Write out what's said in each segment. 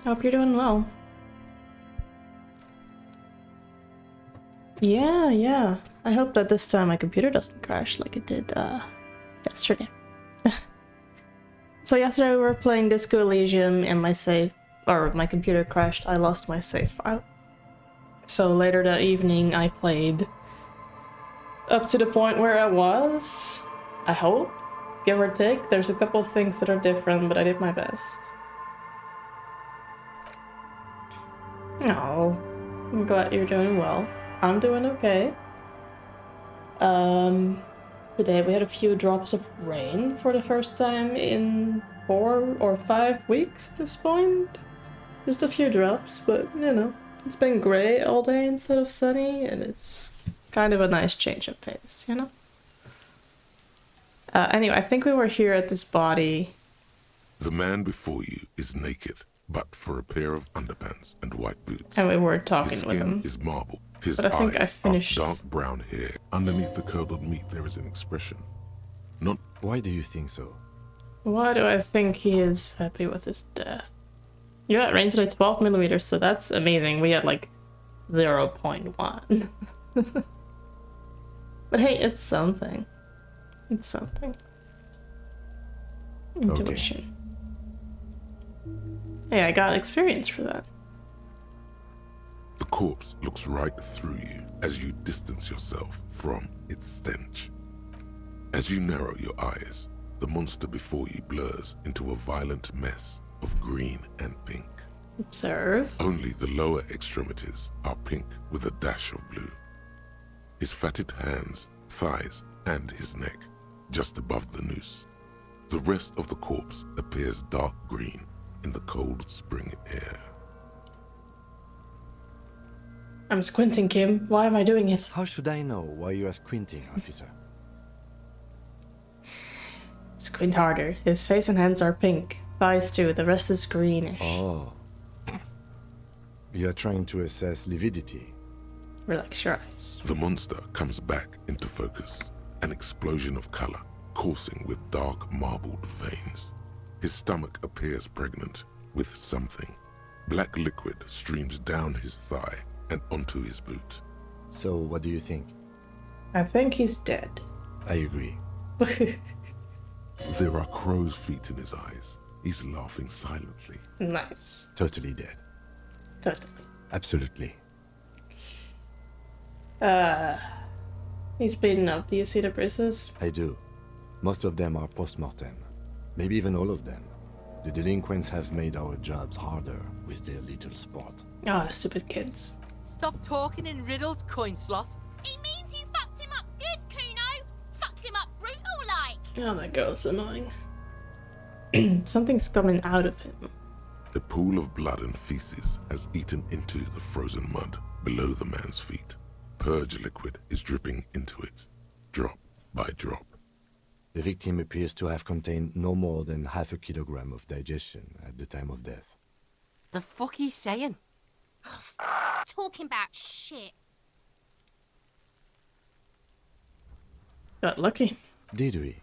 Hope you're doing well. Yeah. I hope that this time my computer doesn't crash like it did yesterday. So yesterday we were playing Disco Elysium and my computer crashed. I lost my save file. So later that evening I played up to the point where I was, I hope, give or take. There's a couple of things that are different, but I did my best. Oh, I'm glad you're doing well. I'm doing okay. Today we had a few drops of rain for the first time in 4 or 5 weeks at this point. Just a few drops, but you know, it's been gray all day instead of sunny, and it's kind of a nice change of pace, you know? Anyway, I think we were here at this body. The man before you is naked, but for a pair of underpants and white boots. And we were talking His with him. skin is marble. His But I think I eyes finished. are dark brown hair. Underneath the curdled meat there is an expression. Not Why do you think so? Why do I think he is happy with his death? You had rain today 12 millimeters, so that's amazing. We had like 0.1. But hey, it's something. It's something. Intuition. Hey, I got experience for that. the corpse looks right through you as you distance yourself from its stench. As you narrow your eyes, the monster before you blurs into a violent mess of green and pink. Observe. Only the lower extremities are pink with a dash of blue. His fatted hands, thighs, and his neck, just above the noose. The rest of the corpse appears dark green in the cold spring air. I'm squinting, Kim. Why am I doing it? How should I know why you are squinting, officer? Squint harder. His face and hands are pink. Thighs too. The rest is greenish. Oh. You are trying to assess lividity. Relax your eyes. The monster comes back into focus, an explosion of color, coursing with dark marbled veins. His stomach appears pregnant with something. Black liquid streams down his thigh and onto his boot. So, what do you think? I think he's dead. I agree. There are crow's feet in his eyes. He's laughing silently. Nice. Totally dead. Totally. Absolutely. He's bleeding up. Do you see the bruises? I do. Most of them are post-mortem. Maybe even all of them. The delinquents have made our jobs harder with their little sport. Oh, the stupid kids. Stop talking in riddles, coin slot. He means you fucked him up good, Kuno. Fucked him up brutal like. Oh, that girl's annoying. Something's coming out of him. A pool of blood and feces has eaten into the frozen mud below the man's feet. Purge liquid is dripping into it, drop by drop. The victim appears to have contained no more than half a kilogram of digestion at the time of death. The fuck he's saying? Talking about shit. Got lucky. Did we?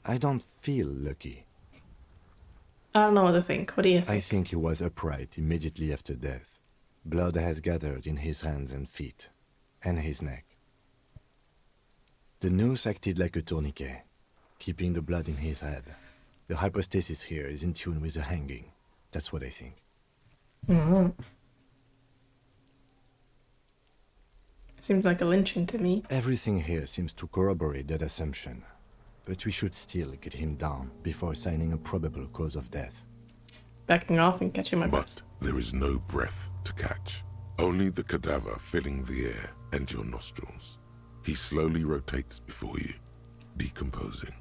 I don't feel lucky. I don't know what to think. What do you think? I think he was upright immediately after death. Blood has gathered in his hands and feet, and his neck. The noose acted like a tourniquet, keeping the blood in his head. The hypostasis here is in tune with the hanging. That's what I think. Mm-hmm. Seems like a lynching to me. Everything here seems to corroborate that assumption. But we should still get him down before assigning a probable cause of death. Backing off and catching my breath. But there is no breath to catch. Only the cadaver filling the air and your nostrils. He slowly rotates before you, decomposing.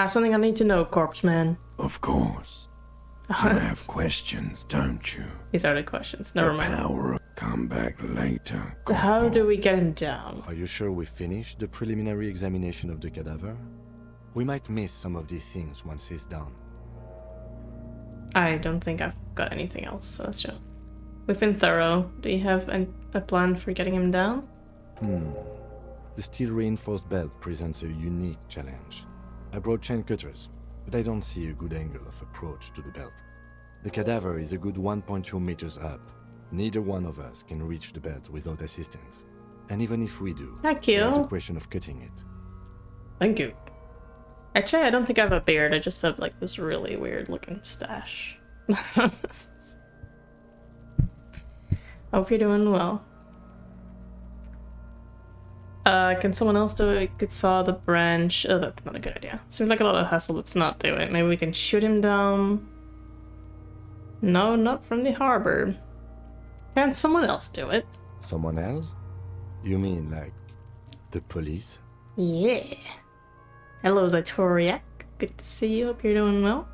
Something I need to know, corpse man. Of course. You have questions, don't you? These are the questions. Never mind. Power come back later. So how do we get him down? Are you sure we finished the preliminary examination of the cadaver? We might miss some of these things once he's done. I don't think I've got anything else, so let's go. We've been thorough. Do you have a plan for getting him down? The steel-reinforced belt presents a unique challenge. I brought chain cutters, but I don't see a good angle of approach to the belt. The cadaver is a good 1.2 meters up. Neither one of us can reach the belt without assistance. And even if we do, Thank it's a you. question of cutting it. Thank you. Actually, I don't think I have a beard. I just have like this really weird looking stash. Hope you're doing well. Can someone else do it? Could saw the branch. Oh, that's not a good idea. Seems like a lot of hassle. Let's not do it. Maybe we can shoot him down. No, not from the harbor. Can someone else do it? Someone else? You mean like the police? Yeah. Hello, Zatoriak. Good to see you. Hope you're doing well.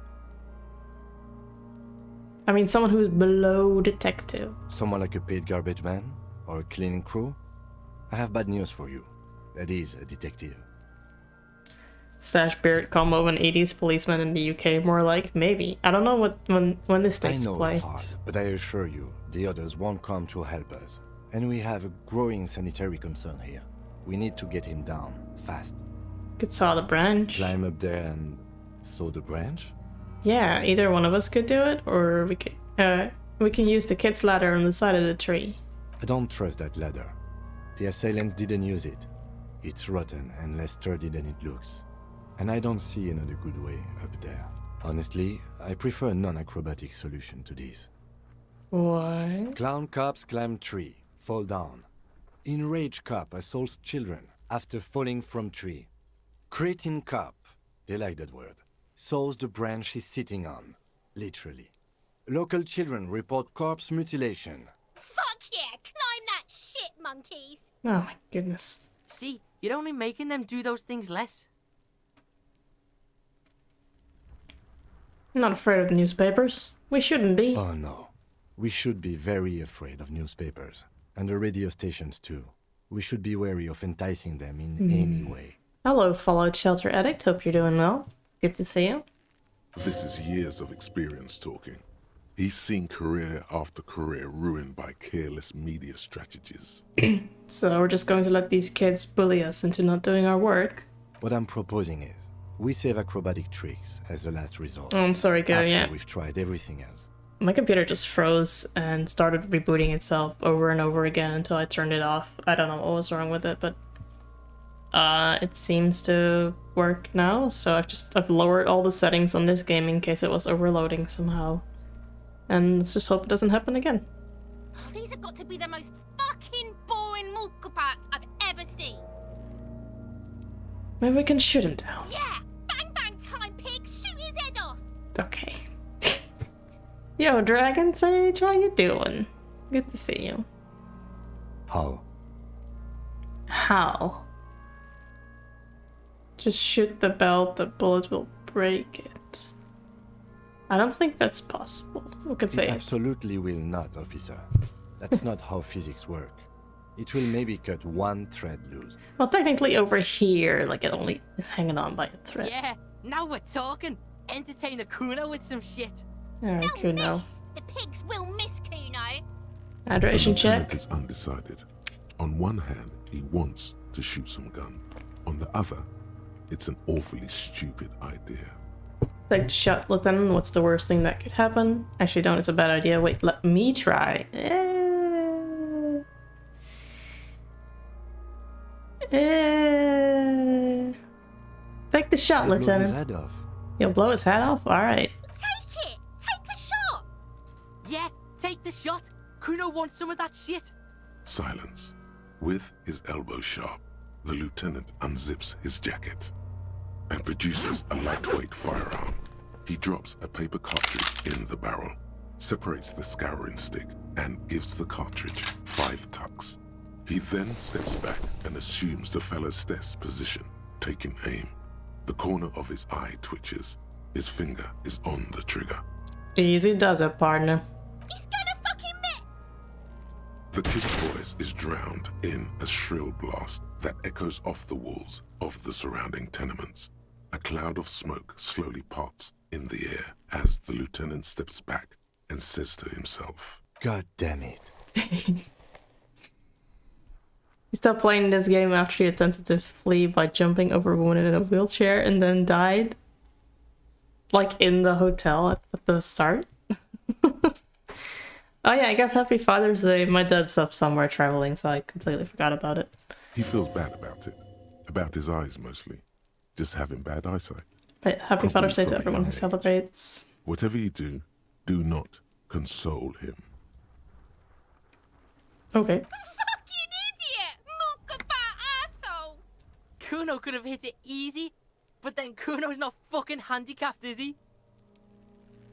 I mean, someone who's below detective. Someone like a paid garbage man? Or a cleaning crew? I have bad news for you. That is a detective. Stash beard combo of an 80s policeman in the UK, more like. Maybe. I don't know when this takes I know place. it's hard, but I assure you, the others won't come to help us. And we have a growing sanitary concern here. We need to get him down, fast. Could saw the branch. Climb up there and saw the branch? Yeah, either one of us could do it, or we can use the kid's ladder on the side of the tree. I don't trust that ladder. The assailants didn't use it. It's rotten and less sturdy than it looks. And I don't see another good way up there. Honestly, I prefer a non-acrobatic solution to this. Why? Clown cops climb tree, fall down. Enraged cop assaults children after falling from tree. Cretin cop, they like that word, saws the branch he's sitting on, literally. Local children report corpse mutilation. Fuck yeah, climb that shit, monkeys. Oh my goodness. See, you're only making them do those things less. I'm not afraid of the newspapers. We shouldn't be. Oh no, we should be very afraid of newspapers, and the radio stations too. We should be wary of enticing them in any way. Hello, Fallout Shelter Addict. Hope you're doing well. Good to see you. This is years of experience talking. He's seen career after career ruined by careless media strategies. So we're just going to let these kids bully us into not doing our work. What I'm proposing is, we save acrobatic tricks as the last resort. Oh, I'm sorry, go, after yeah. we've tried everything else. My computer just froze and started rebooting itself over and over again until I turned it off. I don't know what was wrong with it, but it seems to work now. So I've lowered all the settings on this game in case it was overloading somehow. And let's just hope it doesn't happen again. Oh, these have got to be the most fucking boring mulkapats I've ever seen. Maybe we can shoot him down. Yeah, bang bang time, pig, shoot his head off. Okay. Yo, Dragon Sage, how you doing? Good to see you. How? How? Just shoot the belt, the bullet will break it. I don't think that's possible. We could say It it. absolutely will not, officer. That's not how physics work. It will maybe cut one thread loose. Well, technically over here, like it only is hanging on by a thread. Yeah, now we're talking. Entertain a Kuno with some shit. Alright, They'll Kuno. miss. The pigs will miss Kuno. Hydration Lieutenant check. is undecided. On one hand, he wants to shoot some gun. On the other, it's an awfully stupid idea. Take the shot, Lieutenant. What's the worst thing that could happen? Actually, don't. It's a bad idea. Wait, let me try. Take the shot, Blow his Lieutenant. head off. You'll blow his head off? Alright. Take it. Take the shot. Yeah, take the shot. Kuno wants some of that shit. Silence. With his elbow sharp, the lieutenant unzips his jacket and produces a lightweight firearm. He drops a paper cartridge in the barrel, separates the scouring stick, and gives the cartridge 5 tucks. He then steps back and assumes the fellow's desk position, taking aim. The corner of his eye twitches. His finger is on the trigger. Easy does it, partner. He's gonna fucking miss. The kid's voice is drowned in a shrill blast that echoes off the walls of the surrounding tenements. A cloud of smoke slowly parts in the air as the lieutenant steps back and says to himself, God damn it. He stopped playing this game after he attempted to flee by jumping over a woman in a wheelchair and then died. Like in the hotel at the start. Oh yeah, I guess Happy Father's Day. My dad's off somewhere traveling, so I completely forgot about it. He feels bad about it. About his eyes mostly. Just having bad eyesight. But Happy Probably Father's Day from to a everyone young who age. celebrates. Whatever you do not console him. Okay. Fucking idiot! Mookabat asshole! Kuno could have hit it easy, but then Kuno's not fucking handicapped, is he?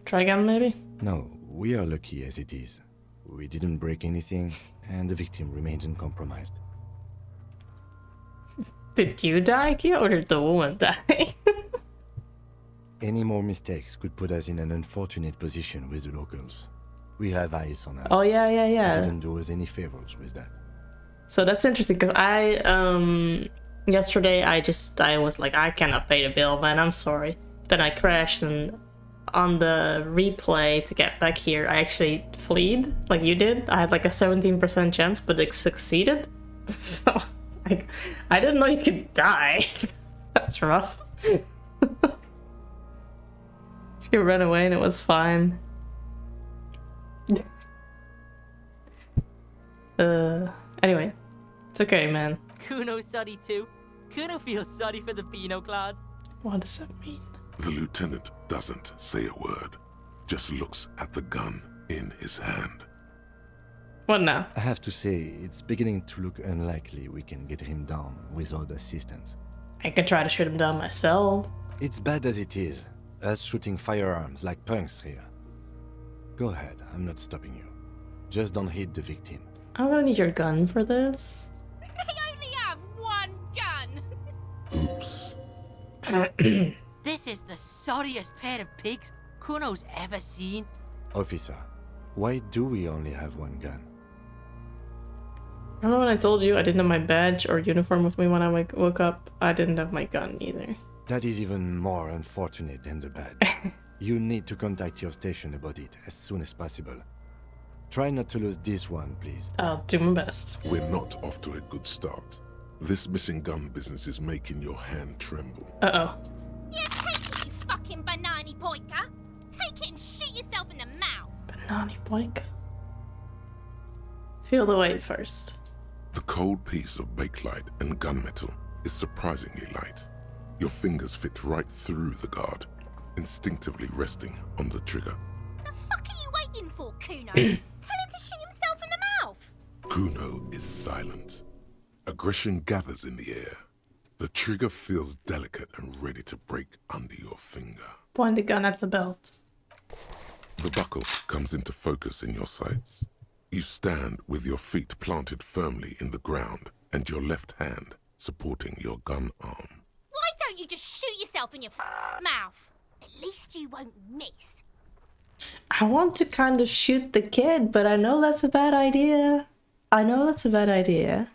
Try again, maybe? No, we are lucky as it is. We didn't break anything, and the victim remains uncompromised. Did you die, Kia, or did the woman die? Any more mistakes could put us in an unfortunate position with the locals. We have eyes on us. Oh, yeah, yeah, They yeah. didn't do us any favors with that. So that's interesting, because yesterday I was like, I cannot pay the bill, man, I'm sorry. Then I crashed, and on the replay to get back here, I actually fleed, like you did. I had like a 17% chance, but it succeeded. So, like, I didn't know you could die. That's rough. She ran away and it was fine. Anyway, it's okay, man. Kuno's sorry too. Kuno feels sorry for the Pino Cloud. What does that mean? The lieutenant doesn't say a word, just looks at the gun in his hand. What now? I have to say, it's beginning to look unlikely we can get him down without assistance. I could try to shoot him down myself. It's bad as it is, us shooting firearms like punks here. Go ahead, I'm not stopping you. Just don't hit the victim. I'm gonna need your gun for this. They only have one gun! Oops. This is the sorriest pair of pigs Kuno's ever seen. Officer, why do we only have one gun? Remember when I told you I didn't have my badge or uniform with me when I woke up? I didn't have my gun either. That is even more unfortunate than the badge. You need to contact your station about it as soon as possible. Try not to lose this one, please. I'll do my best. We're not off to a good start. This missing gun business is making your hand tremble. Uh-oh. Yeah, take it, you fucking banani boyka! Take it and shoot yourself in the mouth! Banani boink. Feel the weight first. The cold piece of bakelite and gunmetal is surprisingly light. Your fingers fit right through the guard, instinctively resting on the trigger. The fuck are you waiting for, Kuno? Tell him to shoot himself in the mouth! Kuno is silent. Aggression gathers in the air. The trigger feels delicate and ready to break under your finger. Point the gun at the belt. The buckle comes into focus in your sights. You stand with your feet planted firmly in the ground and your left hand supporting your gun arm. Why don't you just shoot yourself in your mouth? At least you won't miss. I want to kind of shoot the kid, but I know that's a bad idea. I know that's a bad idea.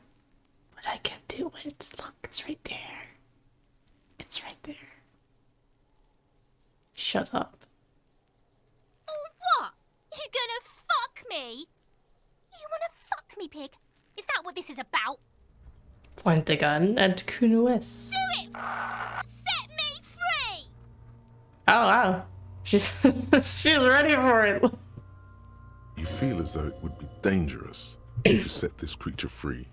But I can do it. Look, it's right there. It's right there. Shut up. Or what? You gonna fuck me? You wanna fuck me, pig? Is that what this is about? Point the gun at Kuno S. Do it! Set me free! Oh, wow. She's ready for it. You feel as though it would be dangerous to set this creature free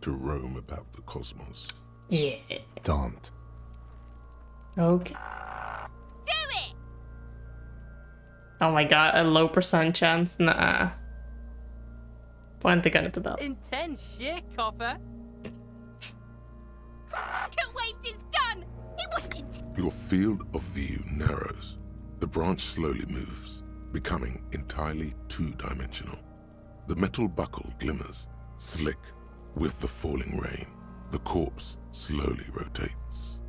to roam about the cosmos. Yeah. Don't. Okay. Do it! Oh my god, a low percent chance? Nah. Point the gun at the belt. Intense shit, copper. Fucker waved his gun! It wasn't intense. Your field of view narrows. The branch slowly moves, becoming entirely two-dimensional. The metal buckle glimmers, slick with the falling rain. The corpse slowly rotates.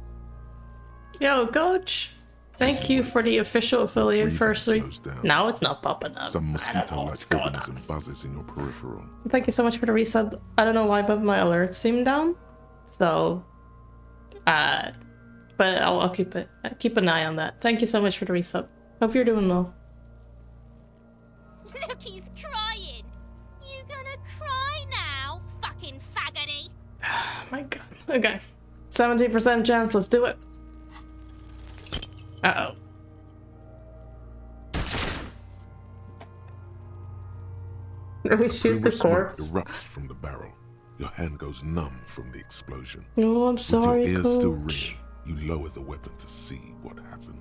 Yo, coach. Thank you for the official affiliate Breathing first week. slows down. Now it's not popping up. Some I don't know mosquito-like what's going organs on. and buzzes in your peripheral. Thank you so much for the resub. I don't know why, but my alerts seem down. So, but I'll keep an eye on that. Thank you so much for the resub. Hope you're doing well. Look, he's crying. You gonna cry now, fucking faggoty? Oh my god. Okay. 17% chance. Let's do it. Uh-oh. We A shoot plume the of smoke corpse. erupts from the barrel. Your hand goes numb from the explosion. Oh, I'm sorry, With your ears still Coach. ringing, you lower the weapon to see what happened.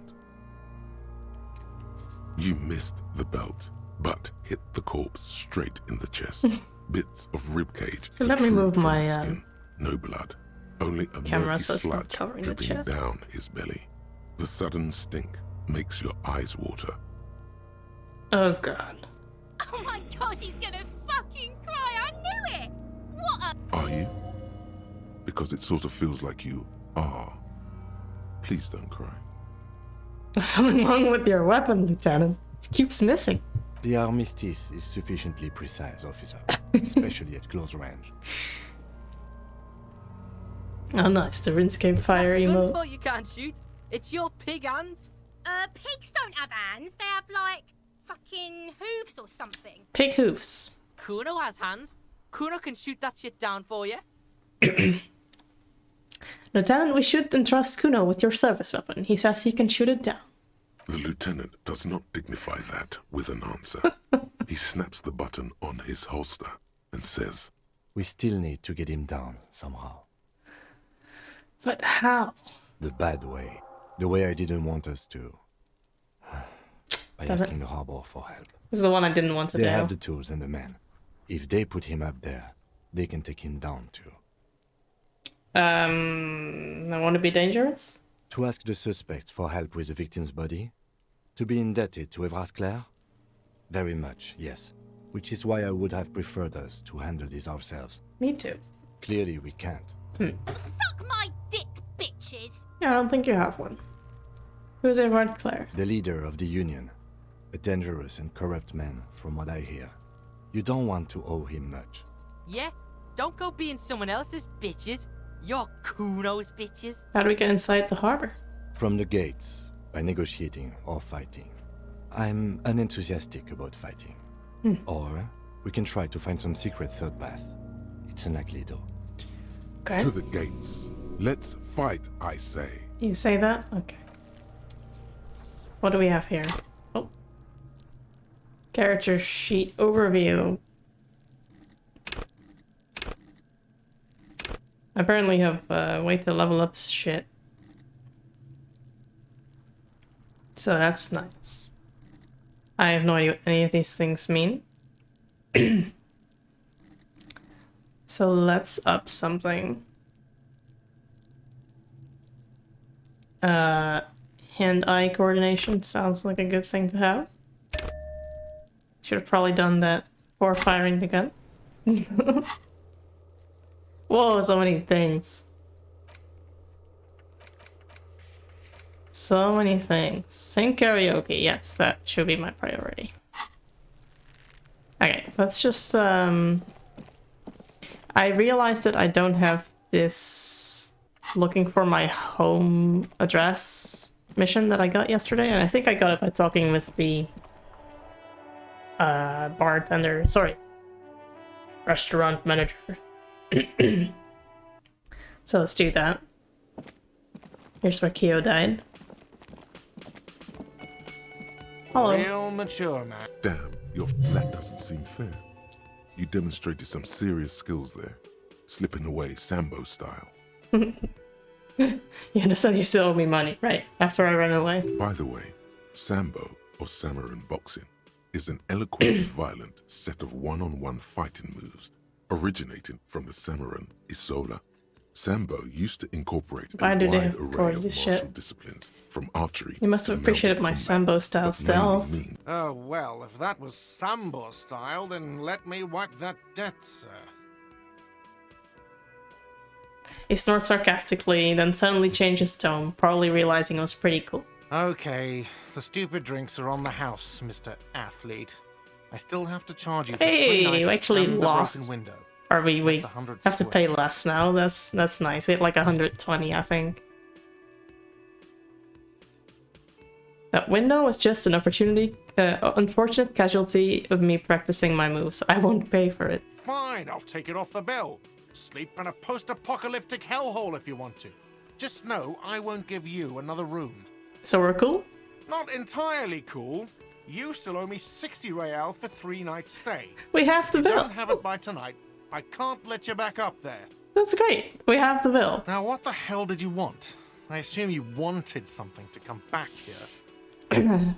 You missed the belt, but hit the corpse straight in the chest. Bits of ribcage So let me protrude move from my, the skin. No blood, only a camera murky so it's not sludge covering the dripping chest. down his belly. The sudden stink makes your eyes water. Oh god. Oh my god, he's gonna fucking cry. I knew it. What a... Are you? Because it sort of feels like you are. Please don't cry. There's something wrong with your weapon, Lieutenant. It keeps missing. The armistice is sufficiently precise, officer, especially at close range. Oh nice, the RuneScape fire Gun's emote. fault you can't shoot. It's your pig hands. Pigs don't have hands. They have, like, fucking hooves or something. Pig hoofs. Kuno has hands. Kuno can shoot that shit down for you. Lieutenant, we should entrust Kuno with your service weapon. He says he can shoot it down. The lieutenant does not dignify that with an answer. He snaps the button on his holster and says, We still need to get him down somehow. But how? The bad way. The way I didn't want us to. By Does it- asking the harbor for help. This is the one I didn't want to They do. have the tools and the men. If they put him up there, they can take him down too. I want to be dangerous? To ask the suspects for help with the victim's body? To be indebted to Everard Clare? Very much, yes. Which is why I would have preferred us to handle this ourselves. Me too. Clearly we can't. Suck my dick, bitches. Yeah, I don't think you have one. Who's Everard Clare? The leader of the Union. A dangerous and corrupt man, from what I hear. You don't want to owe him much. Yeah? Don't go being someone else's bitches. You're Kuno's bitches. How do we get inside the harbor? From the gates, by negotiating or fighting. I'm unenthusiastic about fighting. Or we can try to find some secret third path. It's unlikely though. Okay. to the gates. Let's fight, I say. You say that? Okay. What do we have here? Oh. Character sheet overview. Apparently have way to level up shit. So that's nice. I have no idea what any of these things mean. So let's up something. Hand-eye coordination sounds like a good thing to have. Should have probably done that before firing the gun. Whoa, so many things. So many things. Sing karaoke, yes, that should be my priority. Okay, let's just, I realized that I don't have this looking for my home address mission that I got yesterday, and I think I got it by talking with the bartender, sorry, restaurant manager. So let's do that. Here's where Kyo died. Hello. Real mature, man. Damn, that doesn't seem fair. You demonstrated some serious skills there. Slipping away Sambo style. You understand you still owe me money, right? After I ran away. By the way, Sambo, or Samuran boxing, is an eloquent, violent set of one-on-one fighting moves originating from the Samuran Isola. Sambo used to incorporate a Why do they wide record array of this martial shit? disciplines, from archery You must to have appreciated mounted my combat, Sambo style but mainly stealth. mean Oh, well, if that was Sambo style, then let me wipe that debt, sir. He snorts sarcastically, then suddenly changes tone, probably realizing it was pretty cool. Okay, the stupid drinks are on the house, Mr. Athlete. I still have to charge you for Hey, 3 nights you actually and lost. the broken window. Or we That's 100 have to pay square. less now. That's nice. We had like 120, I think. That window was just an unfortunate casualty of me practicing my moves. I won't pay for it. Fine, I'll take it off the bill. Sleep in a post-apocalyptic hellhole if you want to. Just know I won't give you another room. So we're cool? Not entirely cool. You still owe me 60 real for 3 nights stay. We have the If you bill. don't have it by tonight, I can't let you back up there. That's great. We have the bill. Now, what the hell did you want? I assume you wanted something to come back here.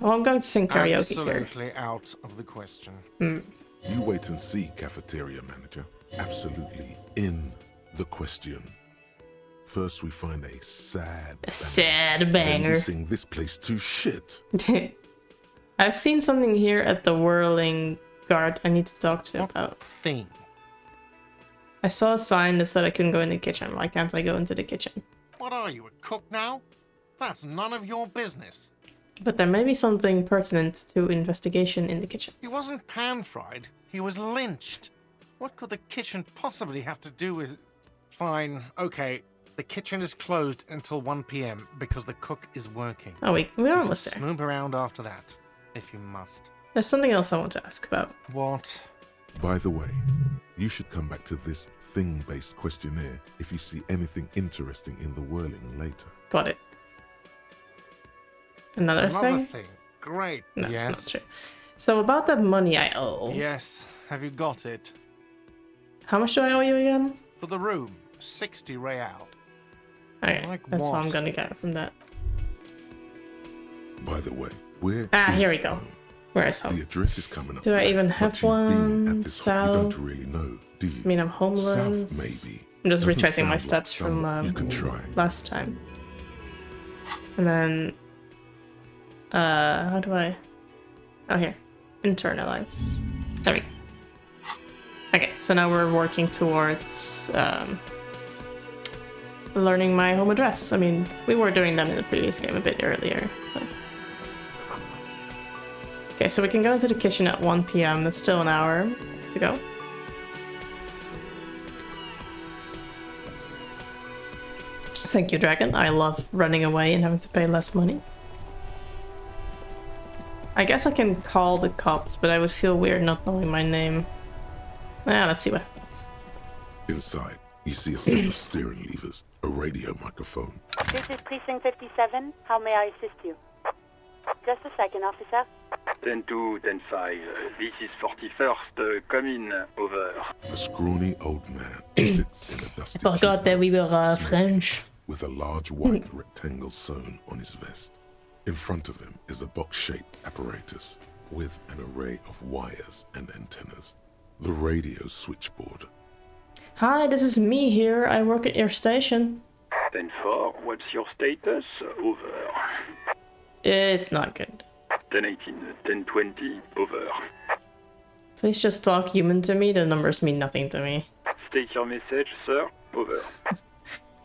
Well, I'm going to sing karaoke here. Absolutely out of the question. You wait and see, cafeteria manager. Absolutely in the question. First we find a sad Sad Then banger. we sing this place to shit. I've seen something here at the whirling guard I need to talk to What about. thing? I saw a sign that said I couldn't go in the kitchen. Why can't I go into the kitchen? What are you, a cook now? That's none of your business. But there may be something pertinent to investigation in the kitchen. He wasn't pan-fried. He was lynched. What could the kitchen possibly have to do with... Fine, okay. The kitchen is closed until 1 p.m. because the cook is working. Oh, we're almost there. Snoop around after that, if you must. There's something else I want to ask about. What? By the way, you should come back to this thing-based questionnaire if you see anything interesting in the whirling later. Got it. Another thing? Great. No, yes. it's not true. So about the money I owe. Yes. Have you got it? How much do I owe you again? For the room, 60 real. Okay, Like that's all what? I'm gonna get from that. By the way, where Here is we go. home? Where is The home? address is coming up. Do I there, even but have you've been one? at this home, you don't South? really know, do you? I mean, I'm homeless. South, maybe. I'm just Doesn't retracing my sound like stats from someone you can try. last time. And then, how do I? Oh, here, internalize. There we go. Okay, so now we're working towards learning my home address. I mean, we were doing that in the previous game a bit earlier. But... Okay, so we can go into the kitchen at 1 p.m. That's still an hour to go. Thank you, Dragon. I love running away and having to pay less money. I guess I can call the cops, but I would feel weird not knowing my name. Let's see what happens. Inside, you see a set of steering levers, a radio microphone. This is Precinct 57. How may I assist you? Just a second, officer. 10-2, 10-5. This is 41st. Come in. Over. A scrawny old man sits in a dusty Forgot keyboard, that we were smoking, French. with a large white rectangle sewn on his vest. In front of him is a box-shaped apparatus with an array of wires and antennas. The radio switchboard. Hi, this is me here. I work at your station. 10-4. What's your status? Over. It's not good. 10-18. 10-20. Over. Please just talk human to me. The numbers mean nothing to me. State your message, sir. Over.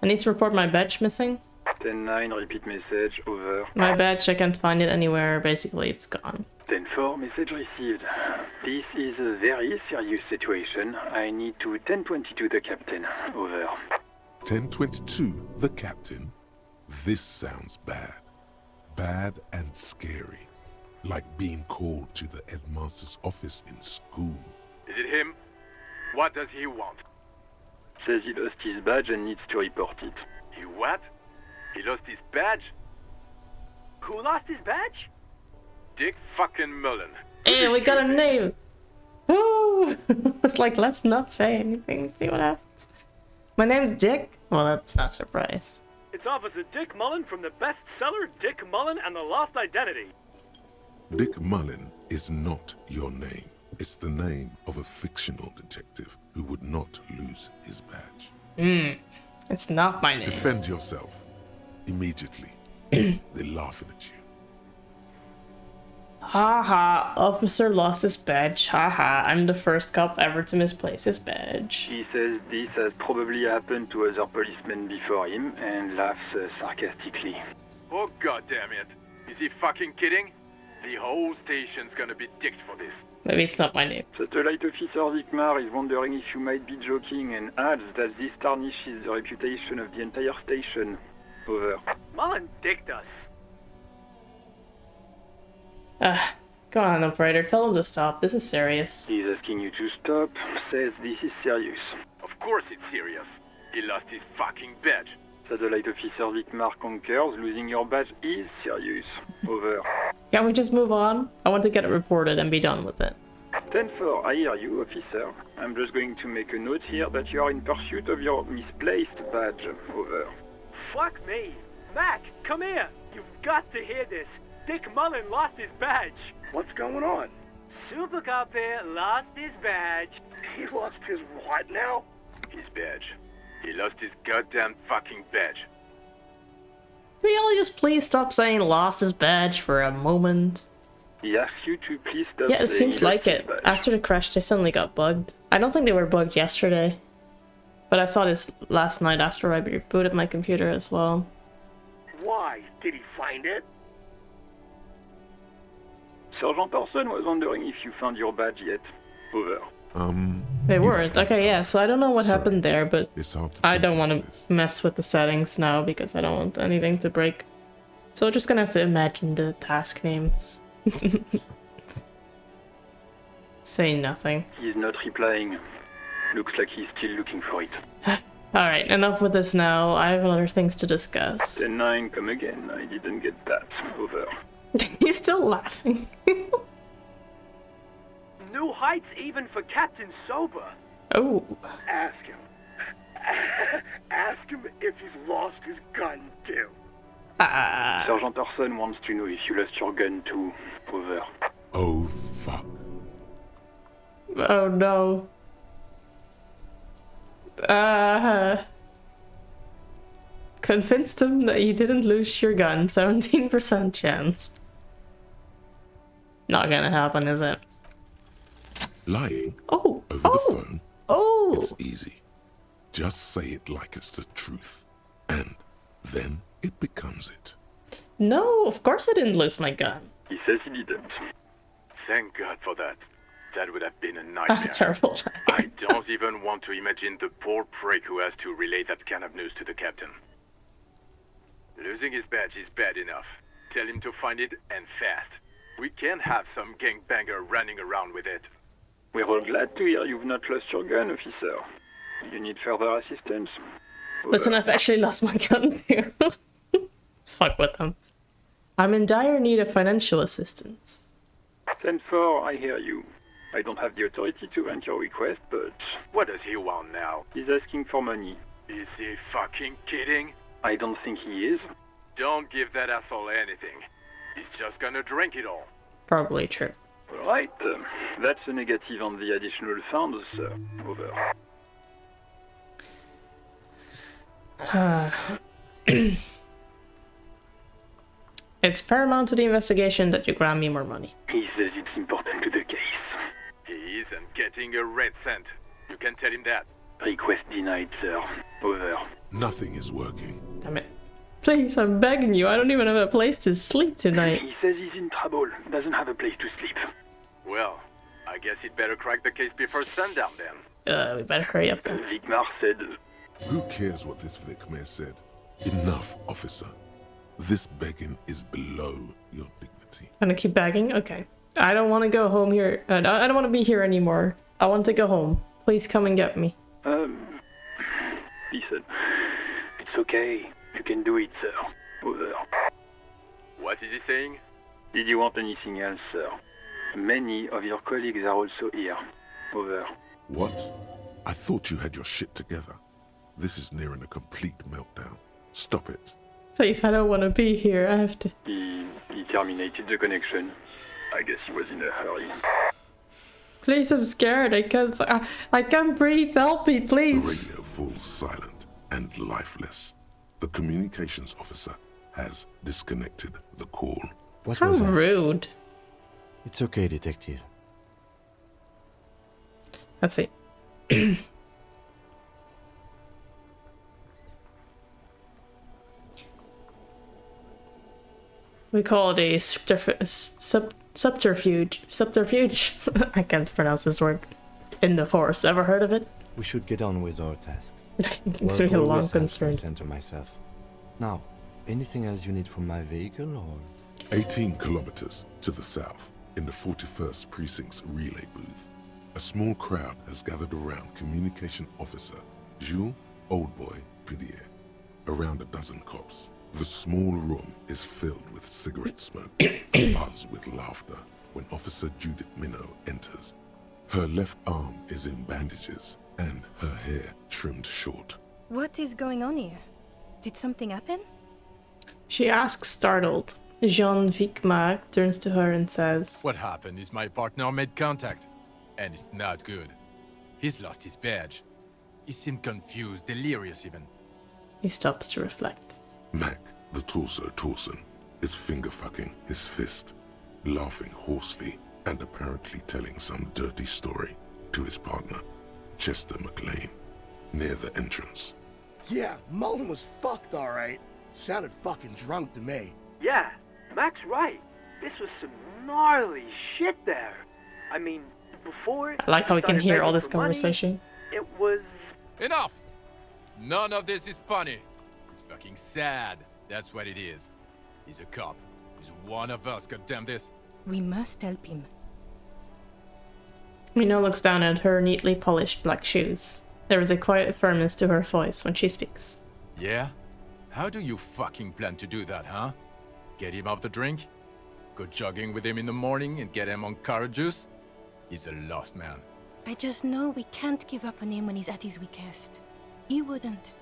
I need to report my badge missing. 10-9. Repeat message. Over. My badge, I can't find it anywhere. Basically, it's gone. 10-4. Message received. This is a very serious situation. I need to 10-22 the captain. Over. 1022, the captain. This sounds bad. Bad and scary. Like being called to the headmaster's office in school. Is it him? What does he want? Says he lost his badge and needs to report it. He what? He lost his badge? Who lost his badge? Dick fucking Mullen. Hey, we got a name! Woo! It's like, let's not say anything. See what happens. My name's Dick. Well, that's not a surprise. It's Officer Dick Mullen from the bestseller Dick Mullen and the Lost Identity. Dick Mullen is not your name. It's the name of a fictional detective who would not lose his badge. It's not my name. Defend yourself. Immediately. They're laughing at you. Ha ha, officer lost his badge. Ha ha, I'm the first cop ever to misplace his badge. He says this has probably happened to other policemen before him and laughs sarcastically. Oh goddamn it. Is he fucking kidding? The whole station's gonna be dicked for this. Maybe it's not my name. Satellite Officer Vikmar is wondering if you might be joking and adds that this tarnishes the reputation of the entire station. Over. Mullen dicked us. Go on, operator, tell him to stop. This is serious. He's asking you to stop, says this is serious. Of course it's serious. He lost his fucking badge. Satellite Officer Vikmar concurs, losing your badge is serious. Over. Can we just move on? I want to get it reported and be done with it. 10-4, I hear you, officer. I'm just going to make a note here that you are in pursuit of your misplaced badge. Over. Fuck me. Mac, come here. You've got to hear this. Dick Mullen lost his badge. What's going on? Super Cop here lost his badge. He lost his what now? His badge. He lost his goddamn fucking badge. Can we all just please stop saying lost his badge for a moment? He asks you to please stop Yeah, it saying seems he like lost it. his badge. After the crash, they suddenly got bugged. I don't think they were bugged yesterday. But I saw this last night after I rebooted my computer as well. Why? Did he find it? Sergeant Orson was wondering if you found your badge yet. Over. They weren't. Okay, yeah, so I don't know what Sorry. happened there, but It's hard to I think don't about want this. to mess with the settings now because I don't want anything to break. So we're just gonna have to imagine the task names. Say nothing. He's not replying. Looks like he's still looking for it. Alright, enough with this now. I have other things to discuss. 10-9, come again. I didn't get that. Over. You're still laughing. New heights even for Captain Sober. Oh. Ask him. Ask him if he's lost his gun, too. Sergeant Orson wants to know if you lost your gun too. Over. Oh, fuck. Oh no. Convinced him that you didn't lose your gun. 17% chance. Not gonna happen, is it? Lying Oh. over the phone? Oh. It's easy. Just say it like it's the truth. And then it becomes it. No, of course I didn't lose my gun. He says he didn't. Thank God for that. That would have been a I'm nightmare. terrible. I don't even want to imagine the poor prick who has to relay that kind of news to the captain. Losing his badge is bad enough. Tell him to find it, and fast. We can't have some gangbanger running around with it. We're all glad to hear you've not lost your gun, officer. You need further assistance? Listen, I've actually lost my gun too. Let's fuck with them. I'm in dire need of financial assistance. 10-4, I hear you. I don't have the authority to grant your request, but What does he want now? he's asking for money. Is he fucking kidding? I don't think he is. Don't give that asshole anything. He's just gonna drink it all. Probably true. Alright, that's a negative on the additional funds, sir. Over. It's paramount to the investigation that you grant me more money. He says it's important to the case. He isn't getting a red cent. You can tell him that. Request denied, sir. Over. Nothing is working. Damn it. Please, I'm begging you. I don't even have a place to sleep tonight. He says he's in trouble. Doesn't have a place to sleep. Well, I guess he'd better crack the case before sundown then. We better hurry up then. Vigmar said, Who cares what this Vic Mayor said? Enough, officer. This begging is below your dignity. Gonna keep begging? Okay. I don't want to go home here. I don't want to be here anymore. I want to go home. Please come and get me. he said, it's okay. You can do it, sir. Over. What is he saying? Did you want anything else, sir? Many of your colleagues are also here. Over. What? I thought you had your shit together. This is nearing a complete meltdown. Stop it. Please, I don't want to be here. I have to. He terminated the connection. I guess he was in a hurry. Please, I'm scared. I can't breathe. Help me, The please. radio falls silent and lifeless. The communications officer has disconnected the call. What How was that? rude. It's okay, detective. Let's see. We call it a subterfuge. Subterfuge. I can't pronounce this word. In the force. Ever heard of it? We should get on with our tasks. It's really long concern. Center myself. Now, anything else you need from my vehicle, or 18 kilometers to the south, in the 41st Precinct's relay booth, a small crowd has gathered around Communication Officer Jules Oldboy Pidier. Around a dozen cops, The small room is filled with cigarette smoke, abuzz with laughter when Officer Judith Minnow enters. Her left arm is in bandages and her hair trimmed short. What is going on here? Did something happen? She asks, startled. Jean-Vic Marc turns to her and says, What happened is my partner made contact, and it's not good. He's lost his badge. He seemed confused, delirious even. He stops to reflect. Mac, the torso Torson, is finger-fucking his fist, laughing hoarsely and apparently telling some dirty story to his partner, Chester McLean, near the entrance. Yeah, Mullen was fucked, alright. Sounded fucking drunk to me. Yeah, Mac's right. This was some gnarly shit there. I mean, before... I like how we can started hear all begging this for money, conversation. it was... Enough! None of this is funny. It's fucking sad. That's what it is. He's a cop. He's one of us, goddamn this. We must help him. Minnow looks down at her neatly polished black shoes. There is a quiet firmness to her voice when she speaks. Yeah? How do you fucking plan to do that, huh? Get him off the drink? Go jogging with him in the morning and get him on carrot juice? He's a lost man. I just know we can't give up on him when he's at his weakest. He wouldn't.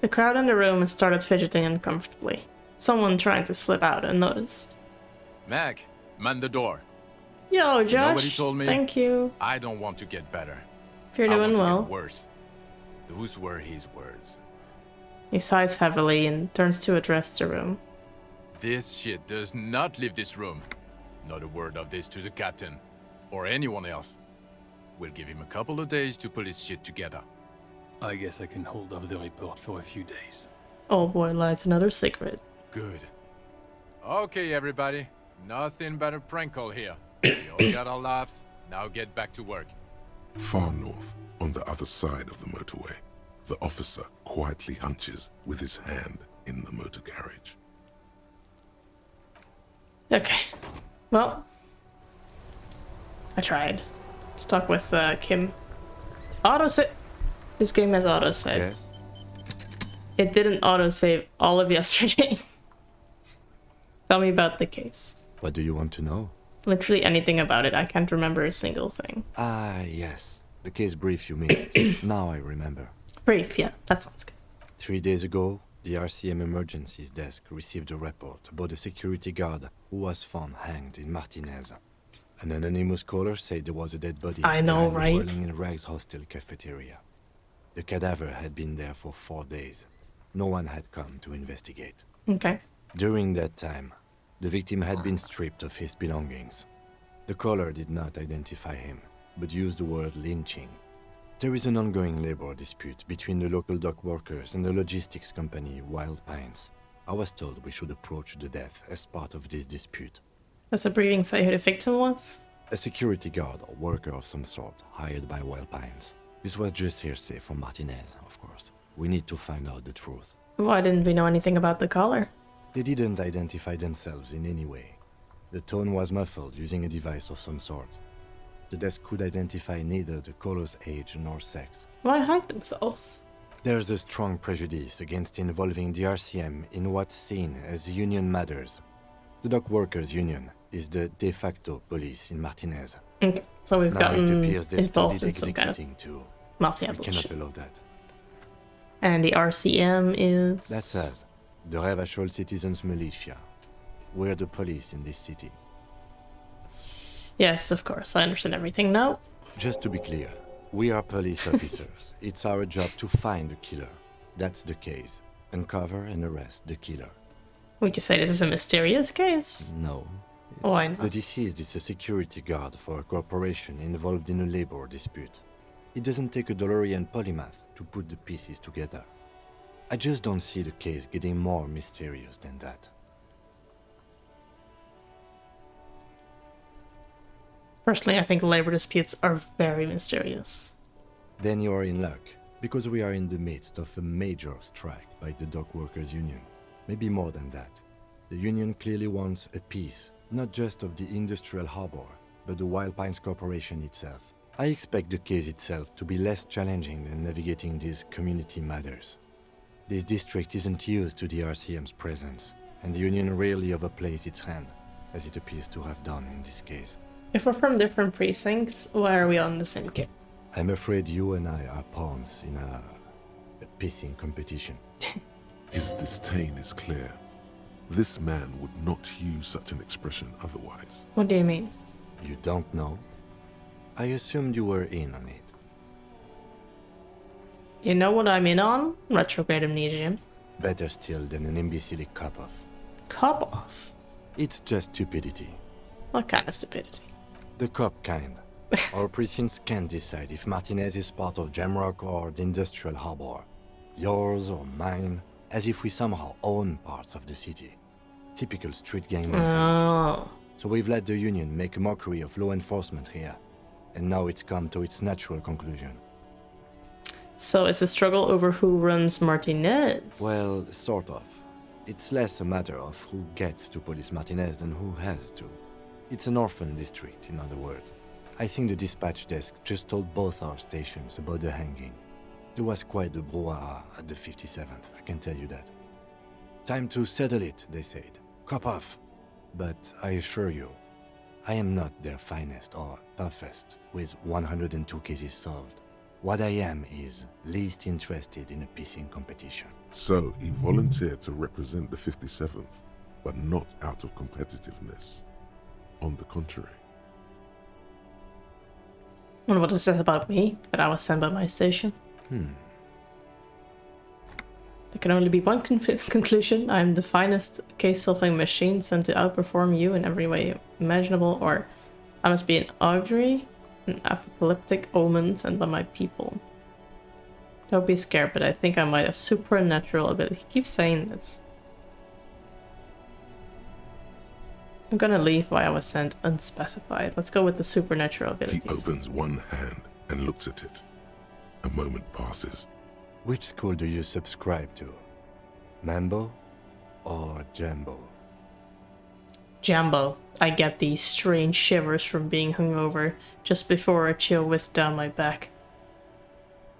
The crowd in the room has started fidgeting uncomfortably. Someone trying to slip out unnoticed. Mac, man the door. Yo, Josh. You know what he told me? Thank you. I don't want to get better. If you're I doing want to well. get worse. Those were his words. He sighs heavily and turns to address the room. This shit does not leave this room. Not a word of this to the captain. Or anyone else. We'll give him a couple of days to pull his shit together. I guess I can hold off the report for a few days. Old boy lights another cigarette. Good. Okay, everybody. Nothing but a prank call here. We all got our laughs. Now get back to work. Far north, on the other side of the motorway, the officer quietly hunches with his hand in the motor carriage. Okay. Well, I tried. Let's talk with Kim. Autosave. This game has autosave. Yes. It didn't autosave all of yesterday. Tell me about the case. What do you want to know? Literally anything about it. I can't remember a single thing. Ah, yes. The case brief you missed. Now I remember. Brief, yeah. That sounds good. 3 days ago, the RCM Emergencies Desk received a report about a security guard who was found hanged in Martinez. An anonymous caller said there was a dead body I know, behind the right? Whirling in Rags hostel cafeteria. The cadaver had been there for 4 days. No one had come to investigate. Okay. During that time, the victim had been stripped of his belongings. The caller did not identify him, but used the word lynching. There is an ongoing labor dispute between the local dock workers and the logistics company Wild Pines. I was told we should approach the death as part of this dispute. Does the briefing say who the victim was? A security guard or worker of some sort, hired by Wild Pines. This was just hearsay from Martinez, of course. We need to find out the truth. Why didn't we know anything about the caller? They didn't identify themselves in any way. The tone was muffled using a device of some sort. The desk could identify neither the caller's age nor sex. Why hide themselves? There's a strong prejudice against involving the RCM in what's seen as union matters. The dock workers' union is the de facto police in Martinez. Okay. So we've Now gotten it appears they've involved started in some kind of executing too. mafia We bullshit. cannot allow that. And the RCM is... That's us, the Revachol Citizens Militia. We're the police in this city. Yes, of course. I understand everything now. Just to be clear, we are police officers. It's our job to find the killer. That's the case. Uncover and arrest the killer. Would you say this is a mysterious case? No. Why not? The deceased is a security guard for a corporation involved in a labor dispute. It doesn't take a DeLorean polymath to put the pieces together. I just don't see the case getting more mysterious than that. Personally, I think labor disputes are very mysterious. Then you are in luck, because we are in the midst of a major strike by the dock workers' union. Maybe more than that. The union clearly wants a piece, not just of the industrial harbor, but the Wild Pines Corporation itself. I expect the case itself to be less challenging than navigating these community matters. This district isn't used to the RCM's presence, and the Union rarely overplays its hand, as it appears to have done in this case. If we're from different precincts, why are we on the same kit? I'm afraid you and I are pawns in a pissing competition. His disdain is clear. This man would not use such an expression otherwise. What do you mean? You don't know? I assumed you were in on it. You know what I'm in on? Retrograde amnesia. Better still than an imbecilic cop-off. Cop-off? It's just stupidity. What kind of stupidity? The cop kind. Our precincts can't decide if Martinez is part of Jamrock or the Industrial Harbor. Yours or mine, as if we somehow own parts of the city. Typical street gang mentality. Oh. So we've let the Union make a mockery of law enforcement here. And now it's come to its natural conclusion. So it's a struggle over who runs Martinez? Well, sort of. It's less a matter of who gets to police Martinez than who has to. It's an orphan district, in other words. I think the dispatch desk just told both our stations about the hanging. There was quite the brouhaha at the 57th, I can tell you that. Time to settle it, they said. Cop off. But I assure you, I am not their finest or toughest, with 102 cases solved. What I am is least interested in a pissing competition. So he volunteered to represent the 57th, but not out of competitiveness. On the contrary. Wonder what it says about me, that I was sent by my station. There can only be one conclusion. I am the finest case-solving machine sent to outperform you in every way imaginable, or I must be an augury, an apocalyptic omen sent by my people. Don't be scared, but I think I might have supernatural ability. He keeps saying this. I'm gonna leave why I was sent unspecified. Let's go with the supernatural abilities. He opens one hand and looks at it. A moment passes. Which school do you subscribe to? Mambo or Jambo? Jambo. I get these strange shivers from being hungover just before a chill whisked down my back.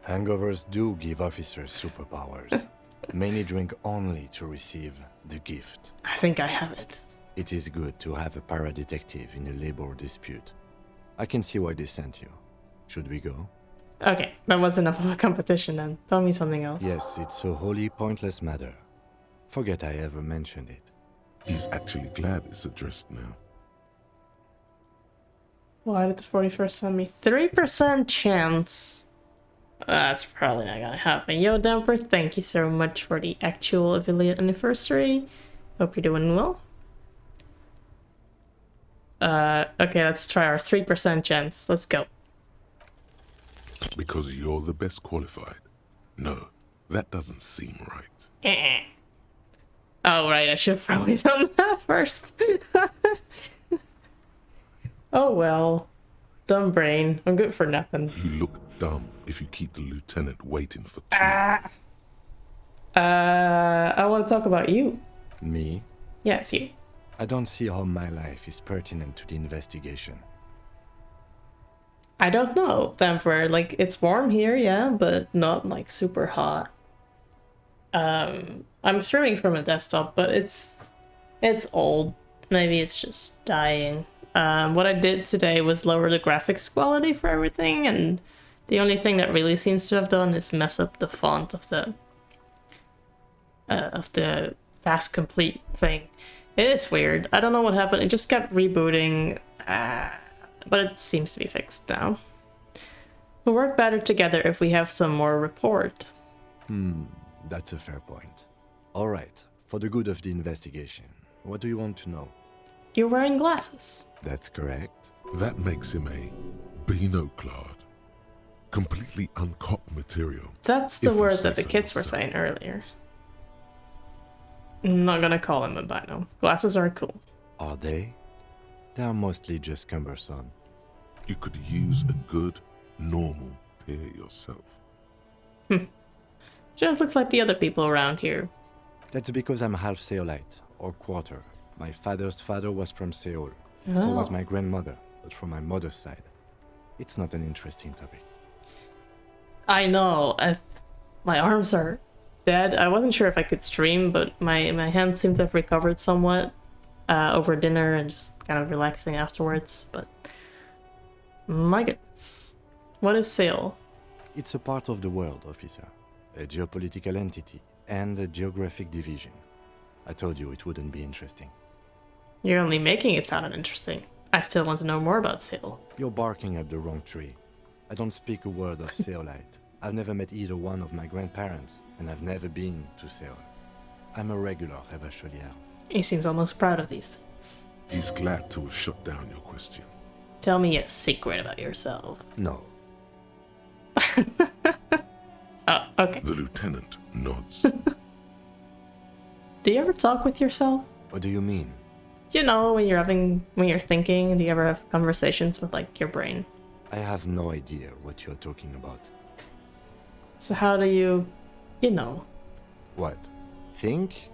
Hangovers do give officers superpowers. Many drink only to receive the gift. I think I have it. It is good to have a para-detective in a labor dispute. I can see why they sent you. Should we go? Okay, that was enough of a competition then. Tell me something else. Yes, it's a wholly pointless matter. Forget I ever mentioned it. He's actually glad it's addressed now. Why did the 41st send me 3% chance? That's probably not gonna happen. Yo, Damper, thank you so much for the actual affiliate anniversary. Hope you're doing well. Okay, let's try our 3% chance. Let's go. Because you're the best qualified. No, that doesn't seem right. Oh, right, I should have probably done that first. Oh well. Dumb brain. I'm good for nothing. You look dumb if you keep the lieutenant waiting for 2. I want to talk about you. Me? Yes, you. I don't see how my life is pertinent to the investigation. I don't know, Temper. Like, it's warm here, yeah, but not like super hot. I'm streaming from a desktop, but it's old. Maybe it's just dying. What I did today was lower the graphics quality for everything, and the only thing that really seems to have done is mess up the font of the task complete thing. It is weird. I don't know what happened. It just kept rebooting, but it seems to be fixed now. We'll work better together if we have some more report. That's a fair point. All right, for the good of the investigation, what do you want to know? You're wearing glasses. That's correct. That makes him a binoclard. Completely uncopped material. That's the word that the kids were saying earlier. I'm not gonna call him a bino. Glasses are cool. Are they? They are mostly just cumbersome. You could use a good, normal pair yourself. You don't look like the other people around here. That's because I'm half Seolite, or quarter. My father's father was from Seoul. So was my grandmother, but from my mother's side. It's not an interesting topic. I know. My arms are dead. I wasn't sure if I could stream, but my hands seem to have recovered somewhat over dinner and just kind of relaxing afterwards. But my goodness, what is Sail? It's a part of the world, officer. A geopolitical entity and a geographic division. I told you it wouldn't be interesting. You're only making it sound interesting. I still want to know more about Sail. You're barking up the wrong tree. I don't speak a word of Seolite. I've never met either one of my grandparents, and I've never been to Seol. I'm a regular Revacholier. He seems almost proud of these things. He's glad to have shut down your question. Tell me a secret about yourself. No. Oh, okay. The lieutenant nods. Do you ever talk with yourself? What do you mean? You know, when you're thinking, do you ever have conversations with, like, your brain? I have no idea what you're talking about. So how do you know? What? Think?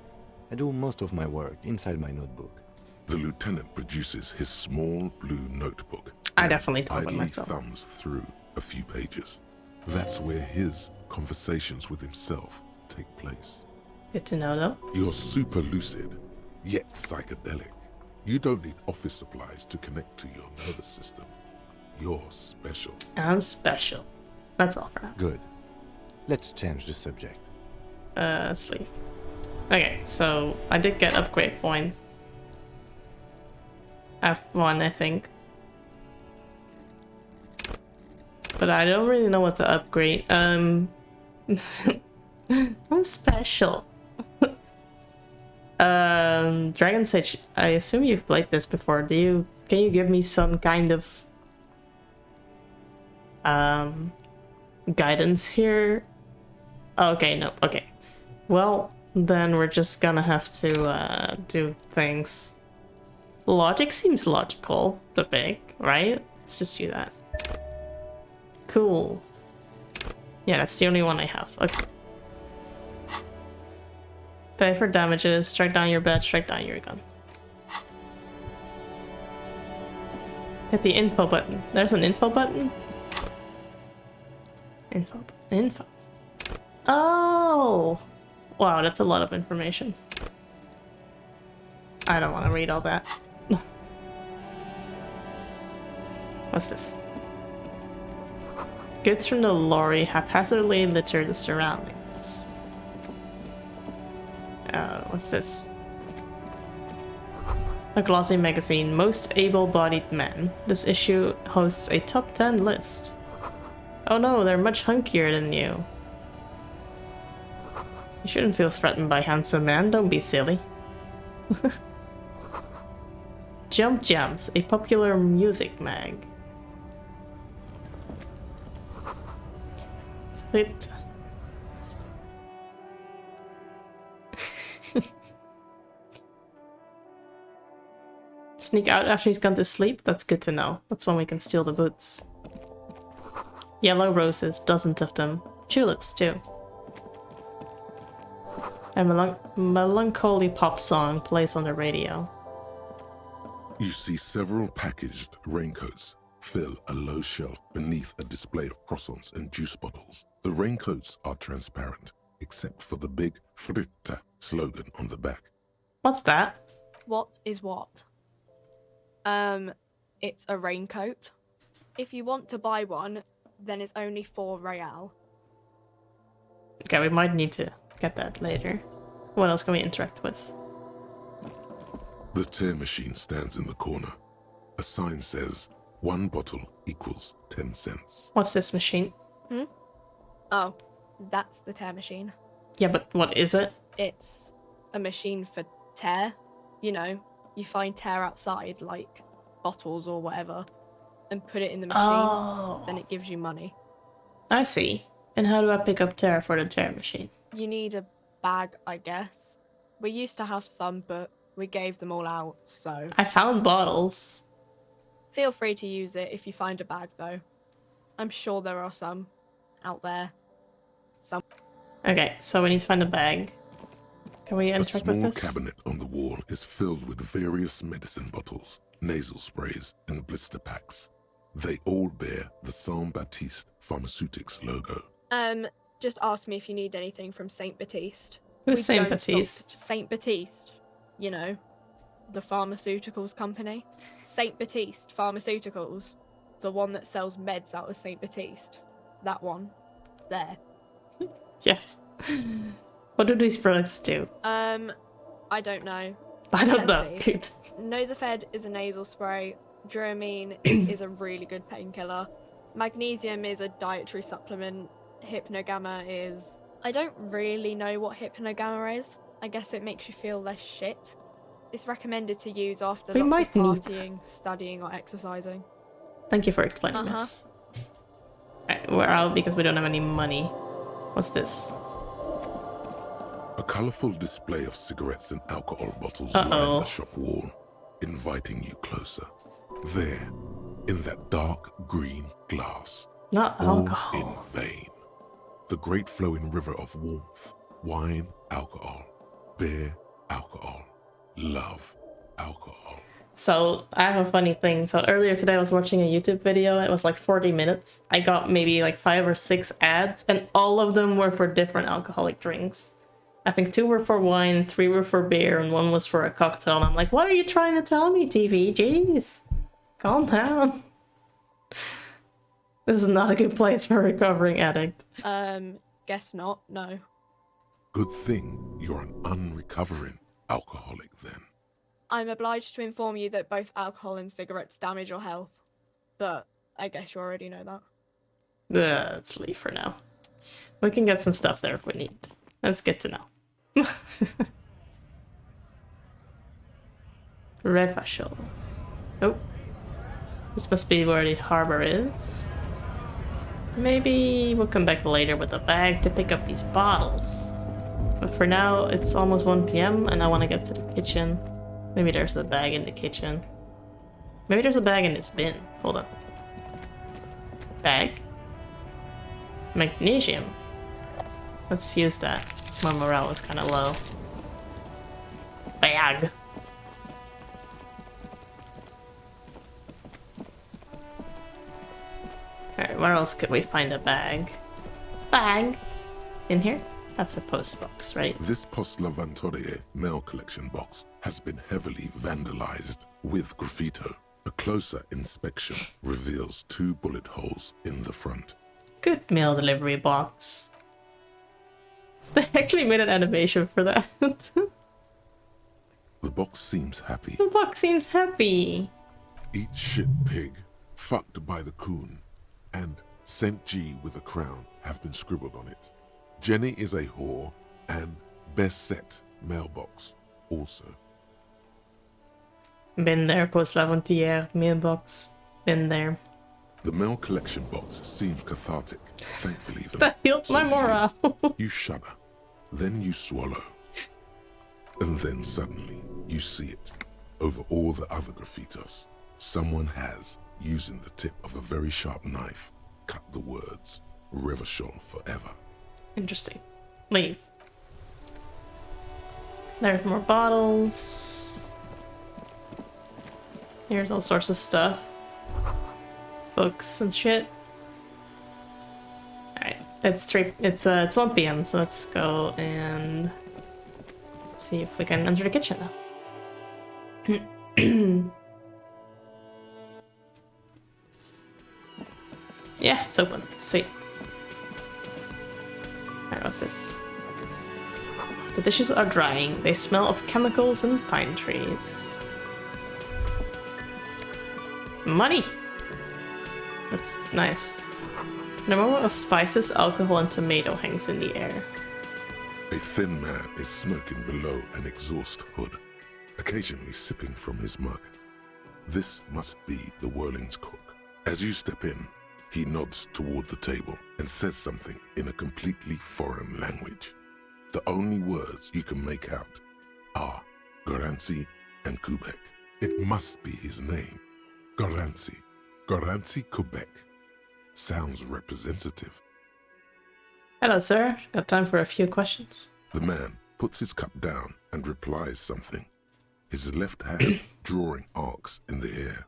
I do most of my work inside my notebook. The lieutenant produces his small blue notebook. I definitely talk with idly myself. thumbs through a few pages. That's where his conversations with himself take place. Good to know, though. You're super lucid, yet psychedelic. You don't need office supplies to connect to your nervous system. You're special. I'm special. That's all for now. Good. Let's change the subject. Sleep. Okay, so I did get upgrade points. F1, I think. But I don't really know what to upgrade. I'm special. Dragon Sage, I assume you've played this before. Can you give me some kind of guidance here? Okay, no, okay. Well, then we're just gonna have to do things. Logic seems logical to pick, right? Let's just do that. Cool. Yeah, that's the only one I have. Okay. Pay for damages, strike down your bed, strike down your gun. Hit the info button. There's an info button? Info. Oh! Wow, that's a lot of information. I don't want to read all that. What's this? Goods from the lorry haphazardly litter the surroundings. What's this? A glossy magazine, Most Able-Bodied Men. This issue hosts a top 10 list. Oh no, they're much hunkier than you. You shouldn't feel threatened by handsome men, don't be silly. Jump Jams, a popular music mag. Fit. Sneak out after he's gone to sleep? That's good to know. That's when we can steal the boots. Yellow roses, dozens of them. Tulips, too. A melancholy pop song plays on the radio. You see several packaged raincoats fill a low shelf beneath a display of croissants and juice bottles. The raincoats are transparent, except for the big Fritta slogan on the back. What's that? What is what? It's a raincoat. If you want to buy one, then it's only 4 real. Okay, we might need to get that later. What else can we interact with? The tear machine stands in the corner. A sign says, 1 bottle equals 10 cents. What's this machine? Oh, that's the tear machine. Yeah, but what is it? It's a machine for tear. You know, you find tear outside, like bottles or whatever, and put it in the machine. Oh. Then it gives you money. I see. And how do I pick up tear for the tear machine? You need a bag, I guess. We used to have some, but we gave them all out, so... I found bottles. Feel free to use it if you find a bag, though. I'm sure there are some out there. Some. Okay, so we need to find a bag. Can we interact with this? A small cabinet on the wall is filled with various medicine bottles, nasal sprays, and blister packs. They all bear the Saint Baptiste Pharmaceutics logo. just ask me if you need anything from Saint Baptiste. Who's We Saint don't stock Baptiste? Saint Baptiste. You know, the pharmaceuticals company. Saint Baptiste Pharmaceuticals. The one that sells meds out of Saint Baptiste. That one. There. Yes. What do these products do? I don't know. I don't know, Let's see. dude. Nosafed is a nasal spray. Dramamine is a really good painkiller. Magnesium is a dietary supplement. Hypnogamma is... I don't really know what Hypnogamma is. I guess it makes you feel less shit. It's recommended to use after We lots might of need partying, studying, or exercising. Thank you for explaining this. Alright, we're out because we don't have any money. What's this? A colorful display of cigarettes and alcohol bottles line the shop wall, inviting you closer. There, in that dark green glass, not all alcohol. in vain. The great flowing river of warmth, wine, alcohol, beer, alcohol, love, alcohol. So, I have a funny thing. So, earlier today I was watching a YouTube video. It was like 40 minutes. I got maybe like 5 or 6 ads, and all of them were for different alcoholic drinks. I think 2 were for wine, 3 were for beer, and 1 was for a cocktail. And I'm like, what are you trying to tell me, TV? Jeez. Calm down. This is not a good place for a recovering addict. Guess not, no. Good thing you're an unrecovering alcoholic then. I'm obliged to inform you that both alcohol and cigarettes damage your health. But I guess you already know that. Let's leave for now. We can get some stuff there if we need. That's good to know. Revachol. Oh. This must be where the harbor is. Maybe we'll come back later with a bag to pick up these bottles. But for now, it's almost 1 p.m. and I want to get to the kitchen. Maybe there's a bag in the kitchen. Maybe there's a bag in this bin. Hold on. Bag? Magnesium. Let's use that. My morale is kind of low. Bag. Alright, where else could we find a bag? Bag! In here? That's a post box, right? This Post Lavantorie mail collection box has been heavily vandalized with graffito. A closer inspection reveals 2 bullet holes in the front. Good mail delivery box. They actually made an animation for that. The box seems happy. The box seems happy. Eat shit pig, fucked by the coon, and St. G with a crown have been scribbled on it. Jenny is a whore, and best set mailbox also. Been there, Post Lavantière mailbox. Been there. The mail collection box seems cathartic, thankfully though. That healed my morale. You shudder, then you swallow, and then suddenly you see it. Over all the other graffitos, someone has, using the tip of a very sharp knife, cut the words, Revachol forever. Interesting. Leave. There's more bottles. Here's all sorts of stuff. Books and shit. Alright, it's 1 p.m, so let's go and see if we can enter the kitchen now. Yeah, it's open. Sweet. Alright, what's this? The dishes are drying. They smell of chemicals and pine trees. Money! That's nice. An aroma of spices, alcohol, and tomato hangs in the air. A thin man is smoking below an exhaust hood, occasionally sipping from his mug. This must be the Whirling's cook. As you step in, he nods toward the table and says something in a completely foreign language. The only words you can make out are Garancy and Quebec. It must be his name. Garancy. Garancy Quebec. Sounds representative. Hello, sir. Got time for a few questions? The man puts his cup down and replies something, his left hand drawing arcs in the air.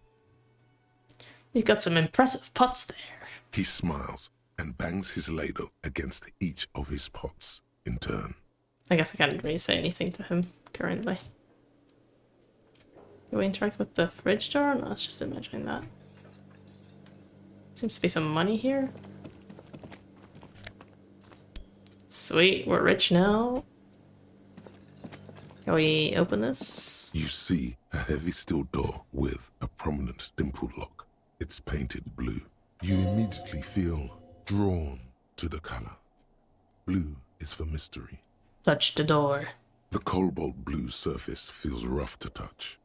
You've got some impressive pots there. He smiles and bangs his ladle against each of his pots in turn. I guess I can't really say anything to him currently. Do we interact with the fridge door? No, it's just imagining that. Seems to be some money here. Sweet, we're rich now. Can we open this? You see a heavy steel door with a prominent dimple lock. It's painted blue. You immediately feel drawn to the color. Blue is for mystery. Touch the door. The cobalt blue surface feels rough to touch.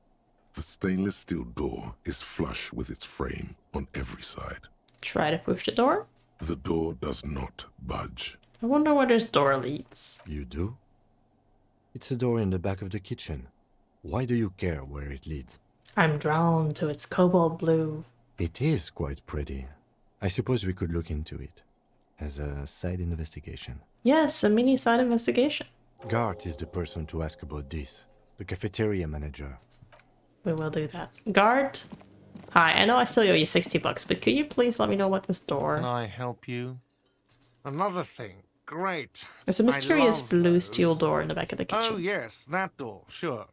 The stainless steel door is flush with its frame on every side. Try to push the door. The door does not budge. I wonder where this door leads. You do? It's a door in the back of the kitchen. Why do you care where it leads? I'm drawn to its cobalt blue. It is quite pretty. I suppose we could look into it as a side investigation. Yes, a mini side investigation. Gart is the person to ask about this. The cafeteria manager. We will do that. Guard? Hi, I know I still owe you $60, but could you please let me know what this door... Can I help you? Another thing. Great. There's a mysterious blue those. steel door in the back of the kitchen. Oh, yes, that door, sure.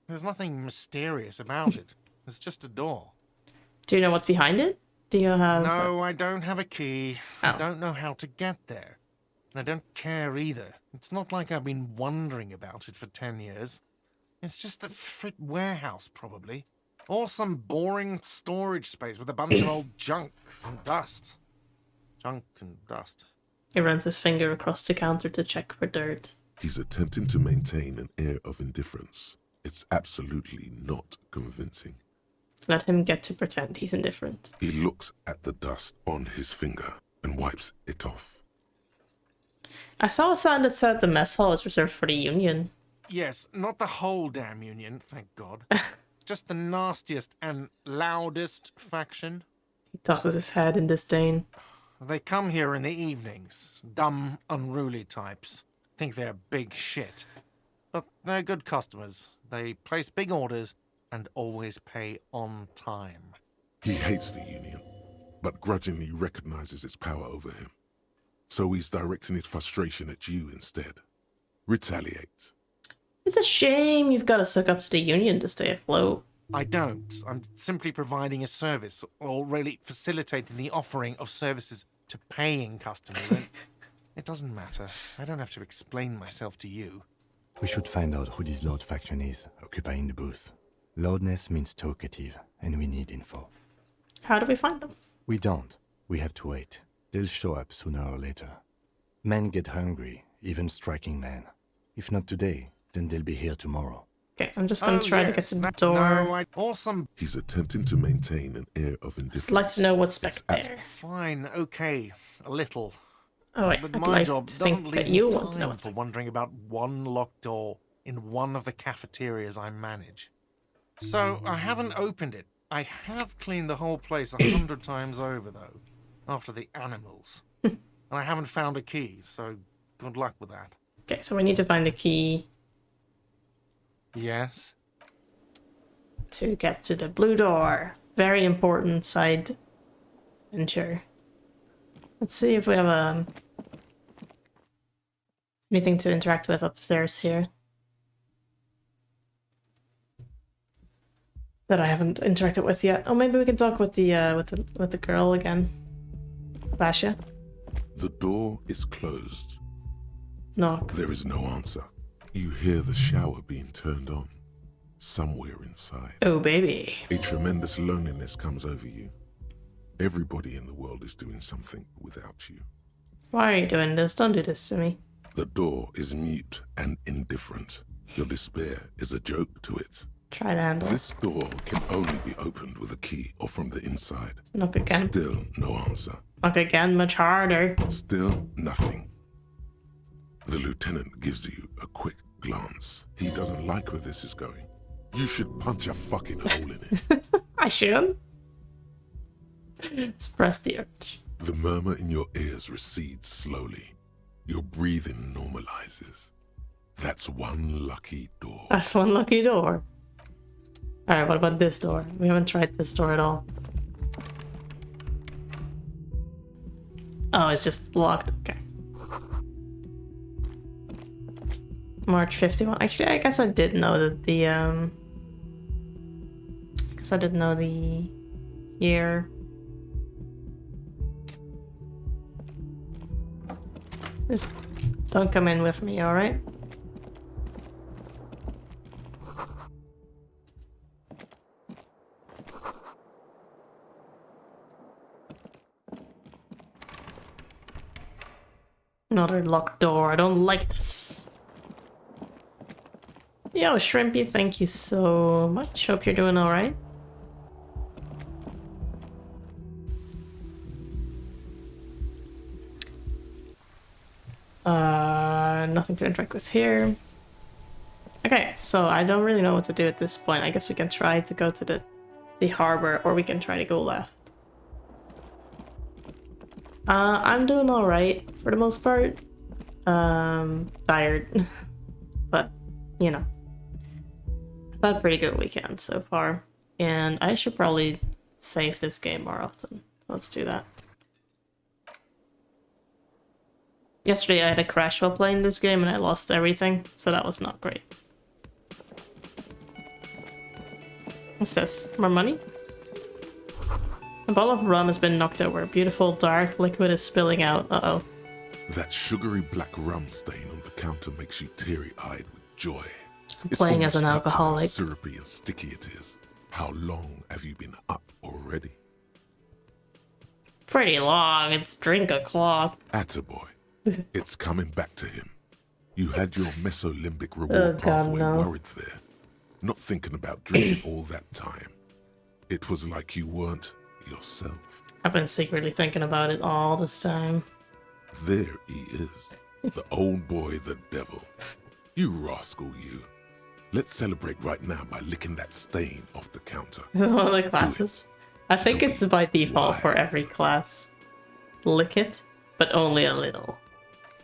There's nothing mysterious about it. It's just a door. Do you know what's behind it? Do you have... No, I don't have a key. Oh. I don't know how to get there. And I don't care either. It's not like I've been wondering about it for 10 years. It's just a frit warehouse, probably. Or some boring storage space with a bunch of old junk and dust. Junk and dust. He runs his finger across the counter to check for dirt. He's attempting to maintain an air of indifference. It's absolutely not convincing. Let him get to pretend he's indifferent. He looks at the dust on his finger and wipes it off. I saw a sign that said the mess hall is reserved for the Union. Yes, not the whole damn Union, thank God. Just the nastiest and loudest faction. He tosses his head in disdain. They come here in the evenings. Dumb, unruly types. Think they're big shit. But they're good customers. They place big orders and always pay on time. He hates the Union, but grudgingly recognizes its power over him. So he's directing his frustration at you instead. Retaliate. It's a shame you've got to suck up to the Union to stay afloat. I don't. I'm simply providing a service, or really facilitating the offering of services to paying customers. And it doesn't matter. I don't have to explain myself to you. We should find out who this Lord faction is, occupying the booth. Loudness means talkative, and we need info. How do we find them? We don't. We have to wait. They'll show up sooner or later. Men get hungry, even striking men. If not today, then they'll be here tomorrow. Okay, I'm just gonna try to get to the door. Awesome. He's attempting to maintain an air of indifference. I'd like to know what's back there. Fine, okay, a little. Oh wait, But I'd my like job to doesn't think leave that me you want to know time what's for back wondering about one locked door in one of the cafeterias I manage. So I haven't opened it. I have cleaned the whole place 100 times over, though, after the animals. And I haven't found a key, so good luck with that. Okay, so we need to find the key Yes? to get to the blue door. Very important side venture. Let's see if we have anything to interact with upstairs here that I haven't interacted with yet. Oh, maybe we can talk with the girl again. Vasha. The door is closed. Knock. There is no answer. You hear the shower being turned on. Somewhere inside. Oh, baby. A tremendous loneliness comes over you. Everybody in the world is doing something without you. Why are you doing this? Don't do this to me. The door is mute and indifferent. Your despair is a joke to it. Try to handle it. This door can only be opened with a key or from the inside. Knock again. Still no answer. Knock again, much harder. Still nothing. The lieutenant gives you a quick glance. He doesn't like where this is going. You should punch a fucking hole in it. I should. Suppress the urge. The murmur in your ears recedes slowly. Your breathing normalizes. That's one lucky door. That's one lucky door. Alright, what about this door? We haven't tried this door at all. Oh, it's just locked. Okay. March 51. Actually, I guess I did know that the I guess I did know the year. Just don't come in with me, alright? Another locked door. I don't like this. Yo, Shrimpy, thank you so much. Hope you're doing alright. Nothing to interact with here. Okay, so I don't really know what to do at this point. I guess we can try to go to the harbor, or we can try to go left. I'm doing alright for the most part. Tired. But, you know. I've had a pretty good weekend so far. And I should probably save this game more often. Let's do that. Yesterday I had a crash while playing this game and I lost everything, so that was not great. What's this? More money? A bottle of rum has been knocked over. Beautiful dark liquid is spilling out. Uh-oh. That sugary black rum stain on the counter makes you teary-eyed with joy. I'm playing as an alcoholic. How syrupy and sticky it is. How long have you been up already? Pretty long. It's drink o'clock. Attaboy. It's coming back to him. You had your mesolimbic reward pathway worried there. Not thinking about drinking all that time. It was like you weren't yourself. I've been secretly thinking about it all this time. There he is. The old boy, the devil. You rascal, you. Let's celebrate right now by licking that stain off the counter. This is one of the classes. I think it's by default for every class. Lick it, but only a little.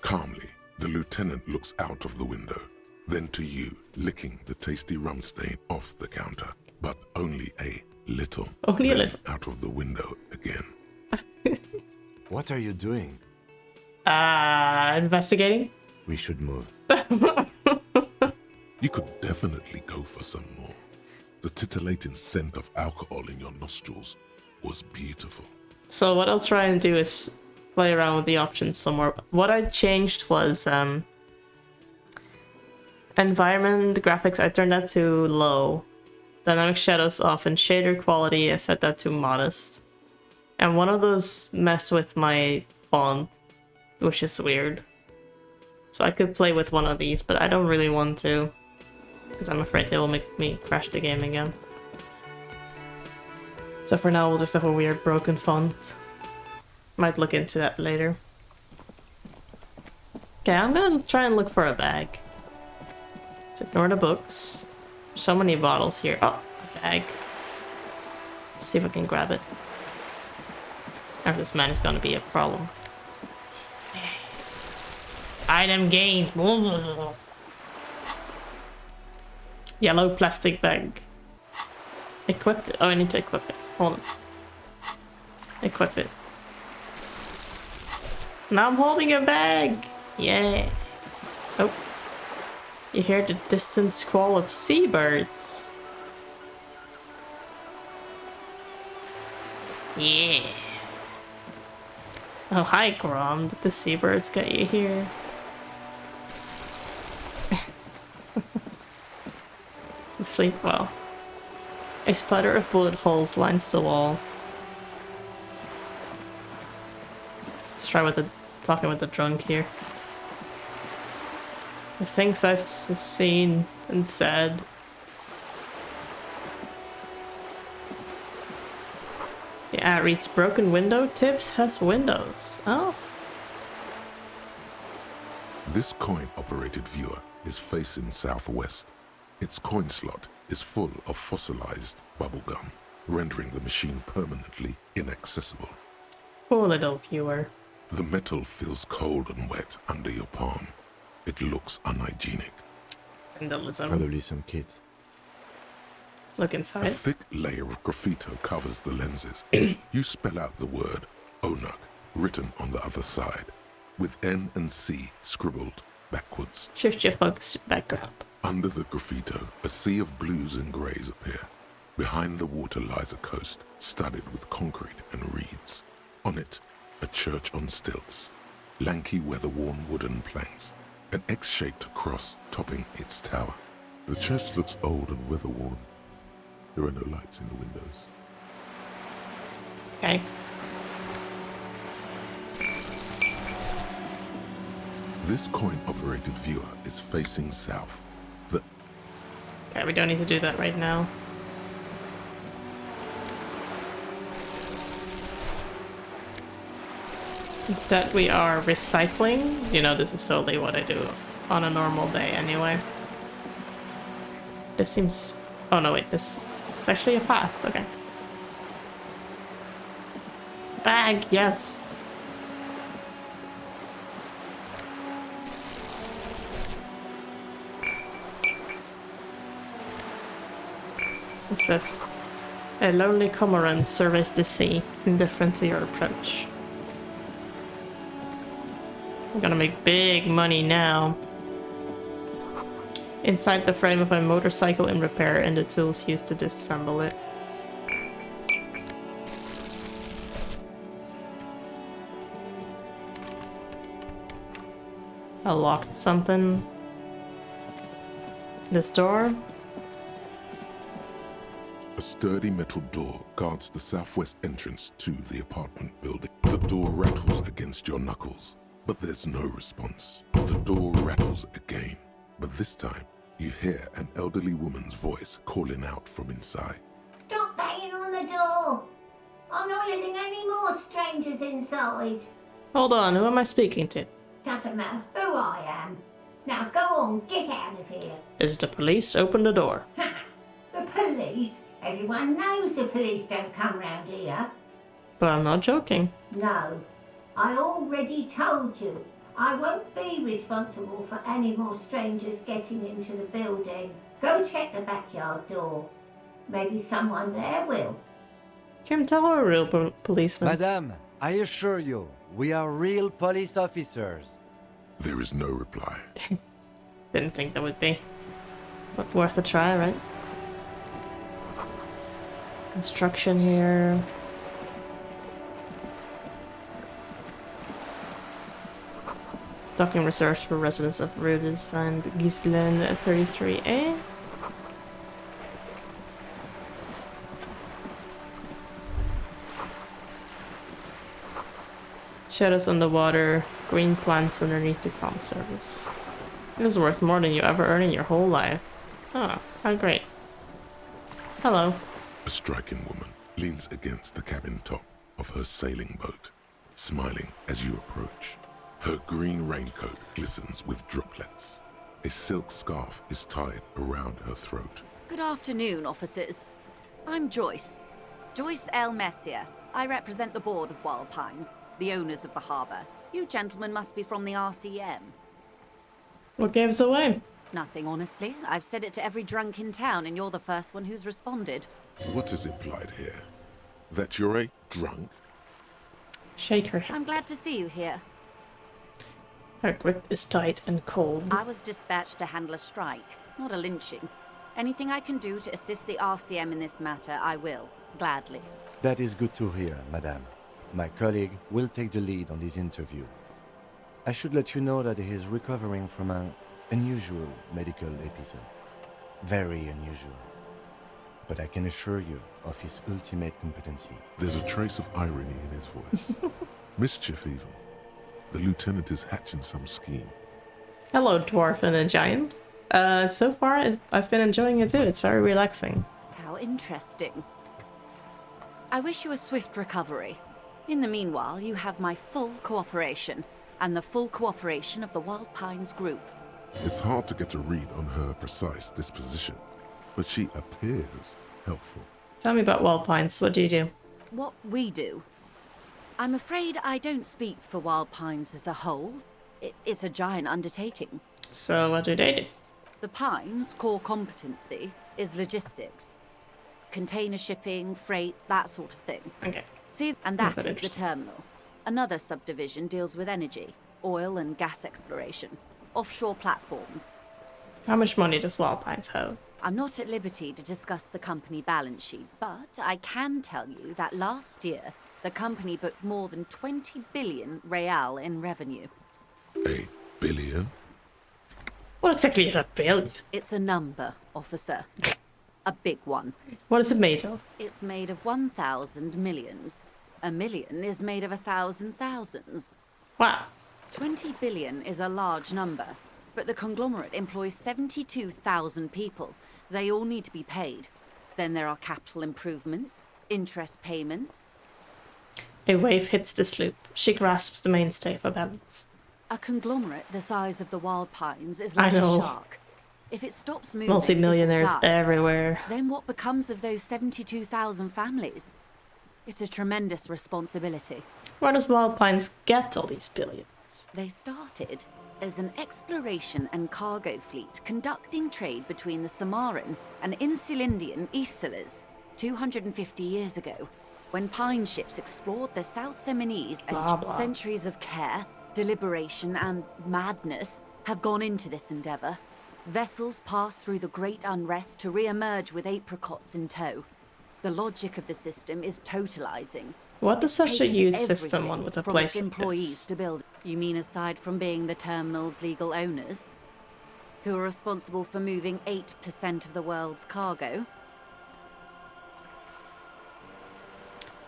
Calmly, the lieutenant looks out of the window, then to you, licking the tasty rum stain off the counter, but only a little. Only a little. Out of the window again. What are you doing? Investigating? We should move. You could definitely go for some more. The titillating scent of alcohol in your nostrils was beautiful. So what I'll try and do is play around with the options somewhere. What I changed was environment graphics. I turned that to low. Dynamic shadows off, and shader quality I set that to modest. And one of those messed with my font, which is weird. So I could play with one of these, but I don't really want to, because I'm afraid they will make me crash the game again. So for now we'll just have a weird broken font. Might look into that later. Okay, I'm gonna try and look for a bag. Let's ignore the books. So many bottles here. Oh, a bag. Let's see if I can grab it. Or this man is gonna be a problem. Item gained. Yellow plastic bag. Equip it. Oh, I need to equip it. Hold on. Equip it. Now I'm holding a bag. Yeah. Oh. You hear the distant squall of seabirds. Yeah. Oh, hi, Grom. Did the seabirds get you here? Sleep well. A splatter of bullet holes lines the wall. Let's try talking with the drunk here. The things I've seen and said. Yeah, it reads broken window tips has windows. Oh. This coin-operated viewer is facing southwest. Its coin slot is full of fossilized bubblegum, rendering the machine permanently inaccessible. Poor little viewer. The metal feels cold and wet under your palm. It looks unhygienic. Probably some kids. Look inside. A thick layer of graffito covers the lenses. You spell out the word Onuk, written on the other side, with N and C scribbled backwards. Shift your focus background. Under the graffito, a sea of blues and greys appear. Behind the water lies a coast studded with concrete and reeds. On it, a church on stilts, lanky weather-worn wooden planks, an X-shaped cross topping its tower. The church looks old and weather-worn. There are no lights in the windows. Okay. This coin-operated viewer is facing south. Okay, we don't need to do that right now. Instead, we are recycling. You know, this is solely what I do on a normal day anyway. This seems... Oh no, wait, this... It's actually a path, okay. Bag, yes. What's this? A lonely cormorant surveys the sea, indifferent to your approach. I'm gonna make big money now. Inside the frame of a motorcycle in repair and the tools used to disassemble it. I locked something. This door? A sturdy metal door guards the southwest entrance to the apartment building. The door rattles against your knuckles, but there's no response. The door rattles again, but this time you hear an elderly woman's voice calling out from inside. Stop banging on the door! I'm not letting any more strangers inside. Hold on, who am I speaking to? Doesn't matter who I am. Now go on, get out of here. Is it the police? Open the door. The police? Everyone knows the police don't come round here. But I'm not joking. No, I already told you. I won't be responsible for any more strangers getting into the building. Go check the backyard door. Maybe someone there will. Kim, tell her a real policeman. Madame, I assure you, we are real police officers. There is no reply. Didn't think there would be. But worth a try, right? Construction here. Docking reserved for residents of Rue de Saint-Ghislain 33A. Shadows on the water, green plants underneath the comm service. This is worth more than you ever earn in your whole life. Oh, how great. Hello. A striking woman leans against the cabin top of her sailing boat, smiling as you approach. Her green raincoat glistens with droplets. A silk scarf is tied around her throat. Good afternoon, officers. I'm Joyce. Joyce L. Messier. I represent the board of Wild Pines, the owners of the harbour. You gentlemen must be from the RCM. What gave us away? Nothing, honestly. I've said it to every drunk in town, and you're the first one who's responded. What is implied here? That you're a drunk? Shake her hand. I'm glad to see you here. Her grip is tight and cold. I was dispatched to handle a strike, not a lynching. Anything I can do to assist the RCM in this matter, I will, gladly. That is good to hear, madame. My colleague will take the lead on this interview. I should let you know that he is recovering from an unusual medical episode. Very unusual. But I can assure you of his ultimate competency. There's a trace of irony in his voice. Mischief, even. The lieutenant is hatching some scheme. Hello, dwarf and a giant. So far, I've been enjoying it too. It's very relaxing. How interesting. I wish you a swift recovery. In the meanwhile, you have my full cooperation, and the full cooperation of the Wild Pines group. It's hard to get a read on her precise disposition, but she appears helpful. Tell me about Wild Pines. What do you do? What we do? I'm afraid I don't speak for Wild Pines as a whole. It's a giant undertaking. So what do they do? The Pines' core competency is logistics. Container shipping, freight, that sort of thing. Okay. See, and that is the terminal. Another subdivision deals with energy, oil and gas exploration, offshore platforms. How much money does Wild Pines have? I'm not at liberty to discuss the company balance sheet, but I can tell you that last year, the company booked more than 20 billion real in revenue. A billion? What exactly is a billion? It's a number, officer. A big one. What is it made of? It's made of 1,000 millions. A million is made of 1,000 thousands. Wow. 20 billion is a large number, but the conglomerate employs 72,000 people. They all need to be paid. Then there are capital improvements, interest payments. A wave hits the sloop. She grasps the mainstay for balance. A conglomerate the size of the Wild Pines is like I know. a shark. If it stops moving, Multi-millionaires people die. everywhere. Then what becomes of those 72,000 families? It's a tremendous responsibility. Where does Wild Pines get all these billions? They started as an exploration and cargo fleet conducting trade between the Samaran and Insulindian Isolas 250 years ago, when pine ships explored the South Seminese and centuries of care, deliberation and madness have gone into this endeavor. Vessels pass through the great unrest to re-emerge with apricots in tow. The logic of the system is totalizing. What does such a Taking huge system everything want with a from place its like employees this? to build? You mean aside from being the terminal's legal owners, who are responsible for moving 8% of the world's cargo?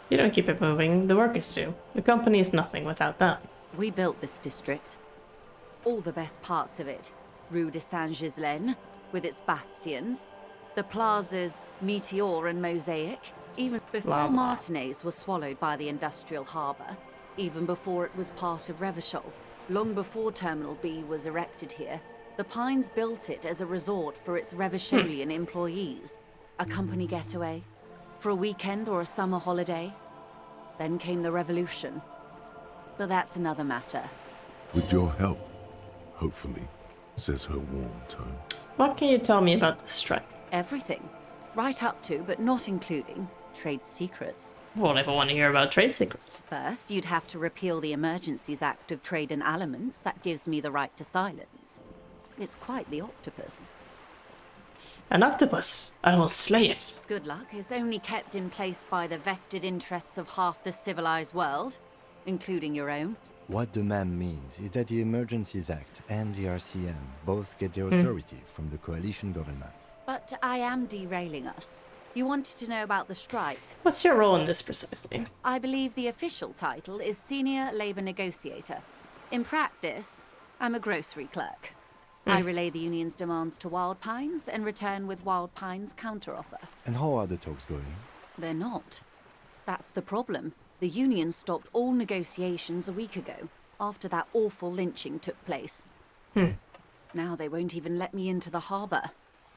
You don't keep it moving, the workers do. The company is nothing without them. We built this district. All the best parts of it. Rue de Saint-Ghislain, with its bastions. The plazas Meteor and Mosaic. Even before Martinez was swallowed by the industrial harbour. Even before it was part of Revachol. Long before Terminal B was erected here. The Pines built it as a resort for its Revacholian employees. A company getaway. For a weekend or a summer holiday. Then came the revolution. But that's another matter. With your help, hopefully, says her warm tone. What can you tell me about the strike? Everything. Right up to, but not including, trade secrets. What if I want to hear about trade secrets? First, you'd have to repeal the Emergencies Act of Trade in Elements. That gives me the right to silence. It's quite the octopus. An octopus? I will slay it. Good luck is only kept in place by the vested interests of half the civilized world, including your own. What the ma'am means is that the Emergencies Act and the RCM both get their authority from the coalition government. But I am derailing us. You wanted to know about the strike. What's your role in this precisely? I believe the official title is Senior Labor Negotiator. In practice, I'm a grocery clerk. I relay the union's demands to Wild Pines and return with Wild Pines' counteroffer. And how are the talks going? They're not. That's the problem. The union stopped all negotiations a week ago, after that awful lynching took place. Now they won't even let me into the harbour.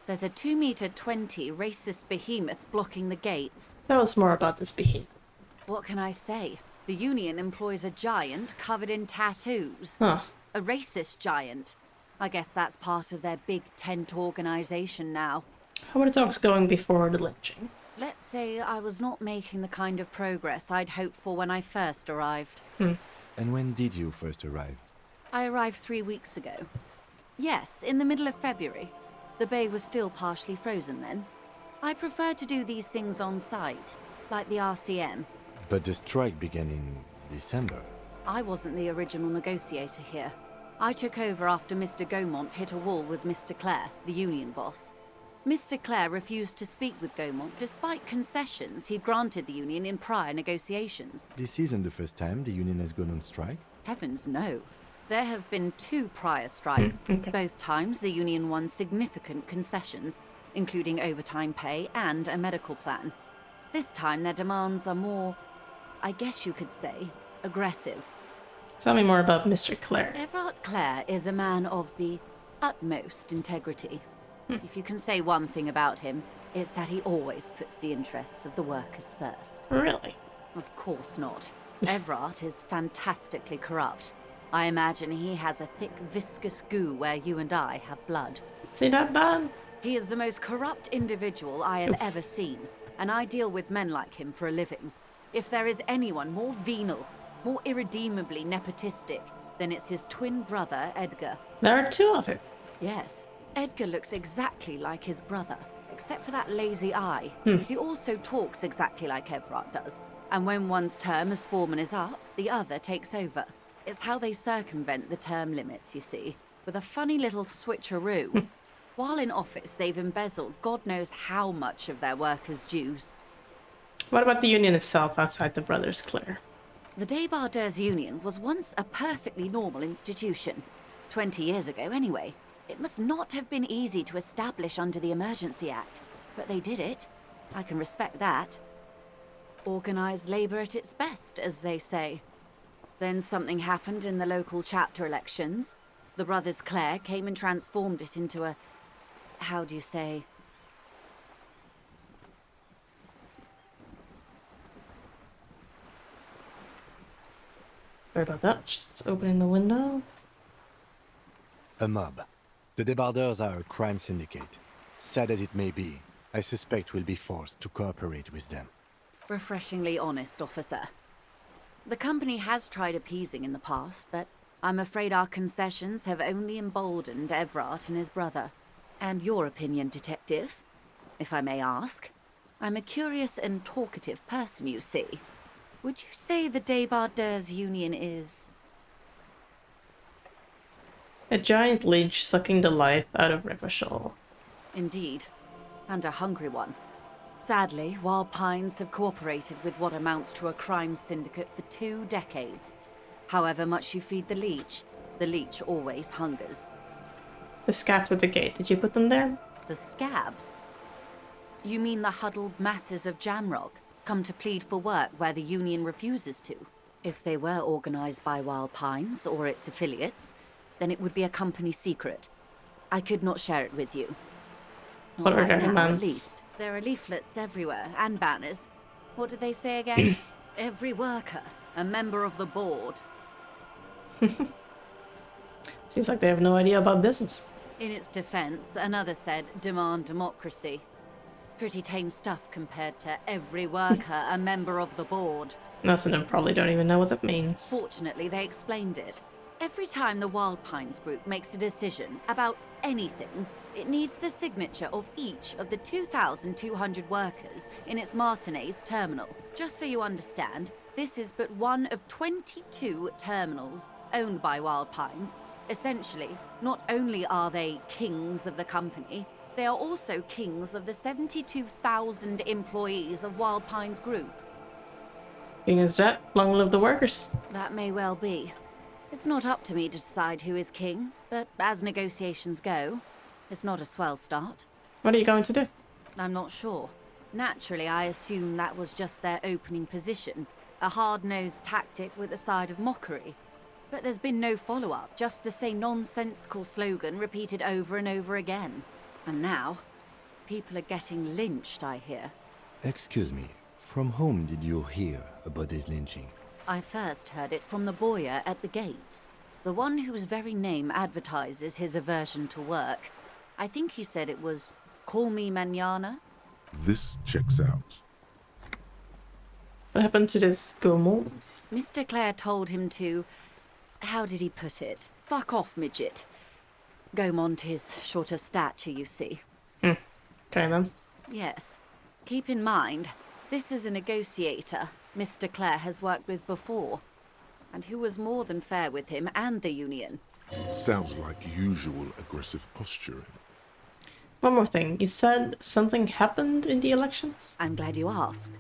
There's a 2-meter-20 racist behemoth blocking the gates. Tell us more about this behemoth. What can I say? The union employs a giant covered in tattoos. Huh. A racist giant. I guess that's part of their big tent organisation now. How were the talks going before the lynching? Let's say I was not making the kind of progress I'd hoped for when I first arrived. And when did you first arrive? I arrived 3 weeks ago. Yes, in the middle of February. The bay was still partially frozen then. I prefer to do these things on site, like the RCM. But the strike began in December. I wasn't the original negotiator here. I took over after Mr. Gaumont hit a wall with Mr. Clare, the union boss. Mr. Clare refused to speak with Gaumont despite concessions he'd granted the union in prior negotiations. This isn't the first time the union has gone on strike? Heavens no. There have been 2 prior strikes. Both times the union won significant concessions, including overtime pay and a medical plan. This time their demands are more, I guess you could say, aggressive. Tell me more about Mr. Clare. Everard Clare is a man of the utmost integrity. If you can say one thing about him, it's that he always puts the interests of the workers first. Really? Of course not. Everard is fantastically corrupt. I imagine he has a thick, viscous goo where you and I have blood. See that bad? He is the most corrupt individual I have ever seen, and I deal with men like him for a living. If there is anyone more venal, more irredeemably nepotistic than it's his twin brother, Edgar. There are two of him. Yes, Edgar looks exactly like his brother, except for that lazy eye. He also talks exactly like Evrart does, and when one's term as foreman is up, the other takes over. It's how they circumvent the term limits, you see, with a funny little switcheroo. While in office, they've embezzled God knows how much of their workers' dues. What about the union itself outside the Brothers Clare? The Debardeurs Union was once a perfectly normal institution. 20 years ago, anyway. It must not have been easy to establish under the Emergency Act, but they did it. I can respect that. Organized labor at its best, as they say. Then something happened in the local chapter elections. The Brothers Clare came and transformed it into a... how do you say? Sorry about that. Just opening the window. A mob. The Debardeurs are a crime syndicate. Sad as it may be, I suspect we'll be forced to cooperate with them. Refreshingly honest, officer. The company has tried appeasing in the past, but I'm afraid our concessions have only emboldened Evrart and his brother. And your opinion, detective, if I may ask? I'm a curious and talkative person, you see. Would you say the Debardeurs Union is... A giant leech sucking the life out of Revachol. Indeed, and a hungry one. Sadly, Wild Pines have cooperated with what amounts to a crime syndicate for 2 decades. However much you feed the leech always hungers. The scabs at the gate, did you put them there? The scabs? You mean the huddled masses of Jamrock, come to plead for work where the Union refuses to? If they were organized by Wild Pines or its affiliates, then it would be a company secret. I could not share it with you. What are their At demands? least. There are leaflets everywhere, and banners. What did they say again? Every worker, a member of the board. Seems like they have no idea about business. In its defense, another said, demand democracy. Pretty tame stuff compared to every worker, a member of the board. Most of them probably don't even know what that means. Fortunately, they explained it. Every time the Wild Pines group makes a decision about anything, it needs the signature of each of the 2,200 workers in its Martinez terminal. Just so you understand, this is but one of 22 terminals owned by Wild Pines. Essentially, not only are they kings of the company, they are also kings of the 72,000 employees of Wild Pines Group. King is that, long live the workers. That may well be. It's not up to me to decide who is king, but as negotiations go, it's not a swell start. What are you going to do? I'm not sure. Naturally, I assume that was just their opening position, a hard-nosed tactic with a side of mockery. But there's been no follow-up, just the same nonsensical slogan repeated over and over again. And now, people are getting lynched, I hear. Excuse me, from whom did you hear about this lynching? I first heard it from the boyer at the gates. The one whose very name advertises his aversion to work. I think he said it was, call me mañana. This checks out. What happened to this Gaumont? Mr. Clare told him to... how did he put it? Fuck off, midget. Gaumont is short of stature, you see. Okay then. Yes. Keep in mind, this is a negotiator Mr. Clare has worked with before, and who was more than fair with him and the Union. Sounds like usual aggressive posturing. One more thing. You said something happened in the elections? I'm glad you asked.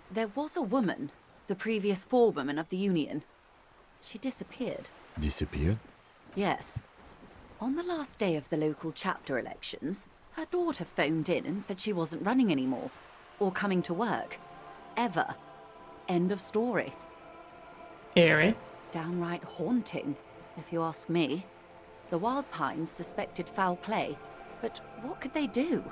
There was a woman, the previous forewoman of the Union. She disappeared. Disappeared? Yes. On the last day of the local chapter elections, her daughter phoned in and said she wasn't running anymore, or coming to work. Ever. End of story. Eerie. Downright haunting, if you ask me. The Wild Pines suspected foul play, but what could they do?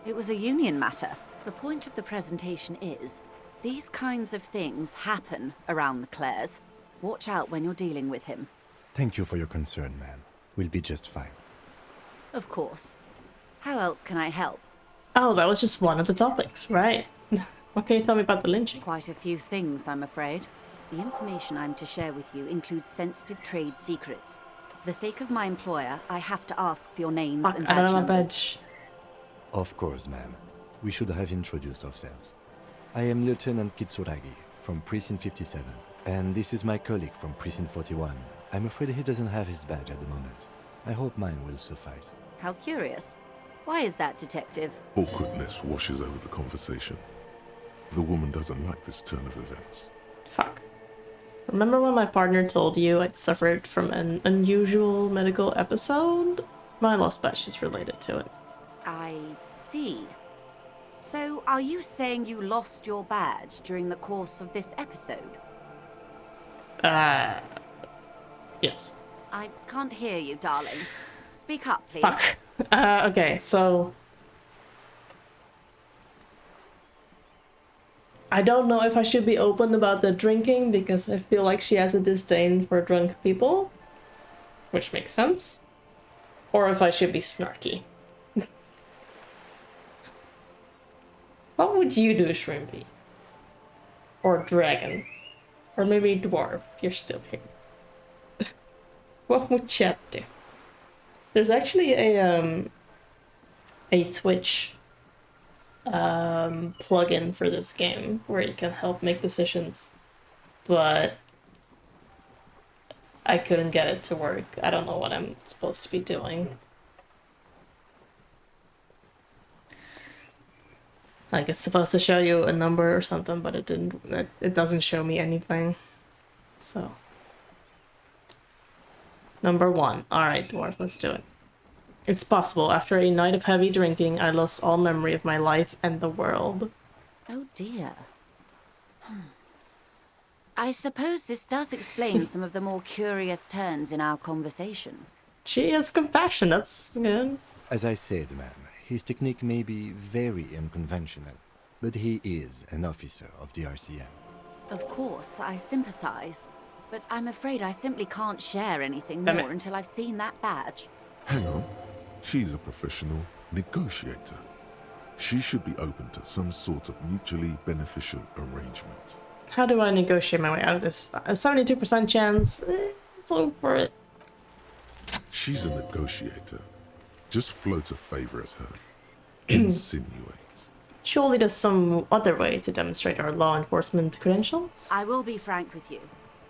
It was a Union matter. The point of the presentation is, these kinds of things happen around the Clares. Watch out when you're dealing with him. Thank you for your concern, ma'am. We'll be just fine. Of course. How else can I help? Oh, that was just one of the topics, right? What can you tell me about the lynching? Quite a few things, I'm afraid. The information I'm to share with you includes sensitive trade secrets. For the sake of my employer, I have to ask for your names Fuck, and I don't badge have a numbers. badge. Of course, ma'am. We should have introduced ourselves. I am Lieutenant Kitsuragi from Precinct 57, and this is my colleague from Precinct 41. I'm afraid he doesn't have his badge at the moment. I hope mine will suffice. How curious. Why is that, Detective? Awkwardness washes over the conversation. The woman doesn't like this turn of events. Fuck. Remember when my partner told you I'd suffered from an unusual medical episode? My lost badge is related to it. I see. So, are you saying you lost your badge during the course of this episode? Yes. I can't hear you, darling. Speak up, please. Fuck. Okay, so... I don't know if I should be open about the drinking, because I feel like she has a disdain for drunk people. Which makes sense. Or if I should be snarky. What would you do, Shrimpy? Or Dragon? Or maybe Dwarf, if you're still here. What would Chet do? There's actually a Twitch plugin for this game where you can help make decisions, but I couldn't get it to work. I don't know what I'm supposed to be doing. Like, it's supposed to show you a number or something, but it didn't. It doesn't show me anything. So, number 1. All right, Dwarf, let's do it. It's possible. After a night of heavy drinking, I lost all memory of my life and the world. Oh dear. I suppose this does explain some of the more curious turns in our conversation. She has compassion, that's good. As I said, ma'am, his technique may be very unconventional, but he is an officer of the RCM. Of course, I sympathize, but I'm afraid I simply can't share anything Damn it. more until I've seen that badge. Hang on. She's a professional negotiator. She should be open to some sort of mutually beneficial arrangement. How do I negotiate my way out of this? A 72% chance. Let's hope for it. She's a negotiator. Just float a favor at her. Insinuate. Surely there's some other way to demonstrate our law enforcement credentials? I will be frank with you.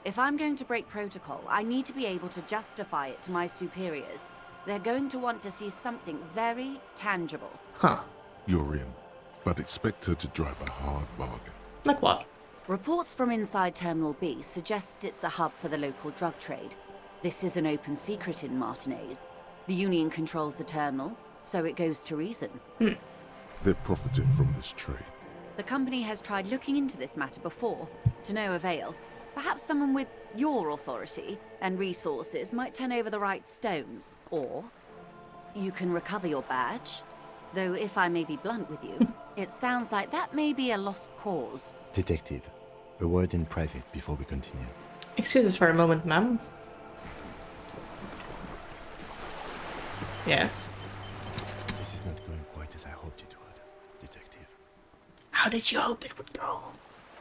If I'm going to break protocol, I need to be able to justify it to my superiors. They're going to want to see something very tangible. Huh. You're in, but expect her to drive a hard bargain. Like what? Reports from inside Terminal B suggest it's a hub for the local drug trade. This is an open secret in Martinez. The Union controls the terminal, so it goes to reason. They're profiting from this trade. The company has tried looking into this matter before, to no avail. Perhaps someone with your authority and resources might turn over the right stones. Or you can recover your badge. Though if I may be blunt with you, it sounds like that may be a lost cause. Detective, a word in private before we continue. Excuse us for a moment, ma'am. Yes. This is not going quite as I hoped it would, Detective. How did you hope it would go?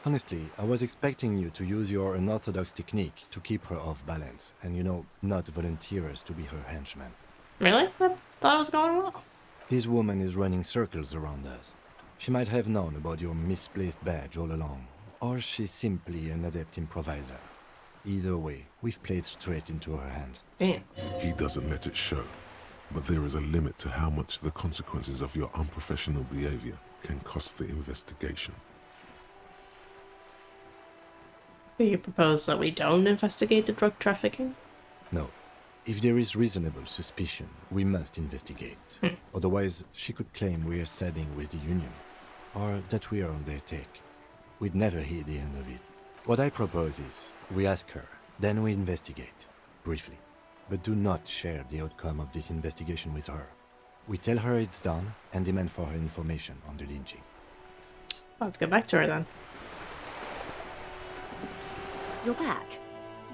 Honestly, I was expecting you to use your unorthodox technique to keep her off balance and, you know, not volunteer us to be her henchman. Really? I thought it was going well. This woman is running circles around us. She might have known about your misplaced badge all along, or she's simply an adept improviser. Either way, we've played straight into her hands. Damn. He doesn't let it show, but there is a limit to how much the consequences of your unprofessional behavior can cost the investigation. Do you propose that we don't investigate the drug trafficking? No. If there is reasonable suspicion, we must investigate. Otherwise, she could claim we are siding with the Union, or that we are on their take. We'd never hear the end of it. What I propose is, we ask her, then we investigate, briefly. But do not share the outcome of this investigation with her. We tell her it's done, and demand for her information on the lynching. Let's get back to her then. You're back.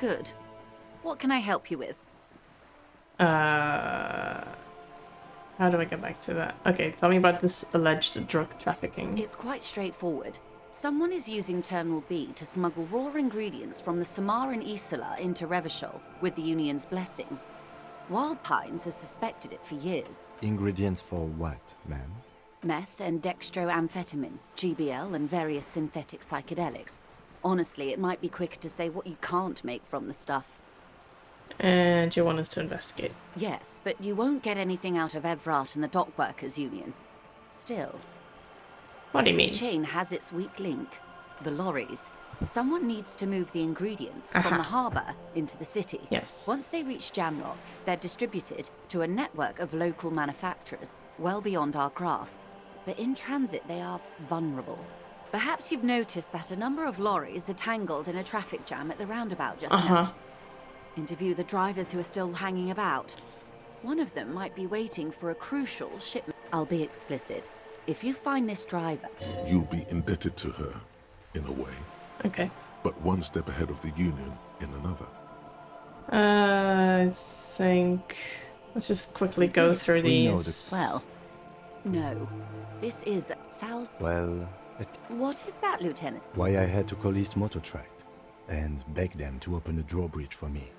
Good. What can I help you with? How do I get back to that? Okay, tell me about this alleged drug trafficking. It's quite straightforward. Someone is using Terminal B to smuggle raw ingredients from the Samar and Isola into Revachol with the Union's blessing. Wild Pines has suspected it for years. Ingredients for what, ma'am? Meth and dextroamphetamine, GBL, and various synthetic psychedelics. Honestly, it might be quicker to say what you can't make from the stuff. And you want us to investigate? Yes, but you won't get anything out of Evrat and the Dock Workers Union. Still. What do you mean? The chain has its weak link. The lorries. Someone needs to move the ingredients from the harbour into the city. Yes. Once they reach Jamrock, they're distributed to a network of local manufacturers, well beyond our grasp. But in transit, they are vulnerable. Perhaps you've noticed that a number of lorries are tangled in a traffic jam at the roundabout just now. Interview the drivers who are still hanging about. One of them might be waiting for a crucial shipment. I'll be explicit. If you find this driver... You'll be indebted to her, in a way. Okay. But one step ahead of the Union in another. I think... Let's just quickly go through these. Well, no. This is Well... What is that, Lieutenant? Why I had to call East Motor Tract and beg them to open a drawbridge for me.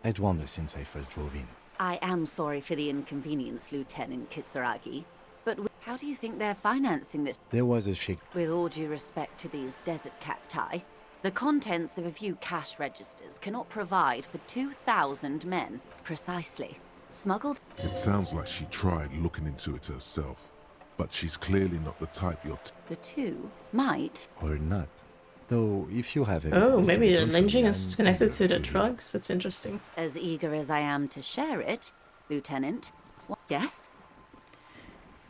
I'd wondered since I first drove in. I am sorry for the inconvenience, Lieutenant Kisaragi. But how do you think they're financing this? There was a shake. With all due respect to these desert cacti, the contents of a few cash registers cannot provide for 2,000 men. Precisely. Smuggled? It sounds like she tried looking into it herself, but she's clearly not the type you're... The two might. Or not. Though, if you have Oh, maybe the lynching is connected to the drugs? That's interesting. As eager as I am to share it, Lieutenant. Yes?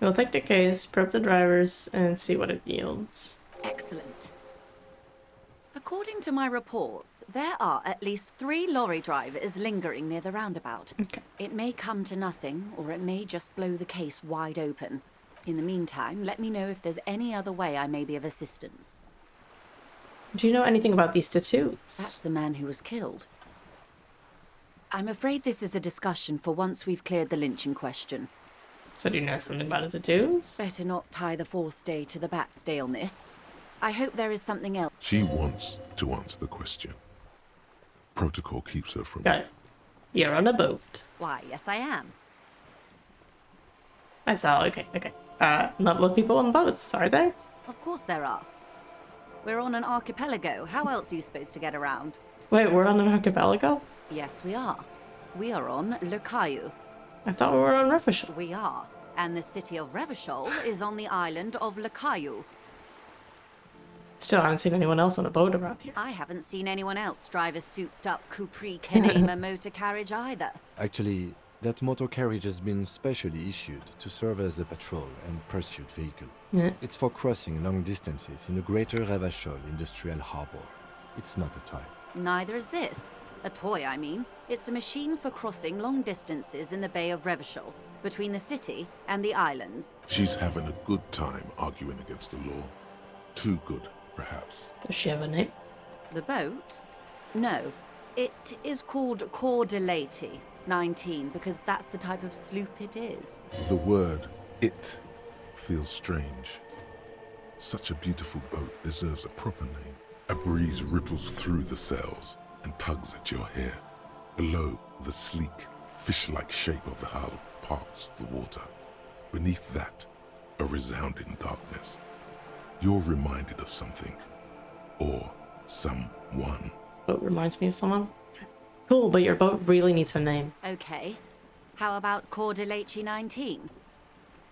We'll take the case, probe the drivers, and see what it yields. Excellent. According to my reports, there are at least 3 lorry drivers lingering near the roundabout. Okay. It may come to nothing, or it may just blow the case wide open. In the meantime, let me know if there's any other way I may be of assistance. Do you know anything about these tattoos? That's the man who was killed. I'm afraid this is a discussion for once we've cleared the lynching question. So do you know something about the tattoos? Better not tie the forestay to the backstay on this. I hope there is something else. She wants to answer the question. Protocol keeps her from... Got it. You're on a boat. Why, yes I am. I saw, okay. Not a lot of people on boats, are there? Of course there are. We're on an archipelago. How else are you supposed to get around? Wait, we're on an archipelago? Yes, we are. We are on Le Caillou. I thought we were on Revachol. We are. And the city of Revachol is on the island of Le Caillou. Still haven't seen anyone else on a boat around here. I haven't seen anyone else drive a souped-up Capri Kenema motor carriage either. Actually, that motor carriage has been specially issued to serve as a patrol and pursuit vehicle. Yeah. It's for crossing long distances in the greater Revachol industrial harbor. It's not a toy. Neither is this. A toy, I mean. It's a machine for crossing long distances in the Bay of Revachol, between the city and the islands. She's having a good time arguing against the law. Too good, perhaps. Does she have a name? The boat? No. It is called Cordelati 19 because that's the type of sloop it is. The word, it, feels strange. Such a beautiful boat deserves a proper name. A breeze ripples through the sails and tugs at your hair. Below, the sleek, fish-like shape of the hull parts the water. Beneath that, a resounding darkness. You're reminded of something. Or someone. Boat reminds me of someone? Cool, but your boat really needs a name. Okay. How about Cordelati 19?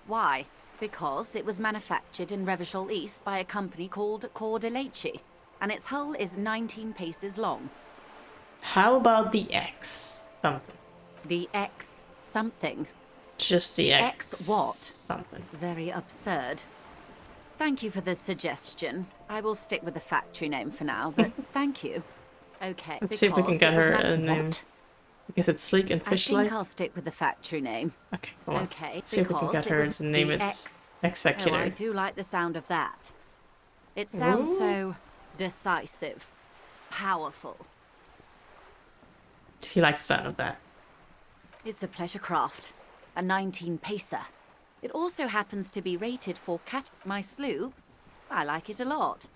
Why? Because it was manufactured in Revachol East by a company called Cordelati, and its hull is 19 paces long. How about the X something? The X something? Just the X what? Something. Very absurd. Thank you for the suggestion. I will stick with the factory name for now, but thank you. Okay. Let's see if we can get her a name. Because it's sleek and I fish-like. think I'll stick with the factory name. Okay, come on. Okay. Let's see if we can get her to name it Executor. Oh, I do like the sound of that. It sounds so decisive, powerful. She likes the sound of that. It's a pleasure craft, a 19 pacer. It also happens to be rated for my sloop I like it a lot.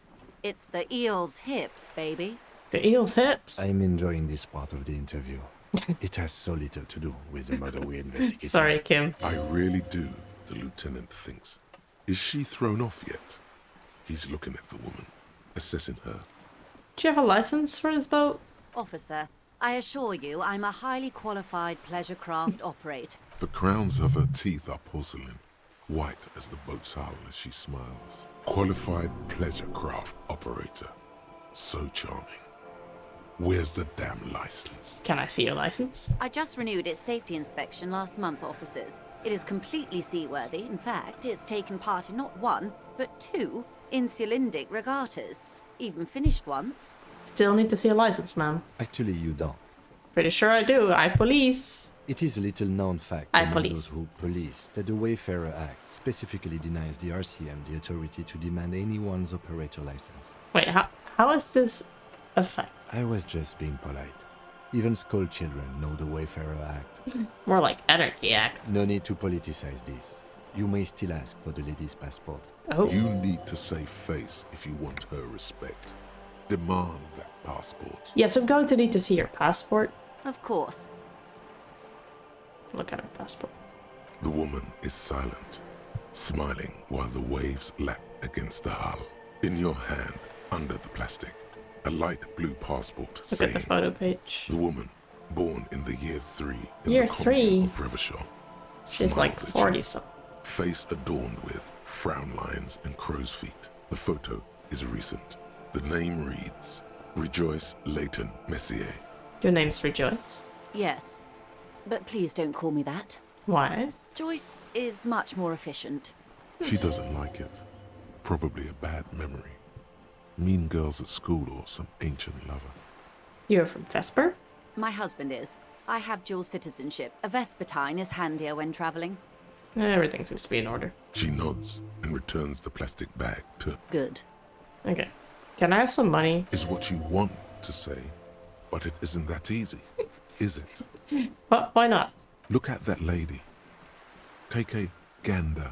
It's the eel's hips, baby. The eel's hips? I'm enjoying this part of the interview. It has so little to do with the murder we investigate. Sorry, Kim. I really do, the lieutenant thinks. Is she thrown off yet? He's looking at the woman, assessing her. Do you have a license for this boat? Officer, I assure you I'm a highly qualified pleasure craft operator. The crowns of her teeth are porcelain, white as the boat's hull as she smiles. Qualified pleasure craft operator. So charming. Where's the damn license? Can I see your license? I just renewed its safety inspection last month, officers. It is completely seaworthy. In fact, it's taken part in not one, but 2 insulindic regattas. Even finished once. Still need to see a license, ma'am. Actually, you don't. Pretty sure I do. I police. It is a little known fact among those who police that the Wayfarer Act specifically denies the RCM the authority to demand anyone's operator license. Wait, how is this a fact? I was just being polite. Even school children know the Wayfarer Act. More like Anarchy Act. No need to politicize this. You may still ask for the lady's passport. Oh. You need to save face if you want her respect. Demand that passport. Yes, I'm going to need to see your passport. Of course. Look at her passport. The woman is silent, smiling while the waves lap against the hull. In your hand, under the plastic, a light blue passport Look saying, at the photo page. The woman, born in the year 3 in Year the 3? commune of Revershaw. She's like 40 something. Face adorned with frown lines and crow's feet. The photo is recent. The name reads, Rejoice Leighton Messier. Your name's Rejoice? Yes. But please don't call me that. Why? Joyce is much more efficient. She doesn't like it. Probably a bad memory. Mean girls at school or some ancient lover. You're from Vesper? My husband is. I have dual citizenship. A Vespertine is handier when traveling. Everything seems to be in order. She nods and returns the plastic bag to... Good. Okay. Can I have some money? Is what you want to say, but it isn't that easy, is it? Why not? Look at that lady. Take a gander.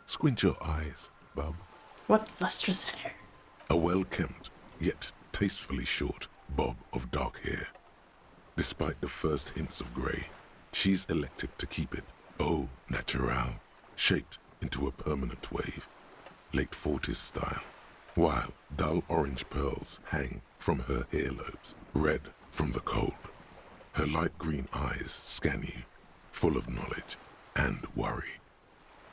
Squint your eyes, bub. What lustrous hair. A well-kempt, yet tastefully short bob of dark hair. Despite the first hints of grey, she's elected to keep it au naturel, shaped into a permanent wave, late 40s style, while dull orange pearls hang from her earlobes, red from the cold. Her light green eyes scan you, full of knowledge and worry.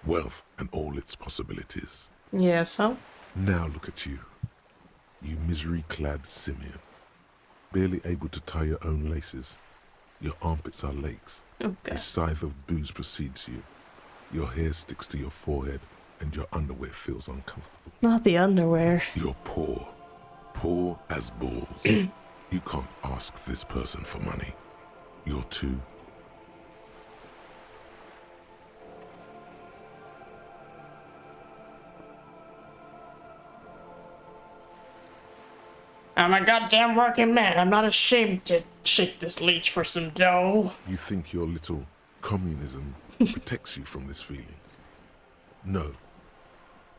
Wealth and all its possibilities. Yeah, so? Now look at you. You misery-clad simian. Barely able to tie your own laces. Your armpits are lakes. Okay. A scythe of booze precedes you. Your hair sticks to your forehead and your underwear feels uncomfortable. Not the underwear. You're poor. Poor as balls. You can't ask this person for money. You're too... I'm a goddamn working man. I'm not ashamed to shake this leech for some dough. You think your little communism protects you from this feeling? No.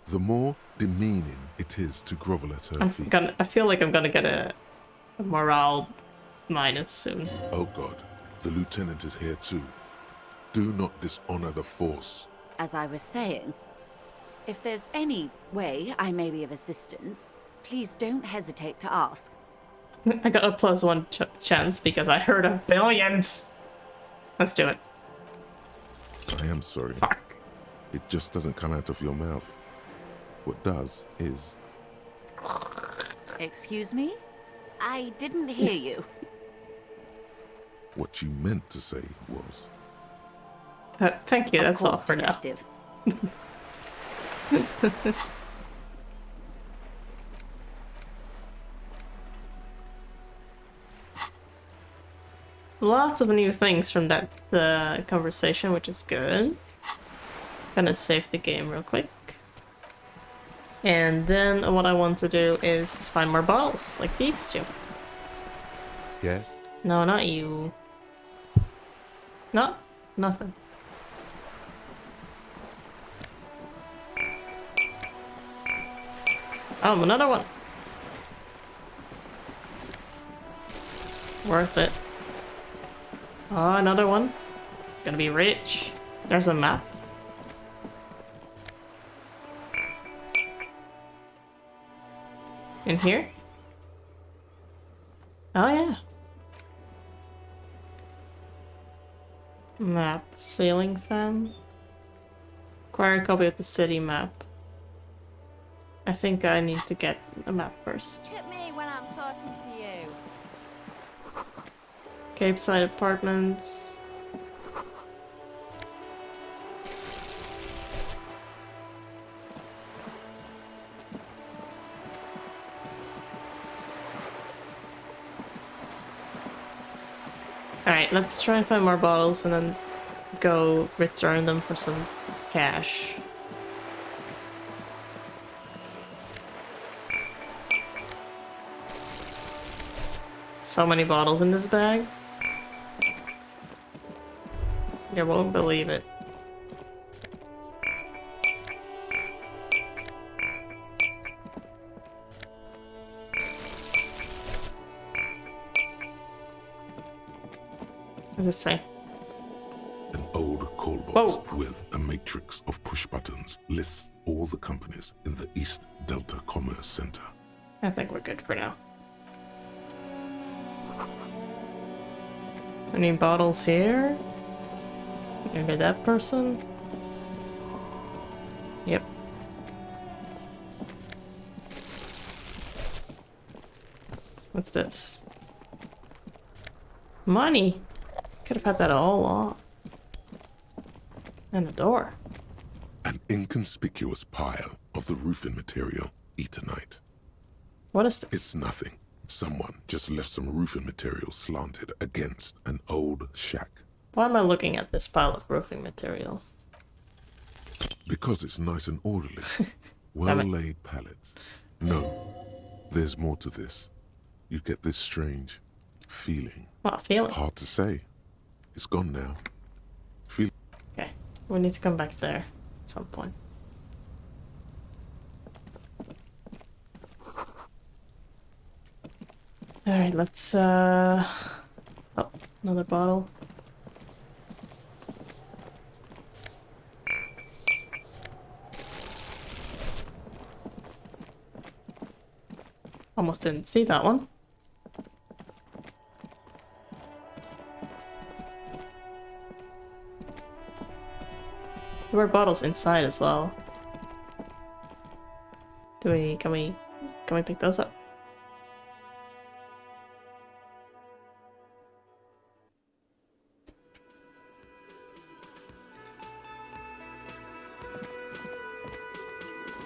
The more demeaning it is to grovel at her feet. I feel like I'm gonna get a morale minus soon. Oh God, the lieutenant is here too. Do not dishonor the force. As I was saying, if there's any way I may be of assistance, please don't hesitate to ask. I got a +1 chance because I heard of billions. Let's do it. I am sorry. Fuck. It just doesn't come out of your mouth. What does is... Excuse me? I didn't hear you. What you meant to say was... Thank you, Of that's all course, for now. detective. Lots of new things from that conversation, which is good. Gonna save the game real quick. And then what I want to do is find more bottles, like these two. Yes? No, not you. No, nothing. Oh, another one. Worth it. Oh, another one. Gonna be rich. There's a map. In here? Oh yeah. Map. Ceiling fan. Acquire a copy of the city map. I think I need to get a map first. Look at me when I'm talking to you. Cape Side Apartments. Alright, let's try and find more bottles and then go return them for some cash. So many bottles in this bag. You won't believe it. What does it say? An old call box with a matrix of push buttons lists all the companies in the East Delta Commerce Center. I think we're good for now. Any bottles here? Maybe that person? Yep. What's this? Money! Could have had that all on. And a door. An inconspicuous pile of the roofing material Eternite. What is this? It's nothing. Someone just left some roofing material slanted against an old shack. Why am I looking at this pile of roofing material? Because it's nice and orderly. Well-laid pallets. No, there's more to this. You get this strange feeling. What feeling? Hard to say. It's gone now. Okay, we need to come back there at some point. Alright, let's oh, another bottle. Almost didn't see that one. There were bottles inside as well. Can we pick those up?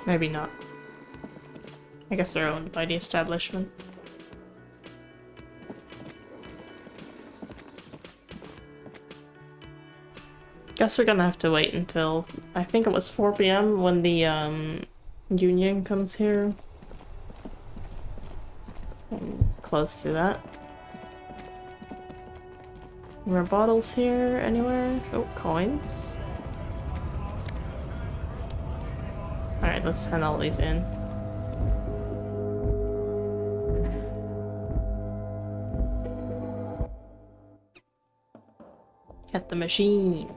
Maybe not. I guess they're owned by the establishment. Guess we're gonna have to wait until, I think it was 4 PM when the union comes here. Close to that. More bottles here anywhere? Oh, coins. Alright, let's send all these in. Get the machine.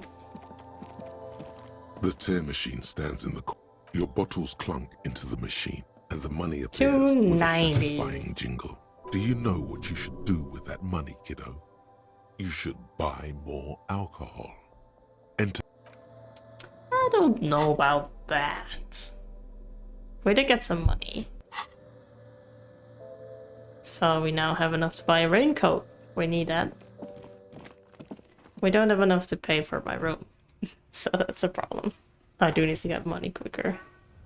The tear machine stands in the corner. Your bottles clunk into the machine, and the money appears with a satisfying jingle. Do you know what you should do with that money, kiddo? You should buy more alcohol. Enter. I don't know about that. Way to get some money. So we now have enough to buy a raincoat. We need that. We don't have enough to pay for my room. So that's a problem. I do need to get money quicker.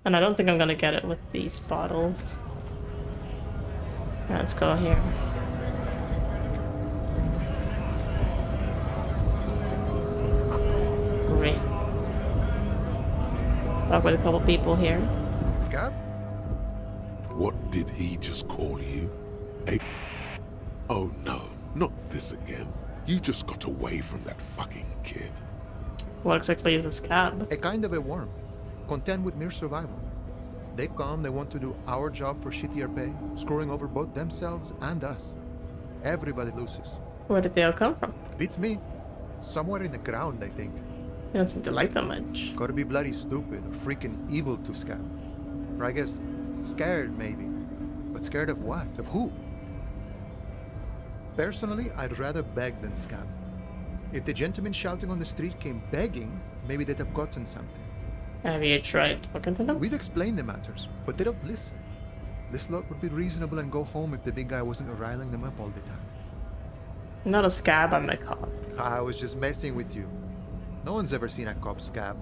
And I don't think I'm gonna get it with these bottles. Let's go here. Great. Talk with a couple people here. Scott? What did he just call you? Oh no, not this again. You just got away from that fucking kid. What exactly is this cab? A kind of a worm, content with mere survival. They come, they want to do our job for shittier pay, screwing over both themselves and us. Everybody loses. Where did they all come from? Beats me. Somewhere in the ground, I think. You don't seem to like them much. Gotta be bloody stupid or freaking evil to scab. Or I guess scared, maybe. But scared of what? Of who? Personally, I'd rather beg than scab. If the gentleman shouting on the street came begging, maybe they'd have gotten something. Have you tried talking to them? We've explained the matters, but they don't listen. This lot would be reasonable and go home if the big guy wasn't riling them up all the time. Not a scab, I'm a cop. I was just messing with you. No one's ever seen a cop scab.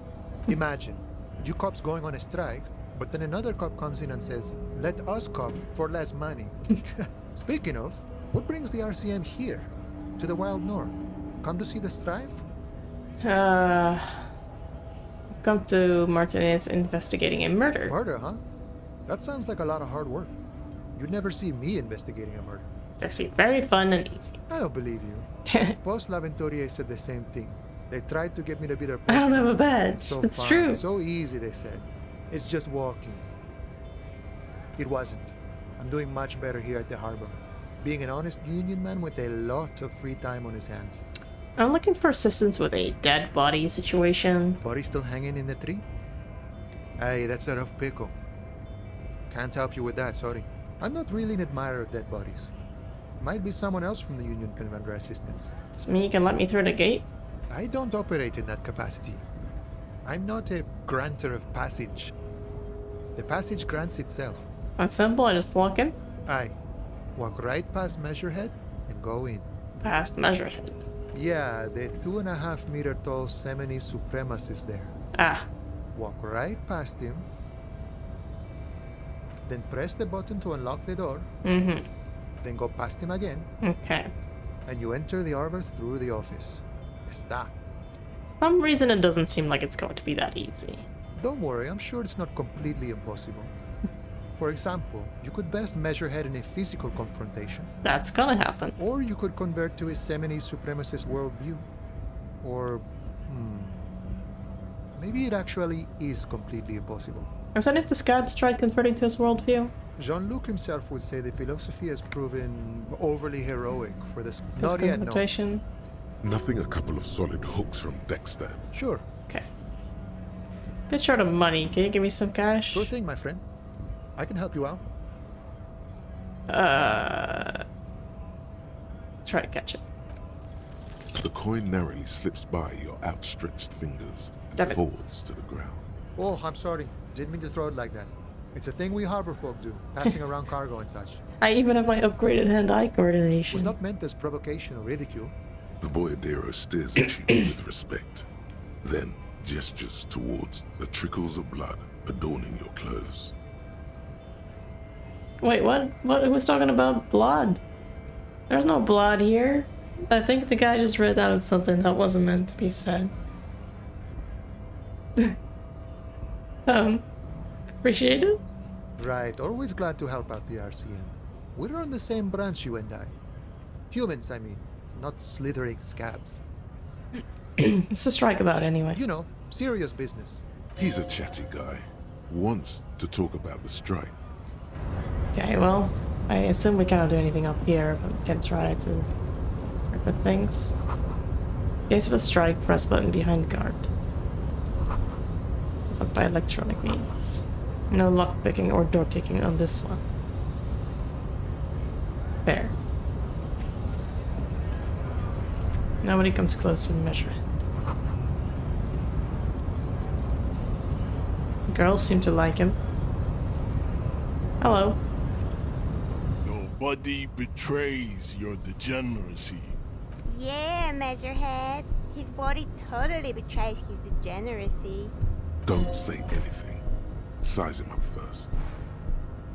Imagine, you cops going on a strike, but then another cop comes in and says, let us cop for less money. Speaking of, what brings the RCM here? To the Wild North? Come to see the strife? Come to Martinez investigating a murder. Murder, huh? That sounds like a lot of hard work. You'd never see me investigating a murder. It's actually very fun and easy. I don't believe you. Post L'Aventurier said the same thing. They tried to get me to be their I don't have a badge. So it's fun, true. So easy, they said. It's just walking. It wasn't. I'm doing much better here at the harbor. Being an honest union man with a lot of free time on his hands. I'm looking for assistance with a dead body situation. Body still hanging in the tree? Hey, that's a rough pickle. Can't help you with that, sorry. I'm not really an admirer of dead bodies. Might be someone else from the union can render assistance. It's me, you can let me through the gate? I don't operate in that capacity. I'm not a granter of passage. The passage grants itself. That's simple, I just walk in? Aye. Walk right past Measurehead and go in. Past Measurehead? Yeah, the 2.5 meter tall Semini supremacist there. Ah. Walk right past him. Then press the button to unlock the door. Mm-hmm. Then go past him again. Okay. And you enter the arbor through the office. Está. For some reason it doesn't seem like it's going to be that easy. Don't worry, I'm sure it's not completely impossible. For example, you could best Measurehead in a physical confrontation. That's gonna happen. Or you could convert to a Semini supremacist worldview. Or, maybe it actually is completely impossible. As if the scabs tried converting to his worldview? Jean-Luc himself would say the philosophy has proven overly heroic for this. Not yet, no. Nothing a couple of solid hooks from Dexter. Sure. Okay. Bit short of money. Can you give me some cash? Sure thing, my friend. I can help you out. Try to catch it. The coin narrowly slips by your outstretched fingers and falls to the ground. Oh, I'm sorry. Didn't mean to throw it like that. It's a thing we harbor folk do, passing around cargo and such. I even have my upgraded hand-eye coordination. It was not meant as provocation or ridicule. The boyadero stares at you with respect, then gestures towards the trickles of blood adorning your clothes. Wait, what? What? Who was talking about blood? There's no blood here. I think the guy just read out something that wasn't meant to be said. Appreciate it? Right, always glad to help out the RCM. We're on the same branch, you and I. Humans, I mean, not slithering scabs. What's the strike about anyway? You know, serious business. He's a chatty guy. Wants to talk about the strike. Okay, well, I assume we cannot do anything up here, but we can try to work with things. In case of a strike, press button behind guard. Lock by electronic means. No lock picking or door kicking on this one. Fair. Nobody comes close to measure it. Girls seem to like him. Hello. Nobody betrays your degeneracy. Yeah, Measurehead. His body totally betrays his degeneracy. Don't say anything. Size him up first.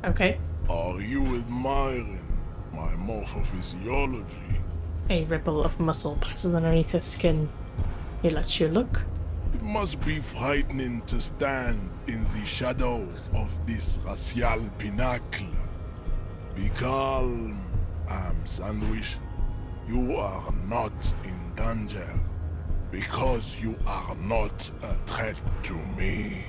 Okay. Are you admiring my morphophysiology? A ripple of muscle passes underneath his skin. He lets you look. It must be frightening to stand in the shadow of this racial pinnacle. Be calm, I'm Sandwich. You are not in danger, because you are not a threat to me.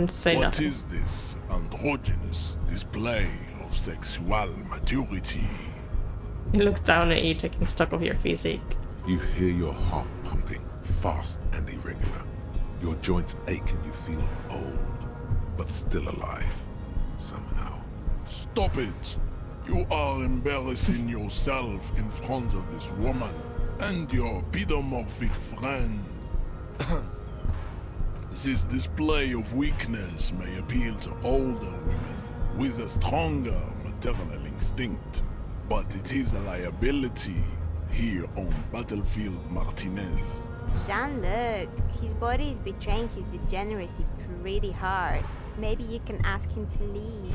Say What nothing. is this androgynous display of sexual maturity? He looks down at you, taking stock of your physique. You hear your heart pumping, fast and irregular. Your joints ache and you feel old, but still alive, somehow. Stop it! You are embarrassing yourself in front of this woman and your pedomorphic friend. This display of weakness may appeal to older women with a stronger maternal instinct, but it is a liability here on Battlefield Martinez. Jean-Luc, his body is betraying his degeneracy pretty hard. Maybe you can ask him to leave.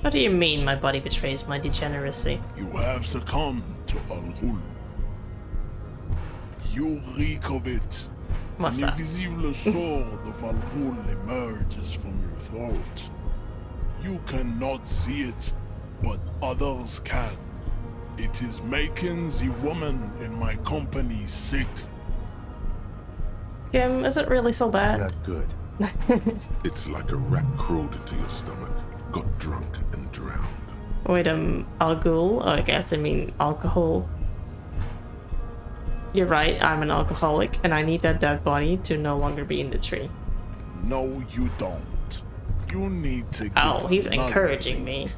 What do you mean my body betrays my degeneracy? You have succumbed to Al-Ghul. You reek of it. What's An that? invisible sword of Al-Ghul emerges from your throat. You cannot see it, but others can. It is making the woman in my company sick. Kim, is it really so bad? It's not good. It's like a rat crawled into your stomach, got drunk and drowned. Wait, Al-Ghul? Oh, I guess I mean alcohol. You're right, I'm an alcoholic, and I need that dead body to no longer be in the tree. No, you don't. You need to get Oh, he's another encouraging thing. me.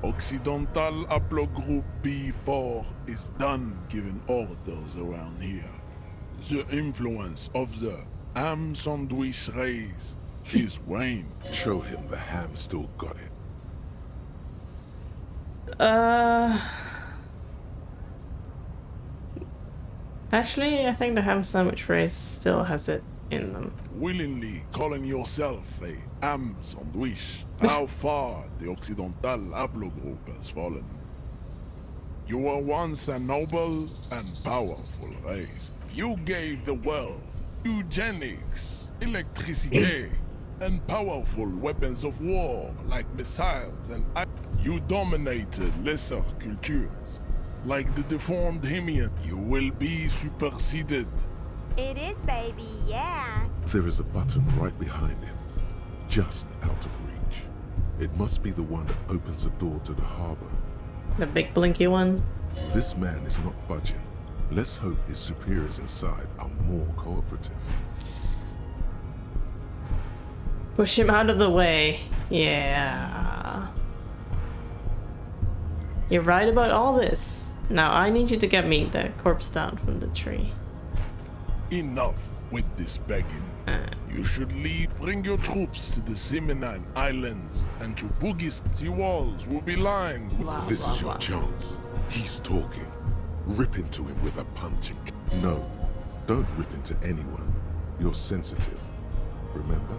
Occidental Haplogroup B4 is done giving orders around here. The influence of the ham sandwich race is wane. Show him the ham still got it. Actually, I think the ham sandwich race still has it in them. Willingly calling yourself a ham sandwich, how far the Occidental Haplogroup has fallen. You were once a noble and powerful race. You gave the world eugenics, electricity, and powerful weapons of war like missiles and you dominated lesser cultures. Like the deformed Hemian, you will be superseded. It is, baby, yeah. There is a button right behind him, just out of reach. It must be the one that opens the door to the harbor. The big blinky one? This man is not budging. Let's hope his superiors inside are more cooperative. Push him out of the way. Yeah. You're right about all this. Now I need you to get me the corpse down from the tree. Enough with this begging. You should leave. Bring your troops to the Seminine Islands and to Bugis. The walls will be lined. This is your chance. He's talking. Rip into him with a punch and... No, don't rip into anyone. You're sensitive. Remember?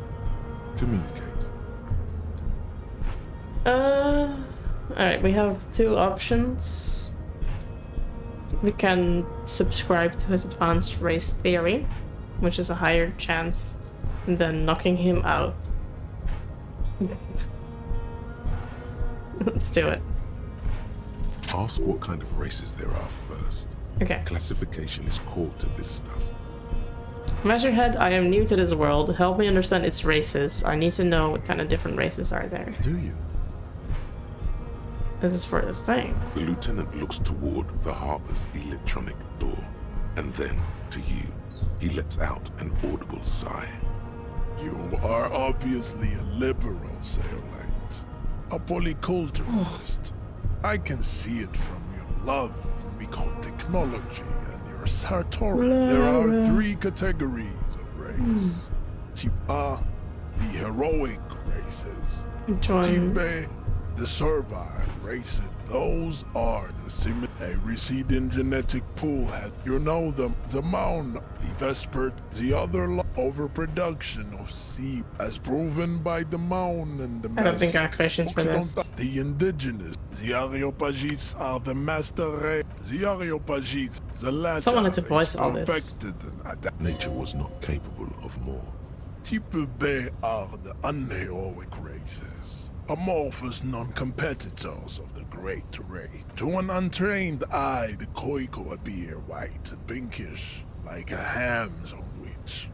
Communicate. Alright, we have two options. We can subscribe to his advanced race theory, which is a higher chance than knocking him out. Let's do it. Ask what kind of races there are first. Okay. Classification is core to this stuff. Measurehead, I am new to this world. Help me understand its races. I need to know what kind of different races are there. Do you? This is for the thing. The lieutenant looks toward the harbor's electronic door, and then to you. He lets out an audible sigh. You are obviously a liberal, Sailite. A polyculturalist. I can see it from your love of mycotechnology and your sartorial. There are three categories of race. Type A, the heroic races. Type B, the servile races. Those are the similar. A receding genetic pool has, you know them, the mound, the vesper, the other overproduction of seed, as proven by the mound and the I don't think I have questions for this. The indigenous, the Areopagites are the master race. The Areopagites, the latter Someone had to voice is all this. perfected and Nature was not capable of more. Type B are the unheroic races. Amorphous non-competitors of the great race. To an untrained eye, the Koiko appear white and pinkish, like a ham sandwich.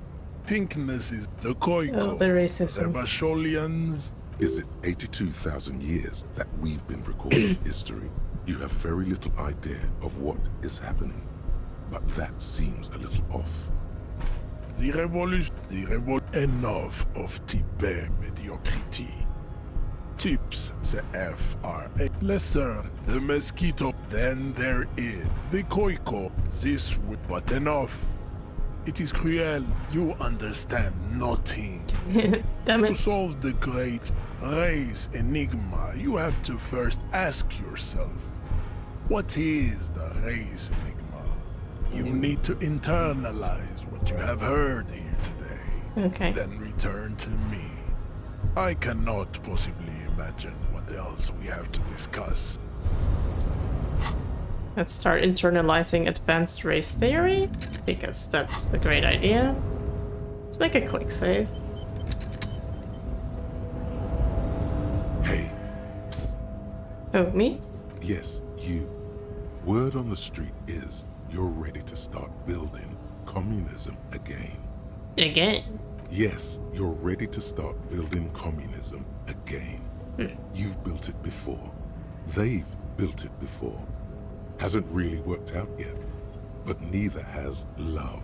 pinkness is the Koiko, the racism. the Basholians. Is it 82,000 years that we've been recording history? You have very little idea of what is happening, but that seems a little off. The revolution, enough of Tibet mediocrity. Tips the FRA. Lesser, the mosquito. Then there is the Koiko. This would, but enough. It is cruel. You understand nothing. Damn it. To solve the great race enigma, you have to first ask yourself, what is the race enigma? You need to internalize what you have heard here today. Okay. Then return to me. I cannot possibly imagine what else we have to discuss. Let's start internalizing advanced race theory, because that's the great idea. Let's make a quick save. Hey. Psst. Oh, me? Yes, you. Word on the street is you're ready to start building communism again. Again? Yes, you're ready to start building communism again. You've built it before. They've built it before. Hasn't really worked out yet. But neither has love.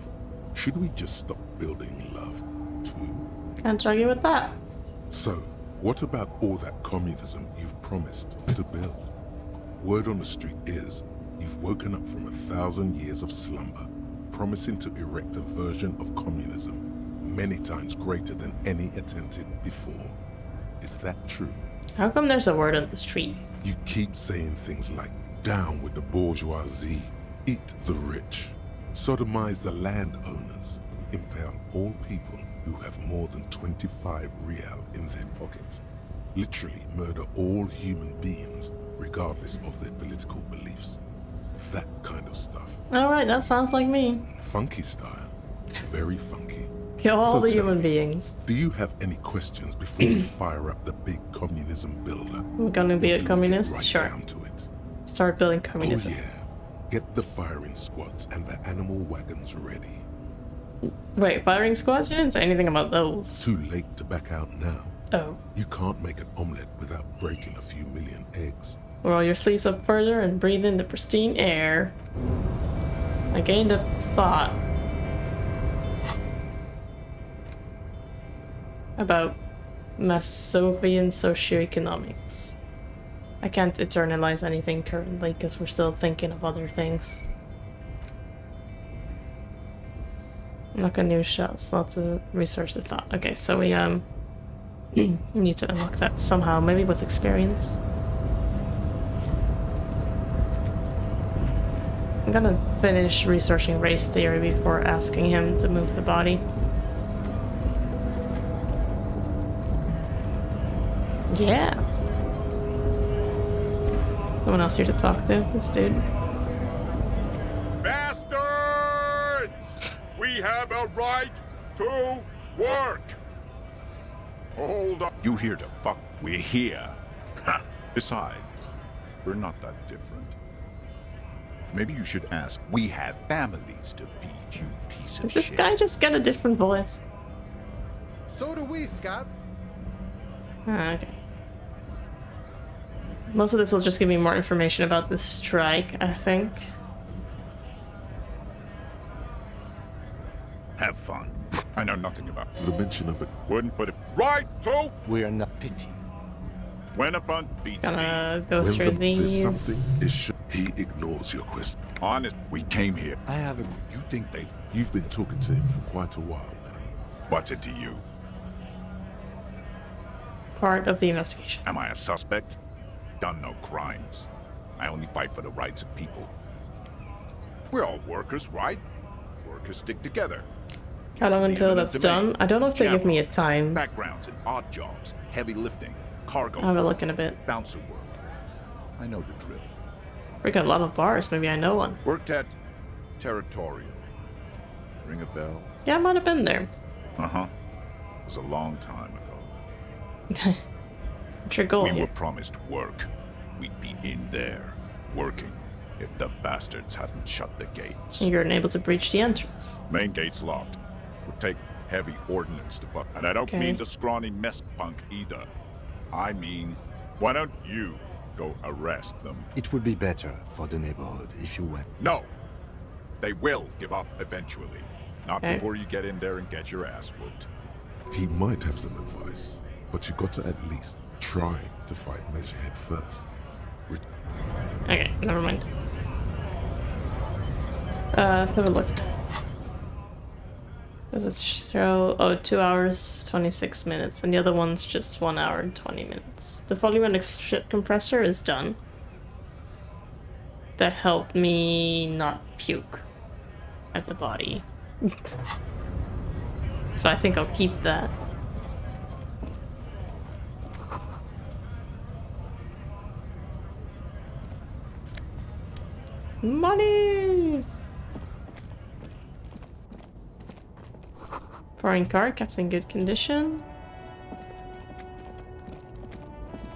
Should we just stop building love, too? Can't argue with that. So, what about all that communism you've promised to build? Word on the street is you've woken up from 1,000 years of slumber, promising to erect a version of communism many times greater than any attempted before. Is that true? How come there's a word on the street? You keep saying things like, down with the bourgeoisie, eat the rich, sodomize the landowners, impale all people who have more than 25 real in their pockets, literally murder all human beings regardless of their political beliefs. That kind of stuff. Alright, that sounds like me. Funky style. Very funky. Kill all So the tell human me, beings. Do you have any questions before we fire up the big communism builder? I'm gonna be a communist? Right Sure. down to it. Start building communism. Oh yeah. Get the firing squads and the animal wagons ready. Wait, firing squads? You didn't say anything about those. Too late to back out now. Oh. You can't make an omelette without breaking a few million eggs. Roll your sleeves up further and breathe in the pristine air. I gained a thought about Masovian socioeconomics. I can't internalize anything currently because we're still thinking of other things. Unlock a new shells, lots of research the thought. Okay, so we need to unlock that somehow, maybe with experience. I'm gonna finish researching race theory before asking him to move the body. Yeah. No one else here to talk to, this dude. Bastards! We have a right to work! Hold up. You here to fuck? We're here. Ha! Besides, we're not that different. Maybe you should ask. We have families to feed, you piece of Did this shit. guy just get a different voice? So do we, Scab. Ah, okay. Most of this will just give me more information about the strike, I think. Have fun. I know nothing about The mention of it. Wouldn't put it right to. We are not pity. When a bunt beats Gonna go When through there's something these. is he ignores your question. Honest, we came here. I have a... You think they've... You've been talking to him for quite a while now. What's it to you? Part of the investigation. Am I a suspect? Done no crimes. I only fight for the rights of people. We're all workers, right? Workers stick together. How long until that's done? I don't know if they give me a time. Backgrounds in odd jobs, heavy lifting, cargo. I'll have a look in a bit. Bouncer work. I know the drill. We got a lot of bars, maybe I know one. Worked at Territorial. Ring a bell? Yeah, I might have been there. Uh-huh. It was a long time ago. What's your goal We here? were promised work. We'd be in there, working, if the bastards hadn't shut the gates. You weren't able to breach the entrance. Main gate's locked. Would take heavy ordnance department. And I don't Okay. mean the scrawny mess punk either. I mean, why don't you go arrest them? It would be better for the neighborhood if you went. No! They will give up eventually. Not Okay. before you get in there and get your ass whooped. He might have some advice, but you got to at least try to fight Measurehead first. Okay, never mind. Let's have a look. Does it show? Oh, 2 hours, 26 minutes, and the other one's just 1 hour and 20 minutes. The volume and shit compressor is done. That helped me not puke at the body. So I think I'll keep that. Money! Foreign car, kept in good condition.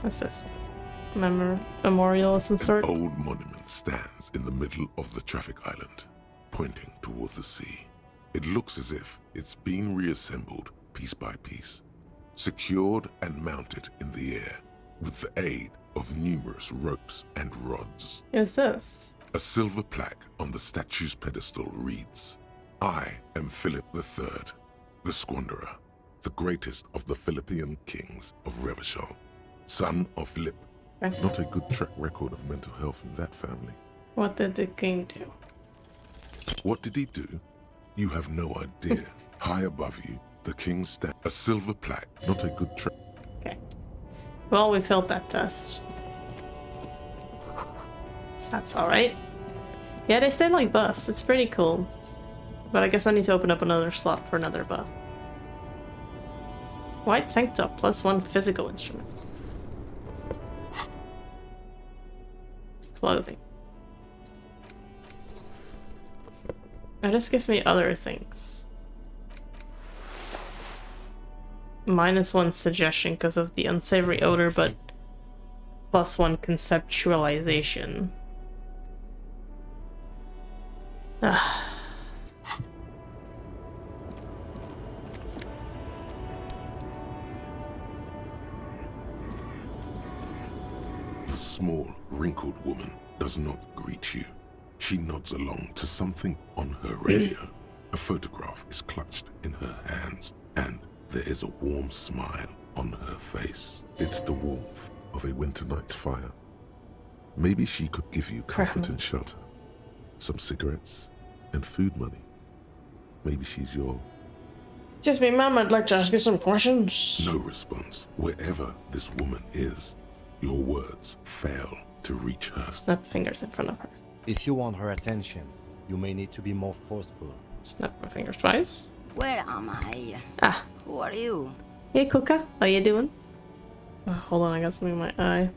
What's this? Memorial of some sort? An old monument stands in the middle of the traffic island, pointing toward the sea. It looks as if it's been reassembled piece by piece, secured and mounted in the air with the aid of numerous ropes and rods. Is this? A silver plaque on the statue's pedestal reads, "I am Philip III, the Squanderer, the greatest of the Philippian kings of Revachol, son of Lip." Not a good track record of mental health in that family. What did the king do? What did he do? You have no idea. High above you, the king stands. A silver plaque, not a good track. Okay. Well, we failed that test. That's alright. Yeah, they stay like buffs. It's pretty cool. But I guess I need to open up another slot for another buff. White tank top, +1 physical instrument. Clothing. That just gives me other things. -1 suggestion because of the unsavory odor, but +1 conceptualization. Ah. The small, wrinkled woman does not greet you. She nods along to something on her radio. A photograph is clutched in her hands, and there is a warm smile on her face. It's the warmth of a winter night's fire. Maybe she could give you comfort and shelter, some cigarettes, and food money. Maybe she's your... Just me, Mom. I'd like to ask you some questions. No response. Wherever this woman is, your words fail to reach her. Snap fingers in front of her. If you want her attention, you may need to be more forceful. Snap my fingers twice. Where am I? Ah. Who are you? Hey, Kuka. How you doing? Oh, hold on, I got something in my eye.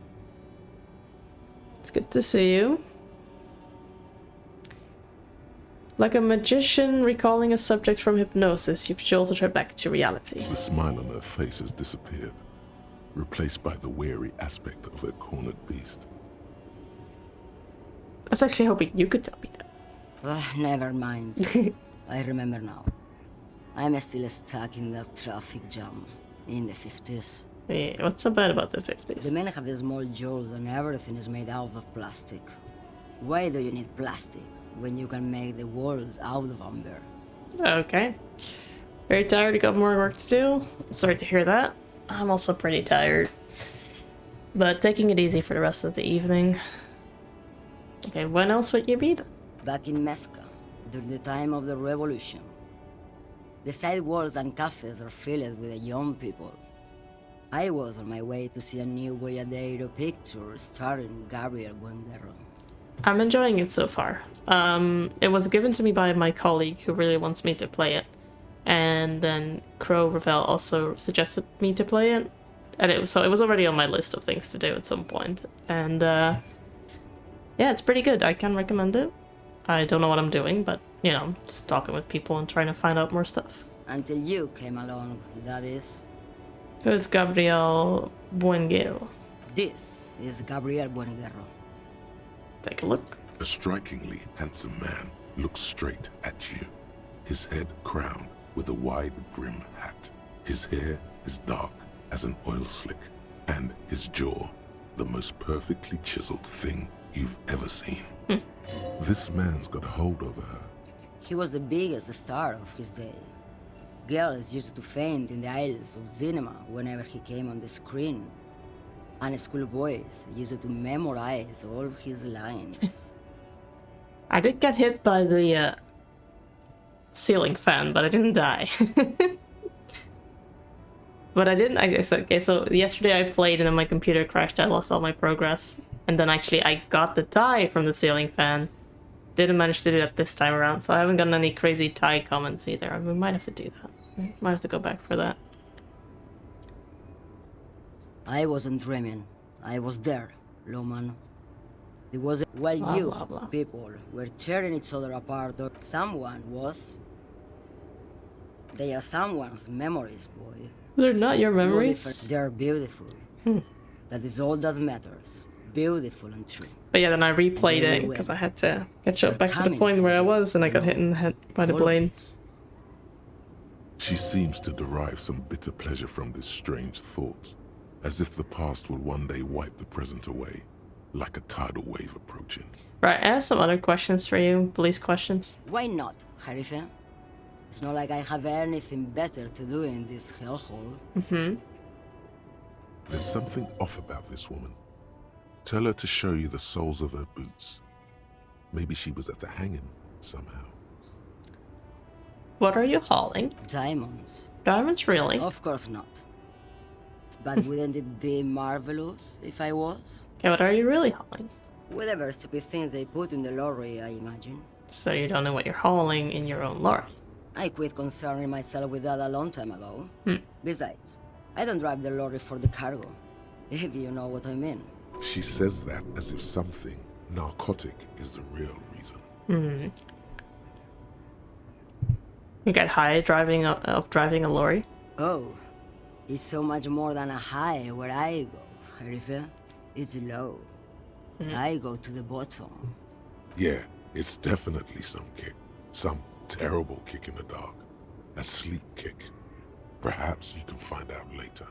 It's good to see you. Like a magician recalling a subject from hypnosis, you've jolted her back to reality. The smile on her face has disappeared, replaced by the wary aspect of a cornered beast. I was actually hoping you could tell me that. Never mind. I remember now. I'm still stuck in that traffic jam in the 50s. Yeah, what's so bad about the 50s? The men have the small jaws and everything is made out of plastic. Why do you need plastic when you can make the world out of amber? Okay. Very tired, you got more work to do. I'm sorry to hear that. I'm also pretty tired. But taking it easy for the rest of the evening. Okay, when else would you be then? Back in Methka, during the time of the revolution. The sidewalks and cafes are filled with the young people. I was on my way to see a new Boyadero picture starring Gabriel Buenguerro. I'm enjoying it so far. It was given to me by my colleague who really wants me to play it. And then Crow Ravel also suggested me to play it. And it was already on my list of things to do at some point. And yeah, it's pretty good. I can recommend it. I don't know what I'm doing, but you know, just talking with people and trying to find out more stuff. Until you came along, that is. Who's Gabriel Buenguerro? This is Gabriel Buenguerro. Take a look. A strikingly handsome man looks straight at you, his head crowned with a wide brim hat. His hair is dark as an oil slick, and his jaw the most perfectly chiseled thing you've ever seen. This man's got a hold over her. He was the biggest star of his day. Girls used to faint in the aisles of cinema whenever he came on the screen. And schoolboys used to memorize all of his lines. I did get hit by the ceiling fan, but I didn't die. But I didn't. Okay, so yesterday I played and then my computer crashed. I lost all my progress. And then actually I got the tie from the ceiling fan. Didn't manage to do that this time around, so I haven't gotten any crazy tie comments either. We might have to do that. We might have to go back for that. I wasn't dreaming. I was there, Loman. It was while Blah, you blah, blah. people were tearing each other apart, or someone was. They are someone's memories, boy. They're not your No memories. different. They're beautiful. That is all that matters. Beautiful and true. But yeah, then I replayed Very it well. because I had to catch up back to the coming point for where I this, was and I got hit in the head by the All of blade. She seems to derive some bitter pleasure from this strange thought, as if the past will one day wipe the present away, like a tidal wave approaching. Right, I have some other questions for you, police questions. Why not, Harife? It's not like I have anything better to do in this hellhole. There's something off about this woman. Tell her to show you the soles of her boots. Maybe she was at the hanging somehow. What are you hauling? Diamonds. Diamonds, really? Of course not. But wouldn't it be marvelous if I was? Okay, what are you really hauling? Whatever stupid things they put in the lorry, I imagine. So you don't know what you're hauling in your own lorry. I quit concerning myself with that a long time ago. Hmm. Besides, I don't drive the lorry for the cargo, if you know what I mean. She says that as if something narcotic is the real reason. You get high driving driving a lorry? Oh, it's so much more than a high where I go, Harife. It's low. I go to the bottom. Yeah, it's definitely some kick. Some terrible kick in the dark. A sleek kick. Perhaps you can find out later.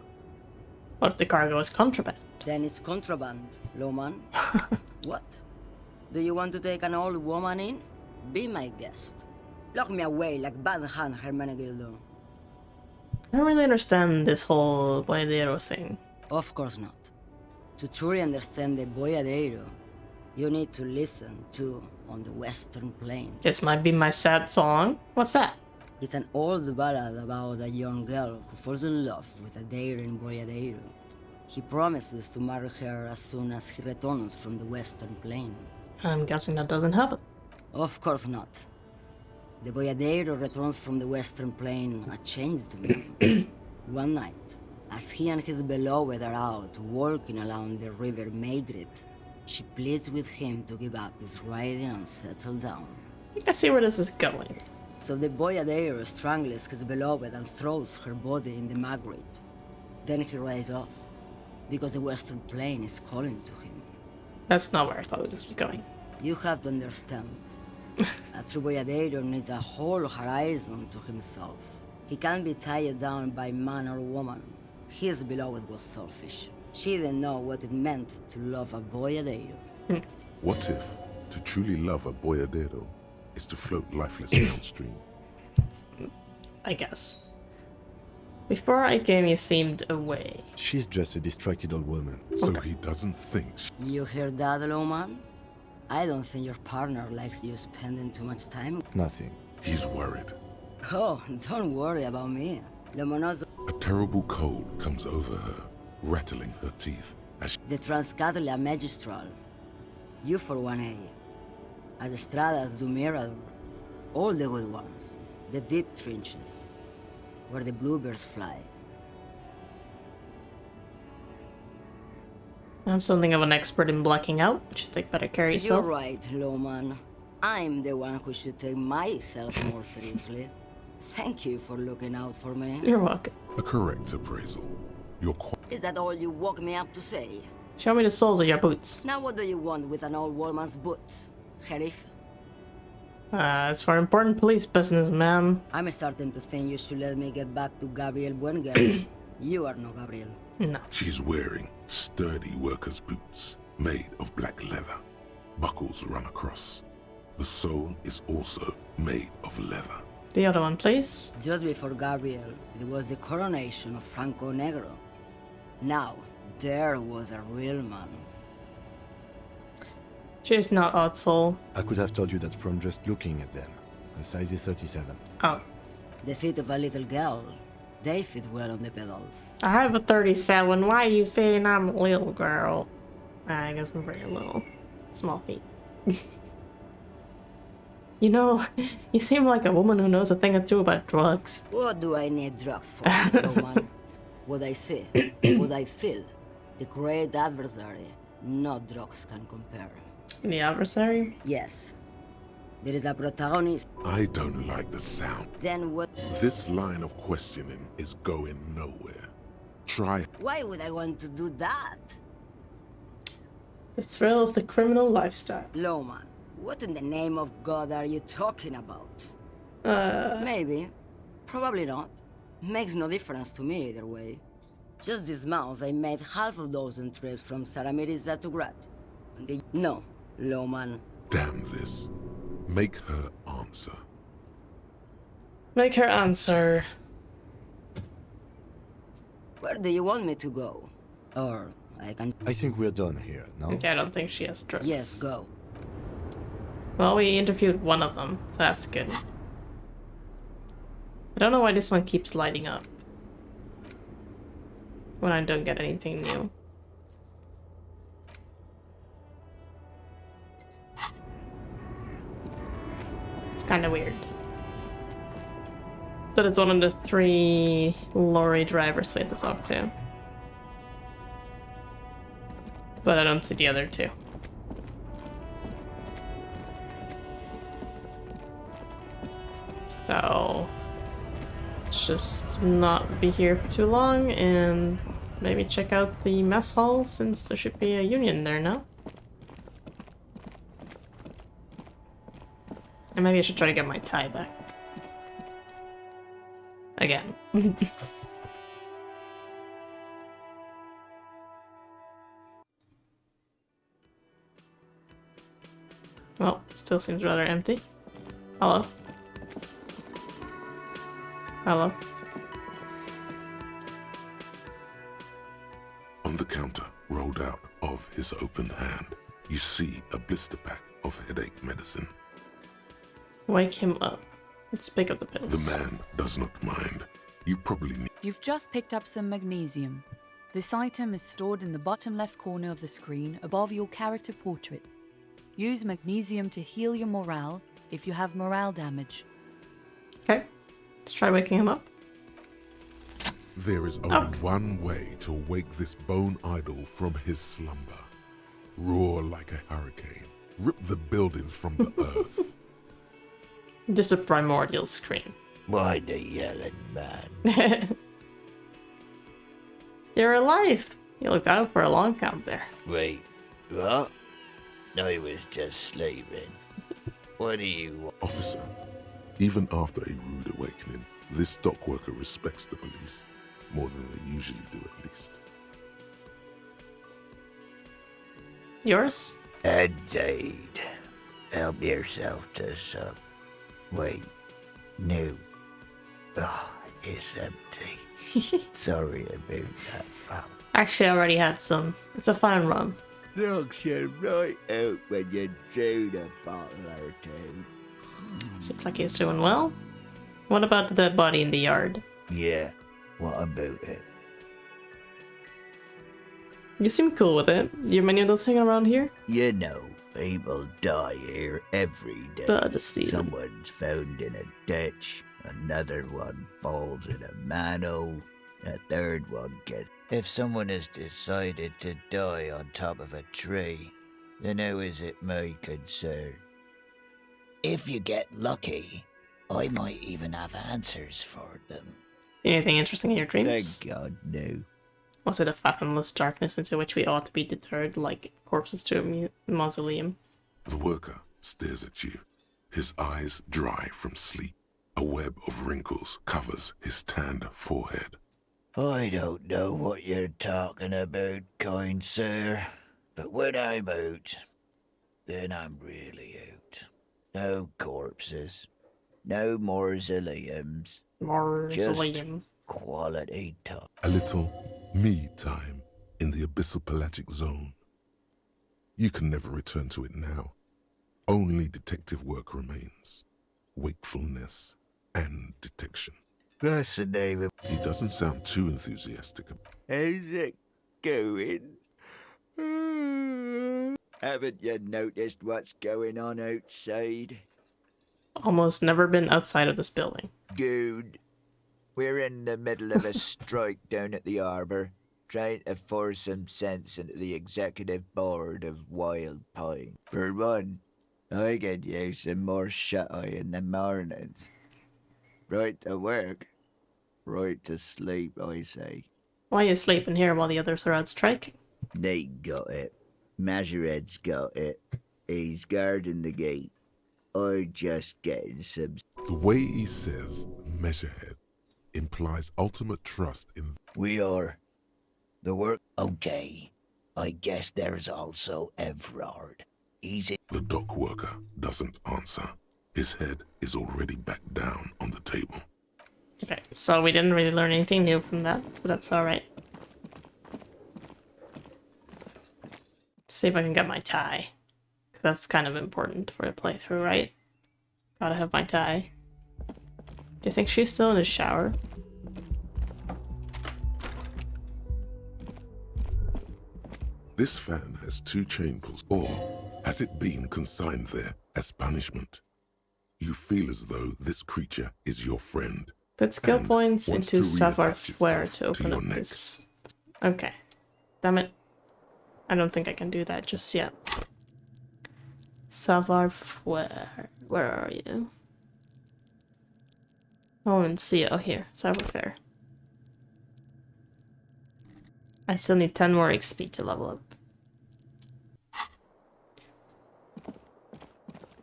What if the cargo is contraband? Then it's contraband, Loman. What? Do you want to take an old woman in? Be my guest. Lock me away like Bad Hand Hermenegildo. I don't really understand this whole boyadero thing. Of course not. To truly understand the boyadero, you need to listen to On the Western Plain. This might be my sad song. What's that? It's an old ballad about a young girl who falls in love with a daring boyadero. He promises to marry her as soon as he returns from the Western Plain. I'm guessing that doesn't happen. Of course not. The boyadero returns from the Western Plain a changed man. One night, as he and his beloved are out walking along the river Maigret, she pleads with him to give up his riding and settle down. I think I see where this is going. So the boyadero strangles his beloved and throws her body in the Maigret. Then he rides off, because the Western Plain is calling to him. That's not where I thought this was going. You have to understand. A true boyadero needs a whole horizon to himself. He can't be tied down by man or woman. His beloved was selfish. She didn't know what it meant to love a boyadero. What if to truly love a boyadero is to float lifeless downstream? I guess. Before I came, you seemed away. She's just a distracted old woman. So he doesn't think You hear that, Loman? I don't think your partner likes you spending too much time. Nothing. He's worried. Oh, don't worry about me. Lomono's A terrible cold comes over her, rattling her teeth as the Transcatlia Magistral. You for 1A. Adestradas do Mirador. All the good ones. The deep trenches. Where the bluebirds fly. I'm something of an expert in blacking out. You should take better care of You're yourself. right, Loman. I'm the one who should take my health more seriously. Thank you for looking out for me. You're welcome. a correct appraisal. You're quite Is that all you woke me up to say? Show me the soles of your boots. Now what do you want with an old woman's boots, Sheriff? It's for important police business, ma'am. I'm starting to think you should let me get back to Gabriel Buengel. You are no Gabriel. No. She's wearing sturdy worker's boots made of black leather. Buckles run across. The sole is also made of leather. The other one, please. Just before Gabriel, it was the coronation of Franco Negro. Now, there was a real man. She's not odd soul. I could have told you that from just looking at them. The size is 37. Oh. The feet of a little girl. They fit well on the pedals. I have a 37. Why are you saying I'm a little girl? I guess I'm very little. Small feet. You know, you seem like a woman who knows a thing or two about drugs. What do I need drugs for, Roman? What I see, what I feel. The great adversary. No drugs can compare. The adversary? Yes. There is a protagonist. I don't like the sound. Then what? This line of questioning is going nowhere. Try. Why would I want to do that? The thrill of the criminal lifestyle. Loman, what in the name of God are you talking about? Maybe. Probably not. Makes no difference to me either way. Just this month I made half a dozen trips from Saramiriza to Grad. No, Loman. Damn this. Make her answer. Make her answer. Where do you want me to go? Or I can... I think we're done here, no? Okay, I don't think she has drugs. Yes, go. Well, we interviewed one of them, so that's good. I don't know why this one keeps lighting up when I don't get anything new. It's kind of weird. So it's one of the 3 lorry drivers we have to talk to. But I don't see the other 2. So let's just not be here for too long and maybe check out the mess hall since there should be a union there now. And maybe I should try to get my tie back. Again. Well, still seems rather empty. Hello? Hello? On the counter, rolled out of his open hand, you see a blister pack of headache medicine. Wake him up. Let's pick up the pills. The man does not mind. You probably need... You've just picked up some magnesium. This item is stored in the bottom left corner of the screen above your character portrait. Use magnesium to heal your morale if you have morale damage. Okay, let's try waking him up. There is only one way to wake this bone idol from his slumber. Roar like a hurricane. Rip the buildings from the earth. Just a primordial scream. Why the yelling, man? You're alive. You looked out for a long time there. Wait, what? No, he was just sleeping. What do you want? Officer, even after a rude awakening, this dock worker respects the police more than they usually do, at least. Yours? Indeed. Help yourself to some. Wait, no. Oh, it's empty. Sorry about that, pal. Actually, I already had some. It's a fine rum. Knocks you right out when you drown a bottle or two. Seems like he's doing well. What about the dead body in the yard? Yeah, what about it? You seem cool with it. You many of those hanging around here? You know, people die here every day. Someone's found in a ditch, another one falls in a manhole, a third one gets... If someone has decided to die on top of a tree, then how is it my concern? If you get lucky, I might even have answers for them. Anything interesting in your dreams? Thank God, no. Was it a fathomless darkness into which we ought to be deterred like corpses to a mausoleum? The worker stares at you. his eyes dry from sleep. A web of wrinkles covers his tanned forehead. I don't know what you're talking about, kind sir, but when I'm out, then I'm really out. No corpses, no mausoleums, just quality time. A little me time in the abyssal pelagic zone. You can never return to it now. Only detective work remains. Wakefulness and detection. That's the name of... He doesn't sound too enthusiastic. How's it going? Haven't you noticed what's going on outside? Almost never been outside of this building. Good. We're in the middle of a strike down at the harbour, trying to force some sense into the executive board of Wild Pine. For one, I could use some more shut-eye in the mornings. Right to work, right to sleep, I say. Why are you sleeping here while the others are out striking? They got it. Majoret's got it. He's guarding the gate. I'm just getting some... The way he says measurehead implies ultimate trust in... We are. The work... Okay. I guess there's also Everard. He's... The dock worker doesn't answer. His head is already back down on the table. Okay, so we didn't really learn anything new from that, but that's alright. See if I can get my tie. That's kind of important for the playthrough, right? Gotta have my tie. Do you think she's still in the shower? This fan has 2 chain pulls, or has it been consigned there as punishment? You feel as though this creature is your friend. Put skill points into savoir-faire to open up this. Okay. Damn it. I don't think I can do that just yet. Savoir-faire. Where are you? Oh, and see. Oh, here. Savoir-faire. I still need 10 more XP to level up.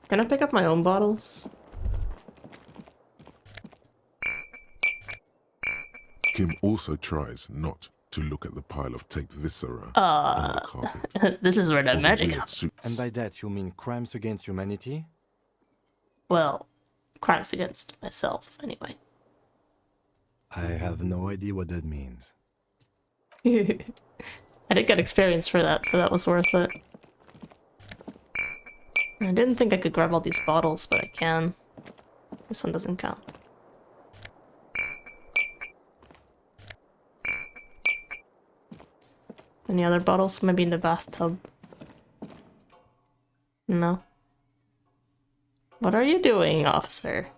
Can I pick up my own bottles? Kim also tries not to look at the pile of taped viscera on the carpet. This is where the magic happens. And by that you mean crimes against humanity? Well, crimes against myself, anyway. I have no idea what that means. I did get experience for that, so that was worth it. I didn't think I could grab all these bottles, but I can. This one doesn't count. Any other bottles? Maybe in the bathtub. No. What are you doing, officer?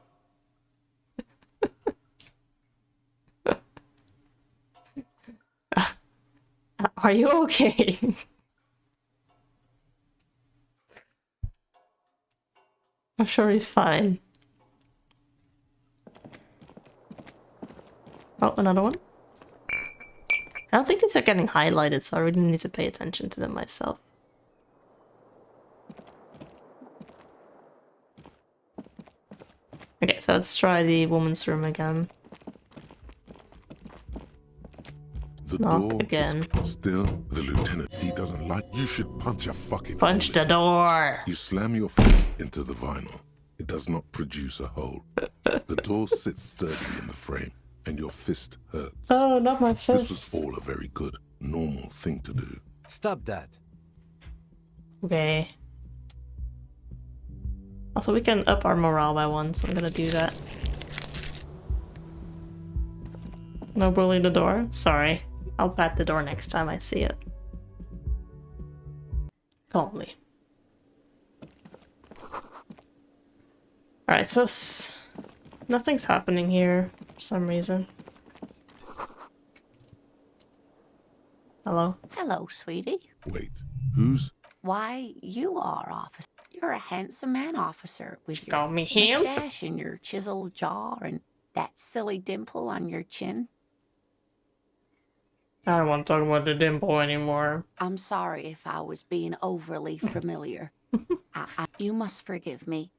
Are you okay? I'm sure he's fine. Oh, another one? I don't think these are getting highlighted, so I really need to pay attention to them myself. Okay, so let's try the woman's room again. The Knock door again. is still the lieutenant. He doesn't like. You should punch a fucking Punch hole the in it. door. You slam your fist into the vinyl. It does not produce a hole. The door sits sturdy in the frame, and your fist hurts. Oh, not my This fist. was all a very good, normal thing to do. Stop that. Okay. Also, we can up our morale by 1, so I'm gonna do that. No bully the door? Sorry. I'll pat the door next time I see it. Calmly. Alright, so nothing's happening here for some reason. Hello? Hello, sweetie. Wait, who's... Why, you are, officer. You're a handsome man, officer, with your call me handsome? mustache and your chiseled jaw and that silly dimple on your chin. I don't want to talk about the dimple anymore. I'm sorry if I was being overly familiar. You must forgive me.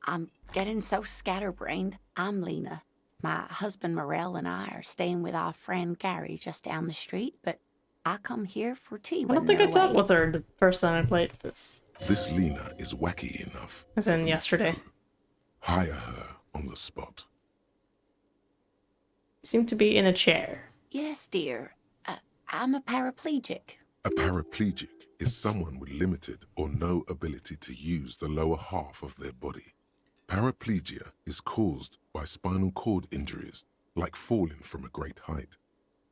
I'm getting so scatterbrained. I'm Lena. My husband Morel and I are staying with our friend Gary just down the street, but I come here for tea I when don't think I they're talked away. with her the first time I played this. This Lena is wacky enough. As in yesterday. Hire her on the spot. Seem to be in a chair. Yes, dear. I'm a paraplegic. A paraplegic is someone with limited or no ability to use the lower half of their body. Paraplegia is caused by spinal cord injuries, like falling from a great height,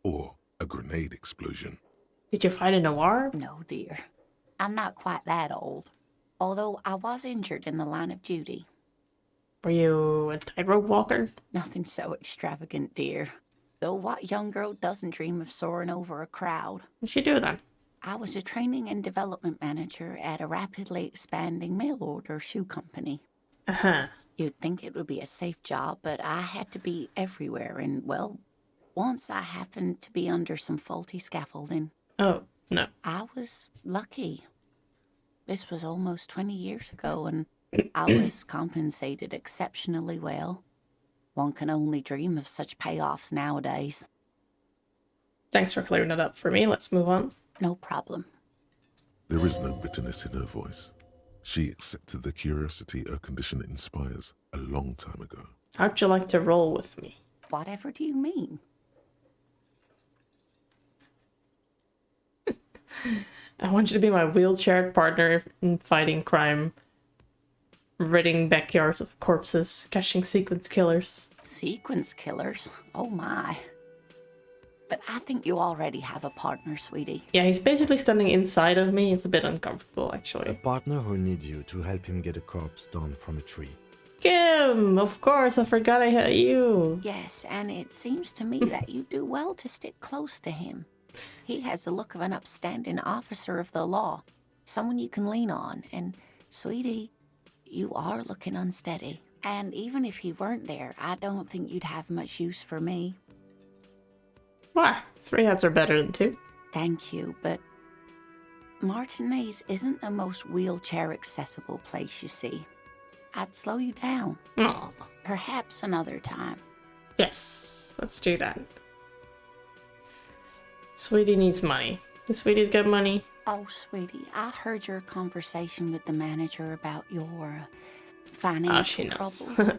or a grenade explosion. Did you fight in a war? No, dear. I'm not quite that old. Although I was injured in the line of duty. Were you a tightrope walker? Nothing so extravagant, dear. Though what young girl doesn't dream of soaring over a crowd? What'd you do then? I was a training and development manager at a rapidly expanding mail order shoe company. Uh-huh. You'd think it would be a safe job, but I had to be everywhere, and, well, once I happened to be under some faulty scaffolding. Oh, no. I was lucky. This was almost 20 years ago, and I was compensated exceptionally well. One can only dream of such payoffs nowadays. Thanks for clearing it up for me. Let's move on. No problem. There is no bitterness in her voice. She accepted the curiosity her condition inspires a long time ago. How'd you like to roll with me? Whatever do you mean? I want you to be my wheelchair partner in fighting crime, ridding backyards of corpses, catching sequence killers. Sequence killers? Oh my. But I think you already have a partner, sweetie. Yeah, he's basically standing inside of me. It's a bit uncomfortable, A actually. partner who needs you to help him get a corpse down from a tree. Kim! Of course, I forgot I had you. Yes, and it seems to me that you do well to stick close to him. He has the look of an upstanding officer of the law, someone you can lean on, and, sweetie, you are looking unsteady. And even if he weren't there, I don't think you'd have much use for me. Why? 3 hats are better than 2. Thank you, but Martinez isn't the most wheelchair-accessible place, you see. I'd slow you down. Aw. Perhaps another time. Yes, let's do that. Sweetie needs money. Does Sweetie's got money? Oh, sweetie, I heard your conversation with the manager about your financial troubles.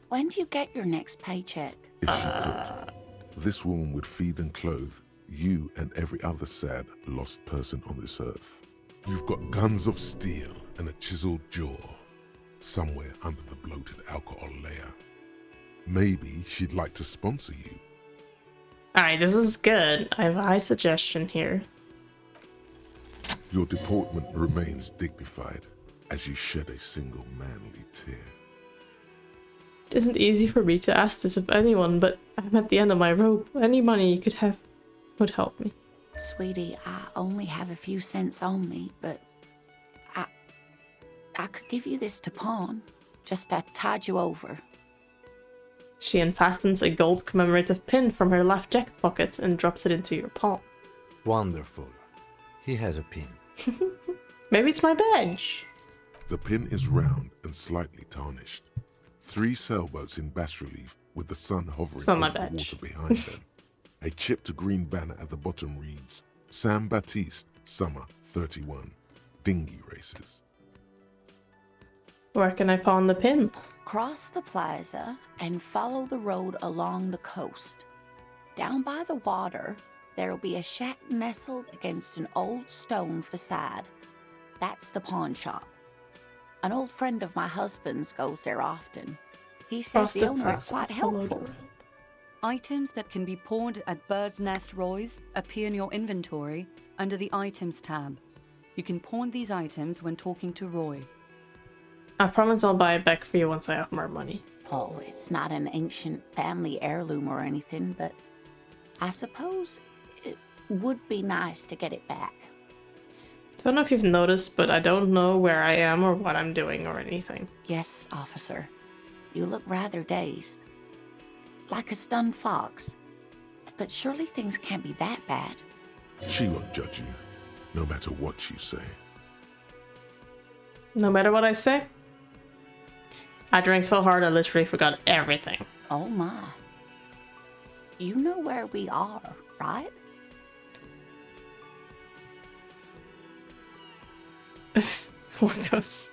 When do you get your next paycheck? If she could, this woman would feed and clothe you and every other sad, lost person on this earth. You've got guns of steel and a chiseled jaw, somewhere under the bloated alcohol layer. Maybe she'd like to sponsor you. Alright, this is good. I have a high suggestion here. Your deportment remains dignified as you shed a single manly tear. It isn't easy for me to ask this of anyone, but I'm at the end of my rope. Any money you could have would help me. Sweetie, I only have a few cents on me, but I could give you this to pawn. Just to tide you over. She unfastens a gold commemorative pin from her left jacket pocket and drops it into your palm. Wonderful. He has a pin. Maybe it's my badge. The pin is round and slightly tarnished. 3 sailboats in bas relief with the sun hovering not my over the badge. water behind them. A chipped green banner at the bottom reads, San Baptiste, Summer 31, Dinghy Races. Where can I pawn the pin? Cross the plaza and follow the road along the coast. Down by the water, there'll be a shack nestled against an old stone facade. That's the pawn shop. An old friend of my husband's goes there often. He says the owner is quite helpful. Items that can be pawned at Bird's Nest Roy's appear in your inventory under the Items tab. You can pawn these items when talking to Roy. I promise I'll buy it back for you once I have more money. Oh, it's not an ancient family heirloom or anything, but I suppose it would be nice to get it back. Don't know if you've noticed, but I don't know where I am or what I'm doing or anything. Yes, officer. You look rather dazed. Like a stunned fox. But surely things can't be that bad. She won't judge you, no matter what you say. No matter what I say? I drank so hard I literally forgot everything. Oh my. You know where we are, right? What goes?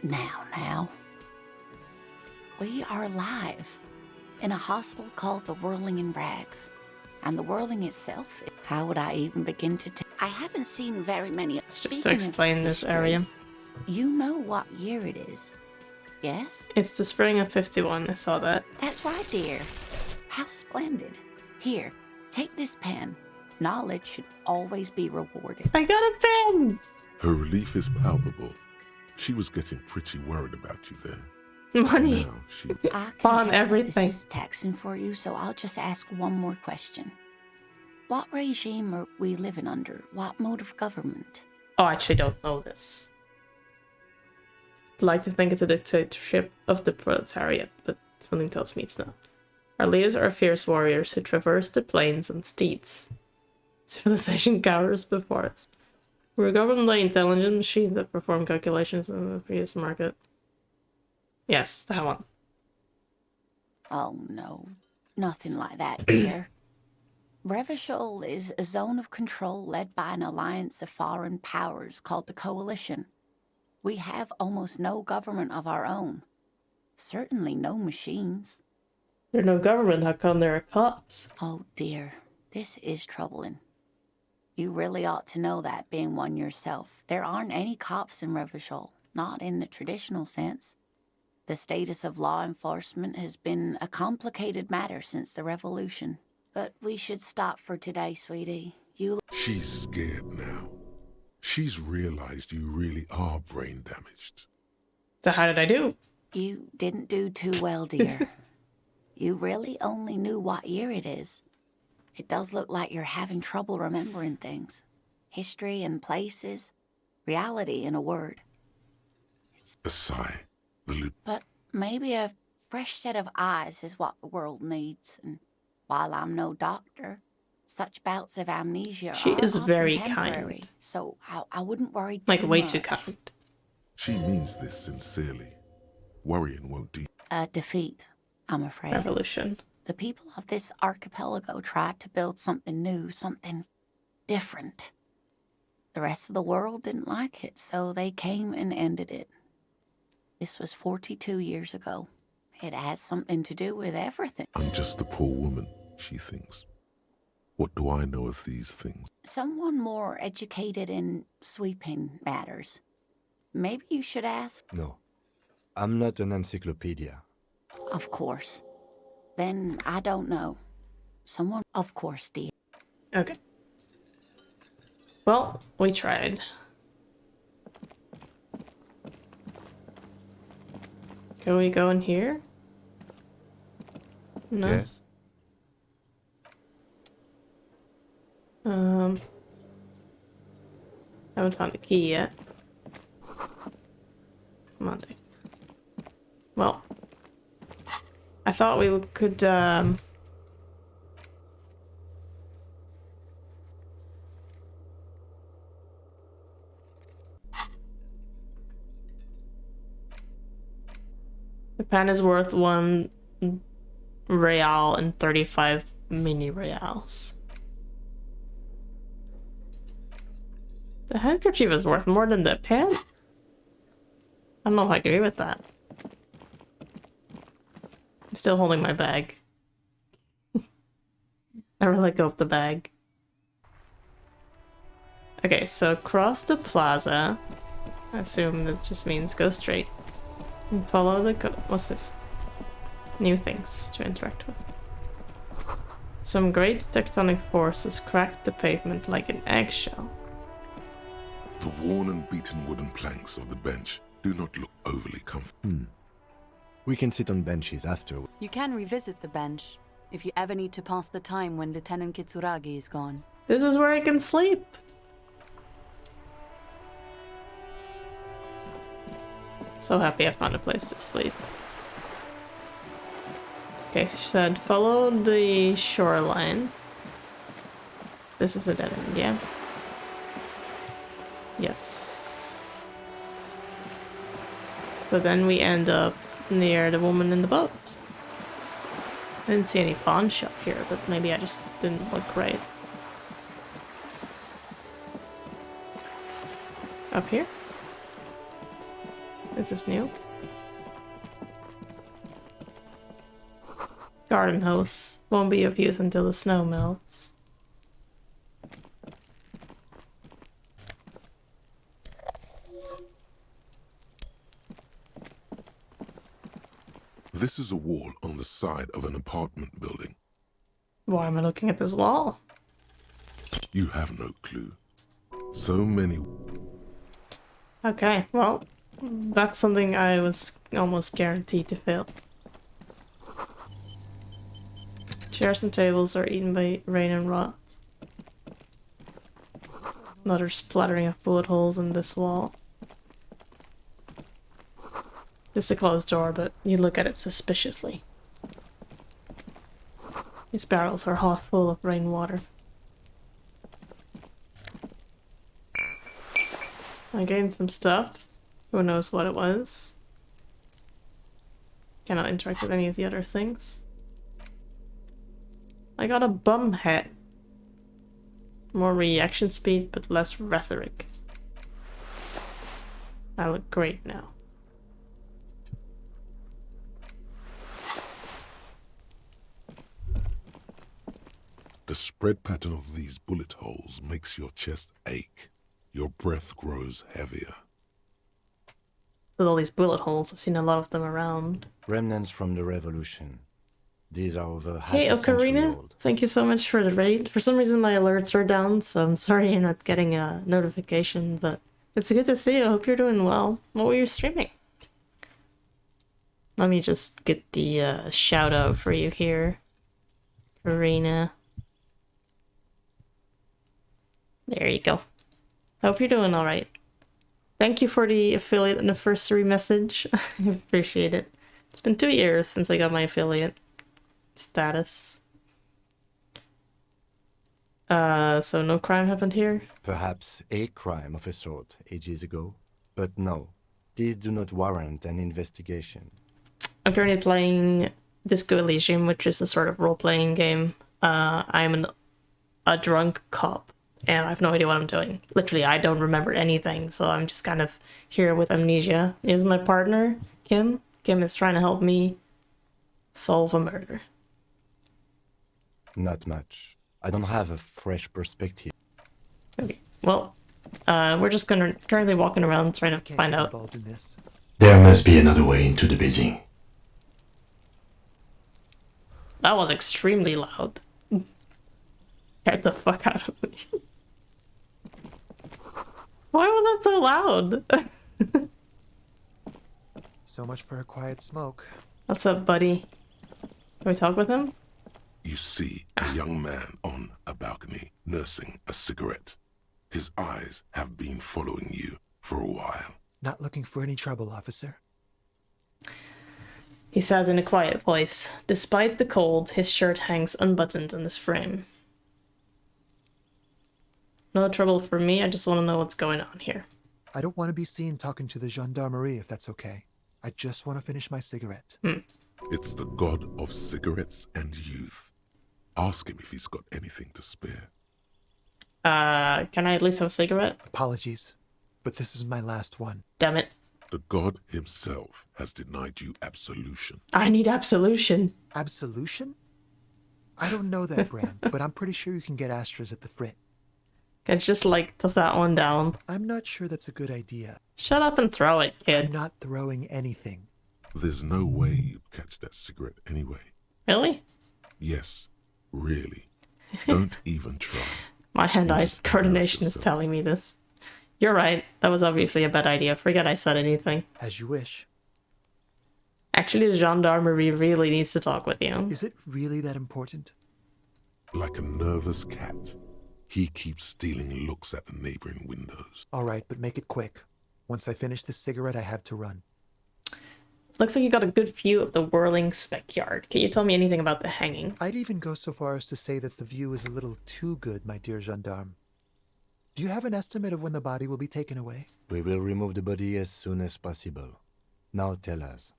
Now. We are live in a hostel called the Whirling in Rags. And the whirling itself, how would I even begin to I haven't seen very many. Just to explain this area. You know what year it is, yes? It's the spring of 51, I saw that. That's right, dear. How splendid. Here, take this pen. Knowledge should always be rewarded. I got a pen! Her relief is palpable. She was getting pretty worried about you there. Money. Now she... I on can everything. This is taxing for you, so I'll just ask one more question. What regime are we living under? What mode of government? Oh, I actually don't know this. I'd like to think it's a dictatorship of the proletariat, but something tells me it's not. Our leaders are fierce warriors who traverse the plains on steeds. Civilization cowers before us. We're governed by intelligent machines that perform calculations in the previous market. Yes, that one. Oh no, nothing like that, dear. Revachol is a zone of control led by an alliance of foreign powers called the Coalition. We have almost no government of our own. Certainly no machines. There's no government, how come there are cops? Oh dear, this is troubling. You really ought to know that, being one yourself. There aren't any cops in Revachol, not in the traditional sense. The status of law enforcement has been a complicated matter since the revolution. But we should stop for today, sweetie. She's scared now. She's realized you really are brain damaged. So how did I do? You didn't do too well, dear. You really only knew what year it is. It does look like you're having trouble remembering things. History and places. Reality, in a word. A sigh. But maybe a fresh set of eyes is what the world needs. And while I'm no doctor, such bouts of amnesia She are is often very temporary, kind. so I wouldn't worry too Like, way much. too kind. She means this sincerely. Worrying won't do. A defeat, I'm afraid. Revolution. The people of this archipelago tried to build something new, something different. The rest of the world didn't like it, so they came and ended it. This was 42 years ago. It has something to do with everything. I'm just a poor woman, she thinks. What do I know of these things? Someone more educated in sweeping matters. Maybe you should ask. No, I'm not an encyclopedia. Of course. Then I don't know. Someone, of course, dear. Okay. Well, we tried. Can we go in here? No. Yes. Haven't found the key yet. Come on, dude. Well, I thought we could, The pen is worth 1 real and 35 mini reals. The handkerchief is worth more than the pen? I don't know if I agree with that. I'm still holding my bag. Never let go of the bag. Okay, so cross the plaza. I assume that just means go straight. And follow the what's this? New things to interact with. Some great tectonic forces cracked the pavement like an eggshell. The worn and beaten wooden planks of the bench do not look overly comfortable. We can sit on benches after. You can revisit the bench if you ever need to pass the time when Lieutenant Kitsuragi is gone. This is where I can sleep. So happy I found a place to sleep. Okay, so she said follow the shoreline. This is a dead end, yeah? Yes. But then we end up near the woman in the boat. I didn't see any pawn shop here, but maybe I just didn't look right. Up here? Is this new? Garden hose. Won't be of use until the snow melts. This is a wall on the side of an apartment building. Why am I looking at this wall? You have no clue. So many. Okay, well, that's something I was almost guaranteed to fail. Chairs and tables are eaten by rain and rot. Another splattering of bullet holes in this wall. Just a closed door, but you look at it suspiciously. These barrels are half full of rainwater. I gained some stuff. Who knows what it was? Cannot interact with any of the other things. I got a bum hat. More reaction speed, but less rhetoric. I look great now. The spread pattern of these bullet holes makes your chest ache. Your breath grows heavier. With all these bullet holes, I've seen a lot of them around. Remnants from the revolution. These are over half Hey, a century Ocarina, old. thank you so much for the raid. For some reason my alerts are down, so I'm sorry you're not getting a notification, but it's good to see you. I hope you're doing well. What were you streaming? Let me just get the shout out for you here. Ocarina. There you go. Hope you're doing alright. Thank you for the affiliate anniversary message. I appreciate it. It's been 2 years since I got my affiliate status. So no crime happened here? Perhaps a crime of a sort ages ago. But no, these do not warrant an investigation. I'm currently playing Disco Elysium, which is a sort of role-playing game. I'm a drunk cop, and I have no idea what I'm doing. Literally, I don't remember anything, so I'm just kind of here with amnesia. Here's my partner, Kim. Kim is trying to help me solve a murder. Not much. I don't have a fresh perspective. Okay, well, we're just currently walking around trying to find out. There must be another way into the building. That was extremely loud. Get the fuck out of me. Why was that so loud? So much for a quiet smoke. What's up, buddy? Can we talk with him? You see a young man on a balcony nursing a cigarette. His eyes have been following you for a while. Not looking for any trouble, officer. He says in a quiet voice, despite the cold, his shirt hangs unbuttoned in his frame. No trouble for me, I just want to know what's going on here. I don't want to be seen talking to the gendarmerie, if that's okay. I just want to finish my cigarette. It's the god of cigarettes and youth. Ask him if he's got anything to spare. Can I at least have a cigarette? Apologies, but this is my last one. Damn it. The god himself has denied you absolution. I need absolution. Absolution? I don't know that brand, but I'm pretty sure you can get Astras at the Frit. Can I just, like, toss that one down? I'm not sure that's a good idea. Shut up and throw it, kid. I'm not throwing anything. There's no way you'd catch that cigarette anyway. Really? Yes, really. Don't even try. My hand-eye coordination is telling me this. You're right. That was obviously a bad idea. Forget I said anything. As you wish. Actually, the gendarmerie really needs to talk with you. Is it really that important? Like a nervous cat, he keeps stealing looks at the neighboring windows. All right, but make it quick. Once I finish this cigarette, I have to run. Looks like you got a good view of the whirling spec yard. Can you tell me anything about the hanging? I'd even go so far as to say that the view is a little too good, my dear gendarme. Do you have an estimate of when the body will be taken away? We will remove the body as soon as possible. Now tell us,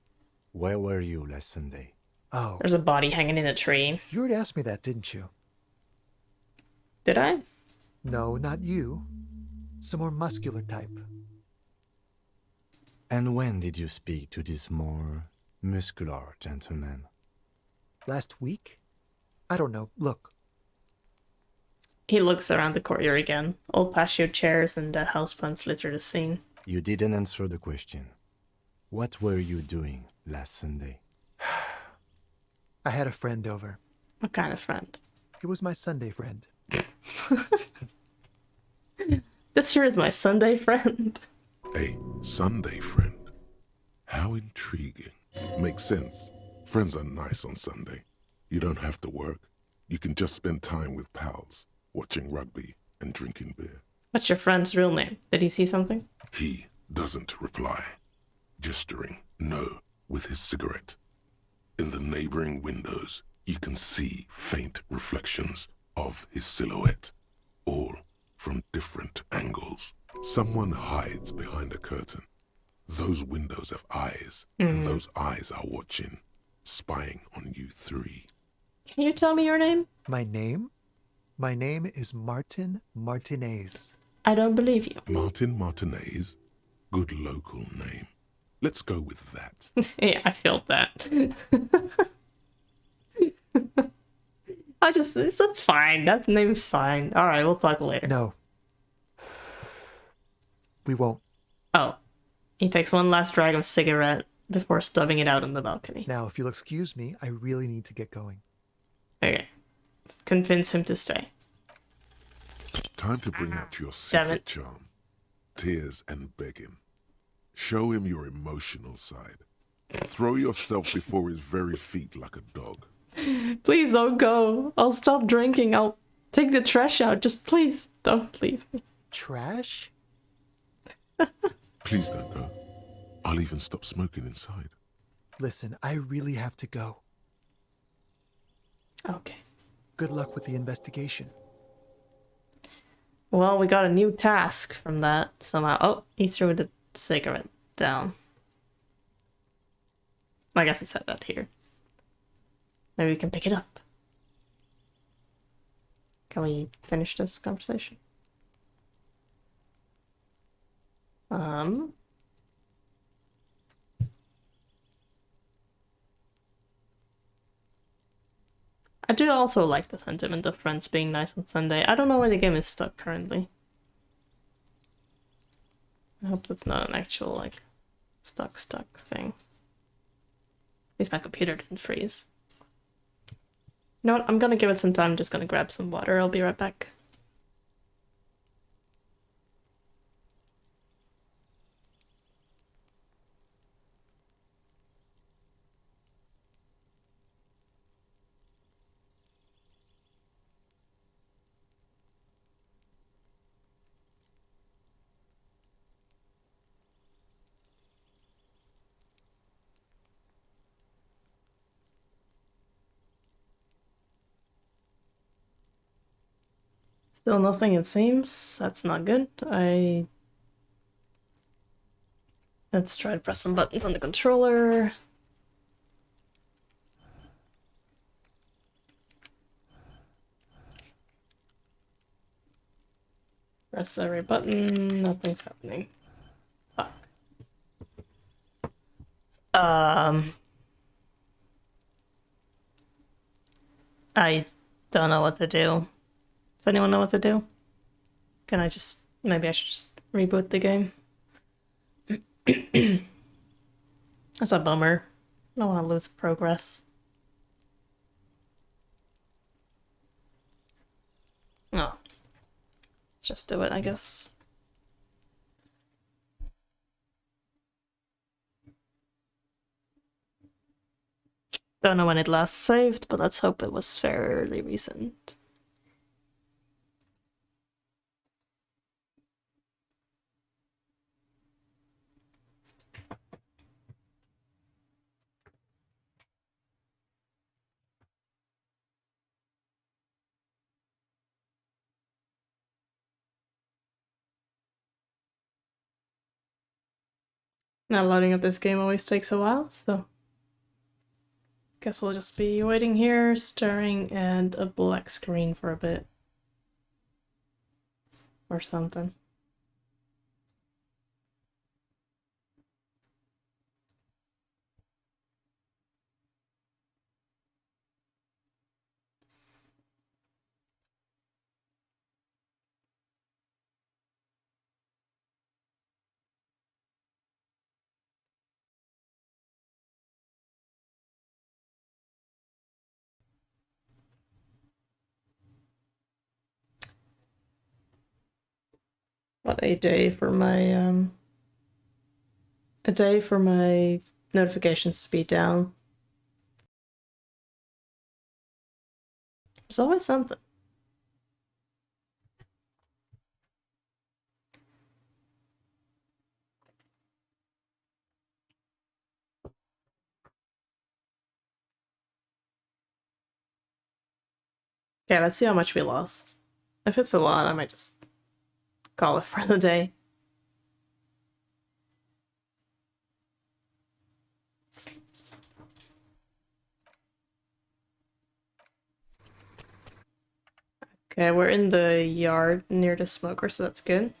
where were you last Sunday? Oh. There's a body hanging in a tree. You already asked me that, didn't you? Did I? No, not you. Some more muscular type. And when did you speak to this more muscular gentleman? Last week? I don't know. Look. He looks around the courtyard again. Old patio chairs and houseplants litter the scene. You didn't answer the question. What were you doing last Sunday? I had a friend over. What kind of friend? He was my Sunday friend. This here is my Sunday friend. A Sunday friend? How intriguing. Makes sense. Friends are nice on Sunday. You don't have to work. You can just spend time with pals, watching rugby and drinking beer. What's your friend's real name? Did he see something? He doesn't reply, gesturing no with his cigarette. In the neighboring windows, you can see faint reflections of his silhouette, all from different angles. Someone hides behind a curtain. Those windows have eyes, and those eyes are watching, spying on you three. Can you tell me your name? My name? My name is Martin Martinez. I don't believe you. Martin Martinez? Good local name. Let's go with that. Yeah, I felt that. That's fine. That name's fine. Alright, we'll talk later. No. We won't. Oh. He takes one last drag of cigarette before stubbing it out on the balcony. Now, if you'll excuse me, I really need to get going. Okay. Convince him to stay. Time to bring out your secret charm. Tears and begging. Show him your emotional side. Throw yourself before his very feet like a dog. Please don't go. I'll stop drinking. I'll take the trash out. Just please don't leave me. Trash? Please don't go. I'll even stop smoking inside. Listen, I really have to go. Okay. Good luck with the investigation. Well, we got a new task from that somehow. Oh, he threw the cigarette down. I guess it said that here. Maybe we can pick it up. Can we finish this conversation? I do also like the sentiment of friends being nice on Sunday. I don't know why the game is stuck currently. I hope that's not an actual, like, stuck thing. At least my computer didn't freeze. You know what? I'm gonna give it some time. I'm just gonna grab some water. I'll be right back. Still nothing, it seems. That's not good. Let's try to press some buttons on the controller. Press every button, nothing's happening. Fuck. I don't know what to do. Does anyone know what to do? Can I just... Maybe I should just reboot the game. That's a bummer. I don't want to lose progress. Oh. Let's just do it, I guess. Don't know when it last saved, but let's hope it was fairly recent. Now loading up this game always takes a while, so guess we'll just be waiting here, staring at a black screen for a bit. Or something. What a day for my notifications to be down. There's always something. Okay, let's see how much we lost. If it's a lot, I might just call it for the day. Okay, we're in the yard near the smoker, so that's good.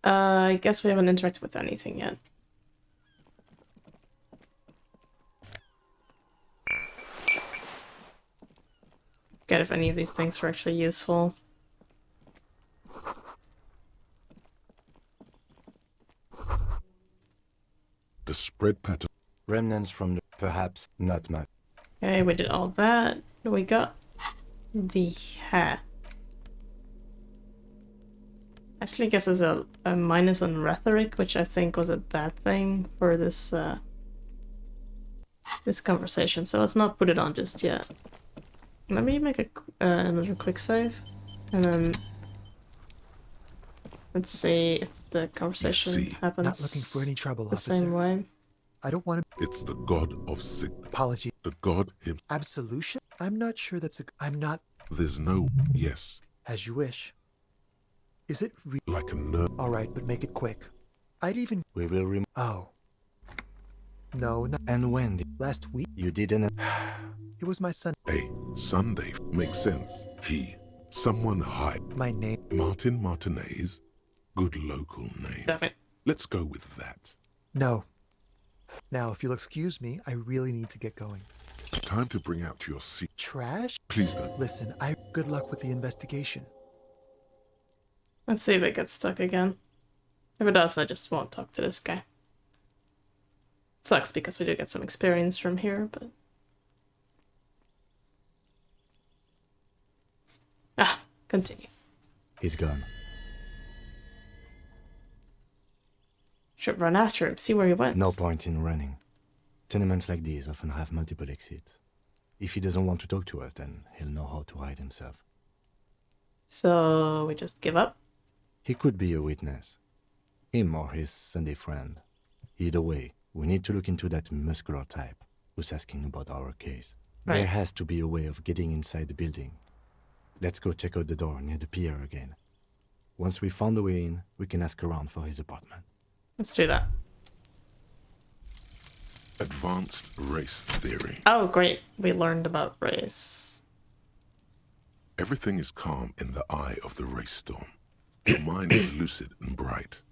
I guess we haven't interacted with anything yet. Forget if any of these things are actually useful. The spread pattern. Remnants from the... perhaps not much. Okay, we did all that. We got the hat. Actually, I guess there's a minus on rhetoric, which I think was a bad thing for this this conversation. So let's not put it on just yet. Let me make a another quick save, and then let's see if the conversation happens. Not looking for any trouble, the same way. I don't want to. It's the god of sick. Apology. The god him. Absolution? I'm not sure that's a. I'm not. There's no yes. As you wish. Is it like a nerve? All right, but make it quick. I'd even. We will Oh. No, not. And when? Last week? You didn't. It was my son. Hey, Sunday makes sense. Someone high. My name. Martin Martinez. Good local name. Damn it. Let's go with that. No. Now, if you'll excuse me, I really need to get going. Time to bring out your seat. Trash? Please don't. Listen, good luck with the investigation. Let's see if it gets stuck again. If it does, I just won't talk to this guy. Sucks because we do get some experience from here, but... Ah, continue. He's gone. Should run after him, see where he went. No point in running. Tenements like these often have multiple exits. If he doesn't want to talk to us, then he'll know how to hide himself. So we just give up? He could be a witness. Him or his Sunday friend. Either way, we need to look into that muscular type who's asking about our case. Right. There has to be a way of getting inside the building. Let's go check out the door near the pier again. Once we found a way in, we can ask around for his apartment. Let's do that. Advanced race theory. Oh, great. We learned about race. Everything is calm in the eye of the race storm. The mind is lucid and bright.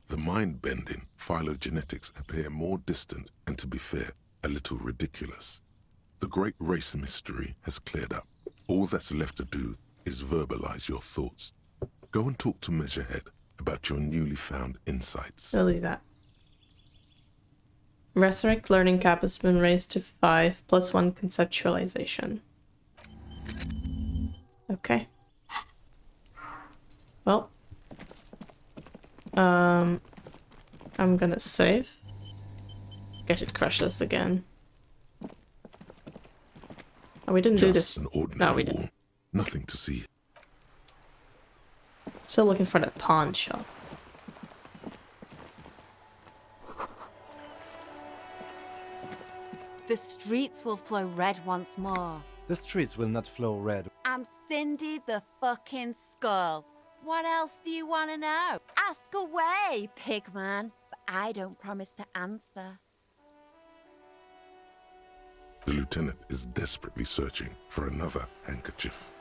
The mind-bending phylogenetics appear more distant and, to be fair, a little ridiculous. The great race mystery has cleared up. All that's left to do is verbalize your thoughts. Go and talk to Measurehead about your newly found insights. I'll do that. Rhetoric learning cap has been raised to 5 + 1 conceptualization. Okay. Well. I'm gonna save. I should crush this again. Oh, we didn't do this. An ordinary No, we wall. didn't. Nothing to see. Still looking for that pawn shop. The streets will flow red once more. The streets will not flow red. I'm Cindy the fucking Skull. What else do you want to know? Ask away, pigman. But I don't promise to answer. The lieutenant is desperately searching for another handkerchief.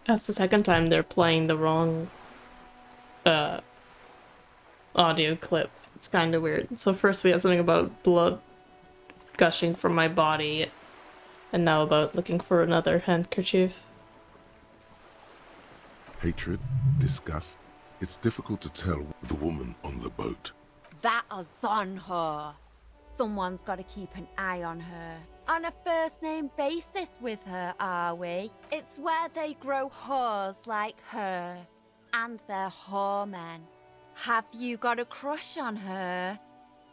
That's the second time they're playing the wrong audio clip. It's kind of weird. So first we had something about blood gushing from my body, and now about looking for another handkerchief. Hatred, disgust. It's difficult to tell the woman on the boat. That is on her. Someone's got to keep an eye on her. On a first-name basis with her, are we? It's where they grow whores like her. And they're whoremen. Have you got a crush on her?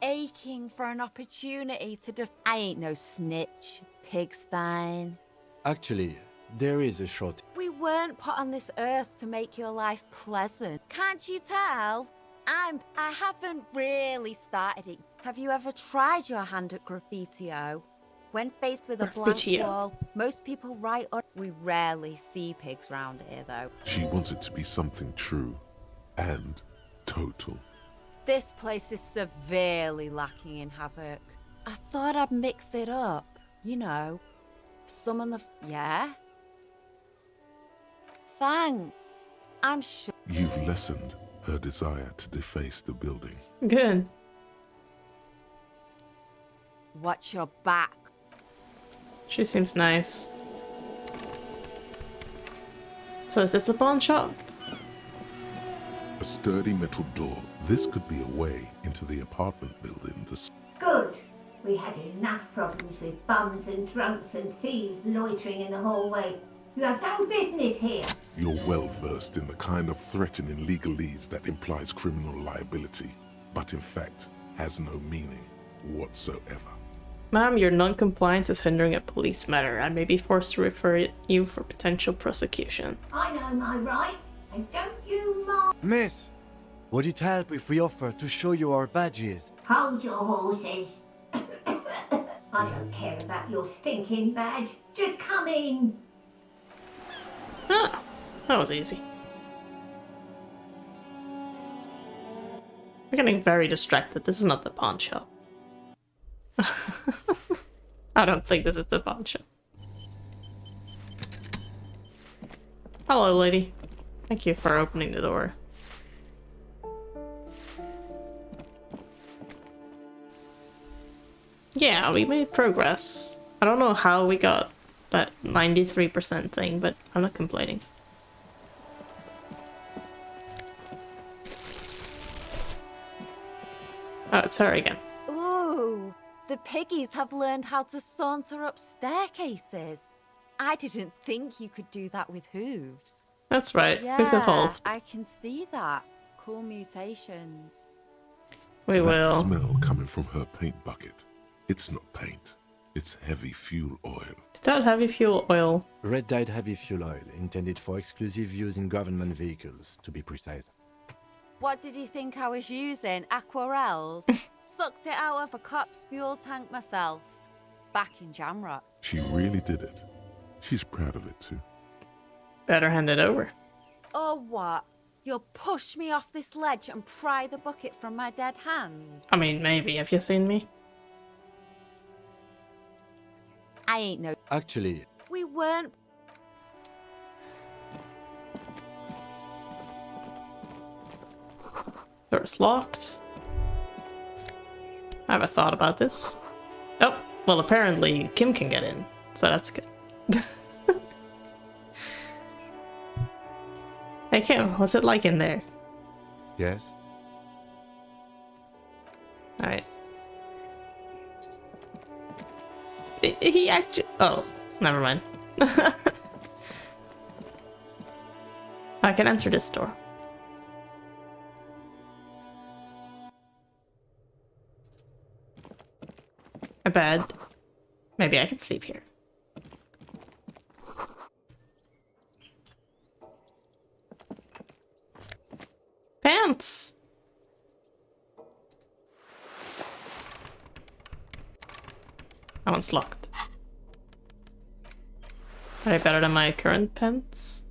Aching for an opportunity to I ain't no snitch, Pigstein. Actually, there is a short. We weren't put on this earth to make your life pleasant. Can't you tell? I haven't really started it. Have you ever tried your hand at graffitio? When faced with a blank wall, most people write on. We rarely see pigs round here, though. She wants it to be something true and total. This place is severely lacking in havoc. I thought I'd mix it up. You know, summon the... Yeah? Thanks. I'm sure... You've lessened her desire to deface the building. Good. Watch your back. She seems nice. So is this a pawn shop? A sturdy metal door. This could be a way into the apartment building. Good. We had enough problems with bums and drunks and thieves loitering in the hallway. You have no business here. You're well versed in the kind of threatening legalese that implies criminal liability, but in fact has no meaning whatsoever. Ma'am, your non-compliance is hindering a police matter. I may be forced to refer you for potential prosecution. I know my rights, and don't you mind? Miss, would it help if we offer to show you our badges? Hold your horses. I don't care about your stinking badge. Just come in. Ah, that was easy. We're getting very distracted. This is not the pawn shop. I don't think this is the pawn shop. Hello, lady. Thank you for opening the door. Yeah, we made progress. I don't know how we got that 93% thing, but I'm not complaining. Oh, it's her again. Ooh, the piggies have learned how to saunter up staircases. I didn't think you could do that with hooves. That's right, Yeah, we've evolved. I can see that. Cool mutations. We that will. Smell coming from her paint bucket. It's not paint. It's heavy fuel oil. Is that heavy fuel oil? Red-dyed heavy fuel oil, intended for exclusive use in government vehicles, to be precise. What did you think I was using? Aquarels? Sucked it out of a cop's fuel tank myself. Back in Jamrock. She really did it. She's proud of it too. Better hand it over. Or what? You'll push me off this ledge and pry the bucket from my dead hands? I mean, maybe. Have you seen me? I ain't no... Actually... We weren't... Door's locked. I have a thought about this. Oh, well, apparently Kim can get in, so that's good. Hey Kim, what's it like in there? Yes? Alright. He actually... Oh, never mind. I can enter this door. A bed. Maybe I can sleep here. pants! That one's locked. Are they better than my current pants?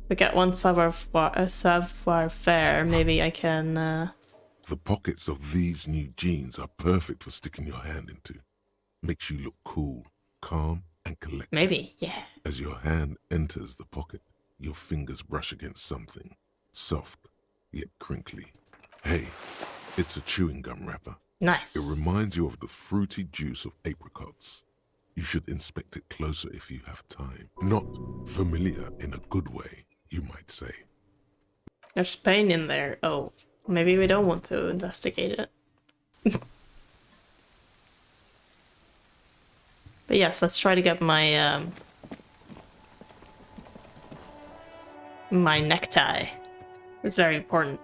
We get one savoir faire. Maybe I can... The pockets of these new jeans are perfect for sticking your hand into. Makes you look cool, calm, and collected. Maybe, yeah. As your hand enters the pocket, your fingers brush against something. Soft, yet crinkly. Hey, it's a chewing gum wrapper. Nice. It reminds you of the fruity juice of apricots. You should inspect it closer if you have time. Not familiar in a good way, you might say. There's pain in there. Oh, maybe we don't want to investigate it. But yes, let's try to get my my necktie. It's very important.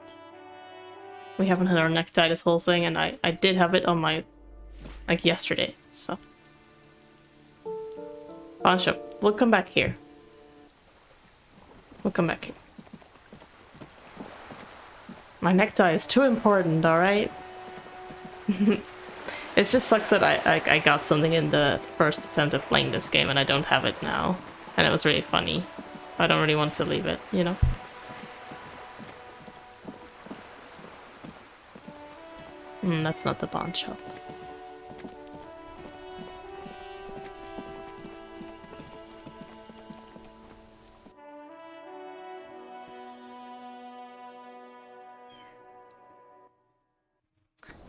We haven't had our necktie this whole thing, and I did have it on my, like, yesterday, so. Pawn shop. We'll come back here. We'll come back here. My necktie is too important, alright? It just sucks that I got something in the first attempt at playing this game and I don't have it now. And it was really funny. I don't really want to leave it, you know? That's not the pawn shop.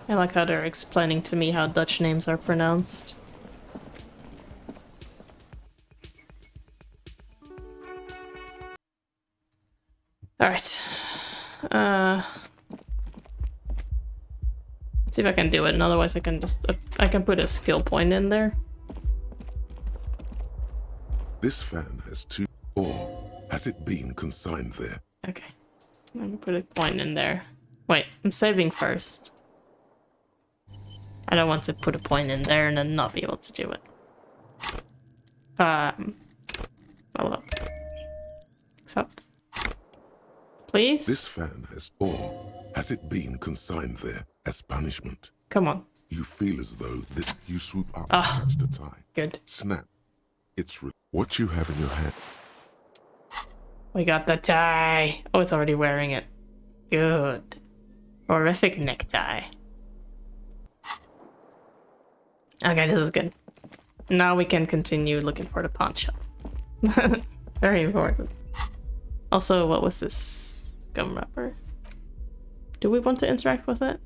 I like how they're explaining to me how Dutch names are pronounced. Alright. See if I can do it, and otherwise I can just... I can put a skill point in there. This fan has two... Or has it been consigned there? Okay. I'm gonna put a point in there. Wait, I'm saving first. I don't want to put a point in there and then not be able to do it. Hello. Accept. Please? This fan has... Or has it been consigned there as punishment? Come on. You feel as though this... You swoop up Ah, against a tie. Good. Snap. It's... What you have in your hand. We got the tie. Oh, it's already wearing it. Good. Horrific necktie. Okay, this is good. Now we can continue looking for the pawn shop. Very important. Also, what was this gum wrapper? Do we want to interact with it?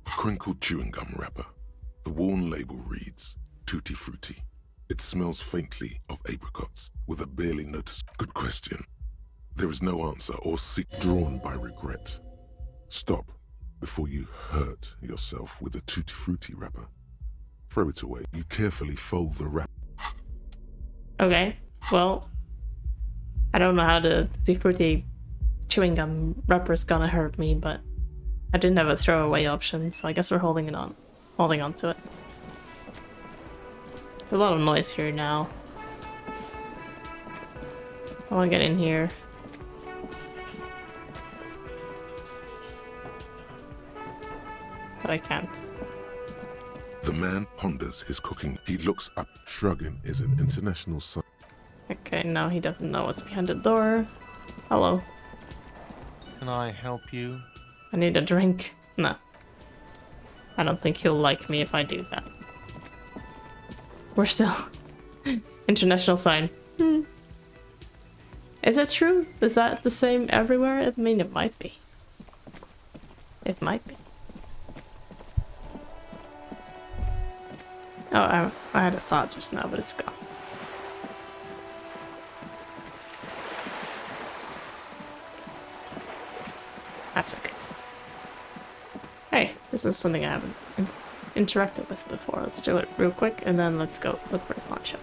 A crinkled chewing gum wrapper. The worn label reads, Tutti Frutti. It smells faintly of apricots, with a barely noticeable... Good question. There is no answer or seek drawn by regret. Stop before you hurt yourself with a Tutti Frutti wrapper. Throw it away. You carefully fold the wrapper. Okay, well... I don't know how the Tutti Frutti chewing gum wrapper's gonna hurt me, but... I didn't have a throwaway option, so I guess we're holding on to it. There's a lot of noise here now. I want to get in here. But I can't. The man ponders his cooking. He looks up. Shrugging is an international sign. Okay, now he doesn't know what's behind the door. Hello. Can I help you? I need a drink. No. I don't think he'll like me if I do that. We're still... International sign. Is it true? Is that the same everywhere? I mean, it might be. It might be. Oh, I had a thought just now, but it's gone. That's okay. Hey, this is something I haven't interacted with before. Let's do it real quick, and then let's go look for the pawn shop.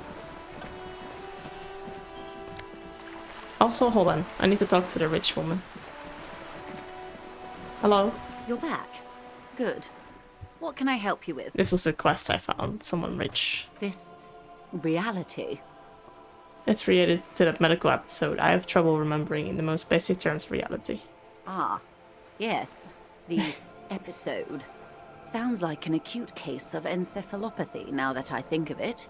Also, hold on. I need to talk to the rich woman. Hello? You're back. Good. What can I help you with? This was a quest I found. Someone rich. This reality. It's related to that medical episode. I have trouble remembering in the most basic terms reality. Ah, yes. The episode. Sounds like an acute case of encephalopathy, now that I think of it.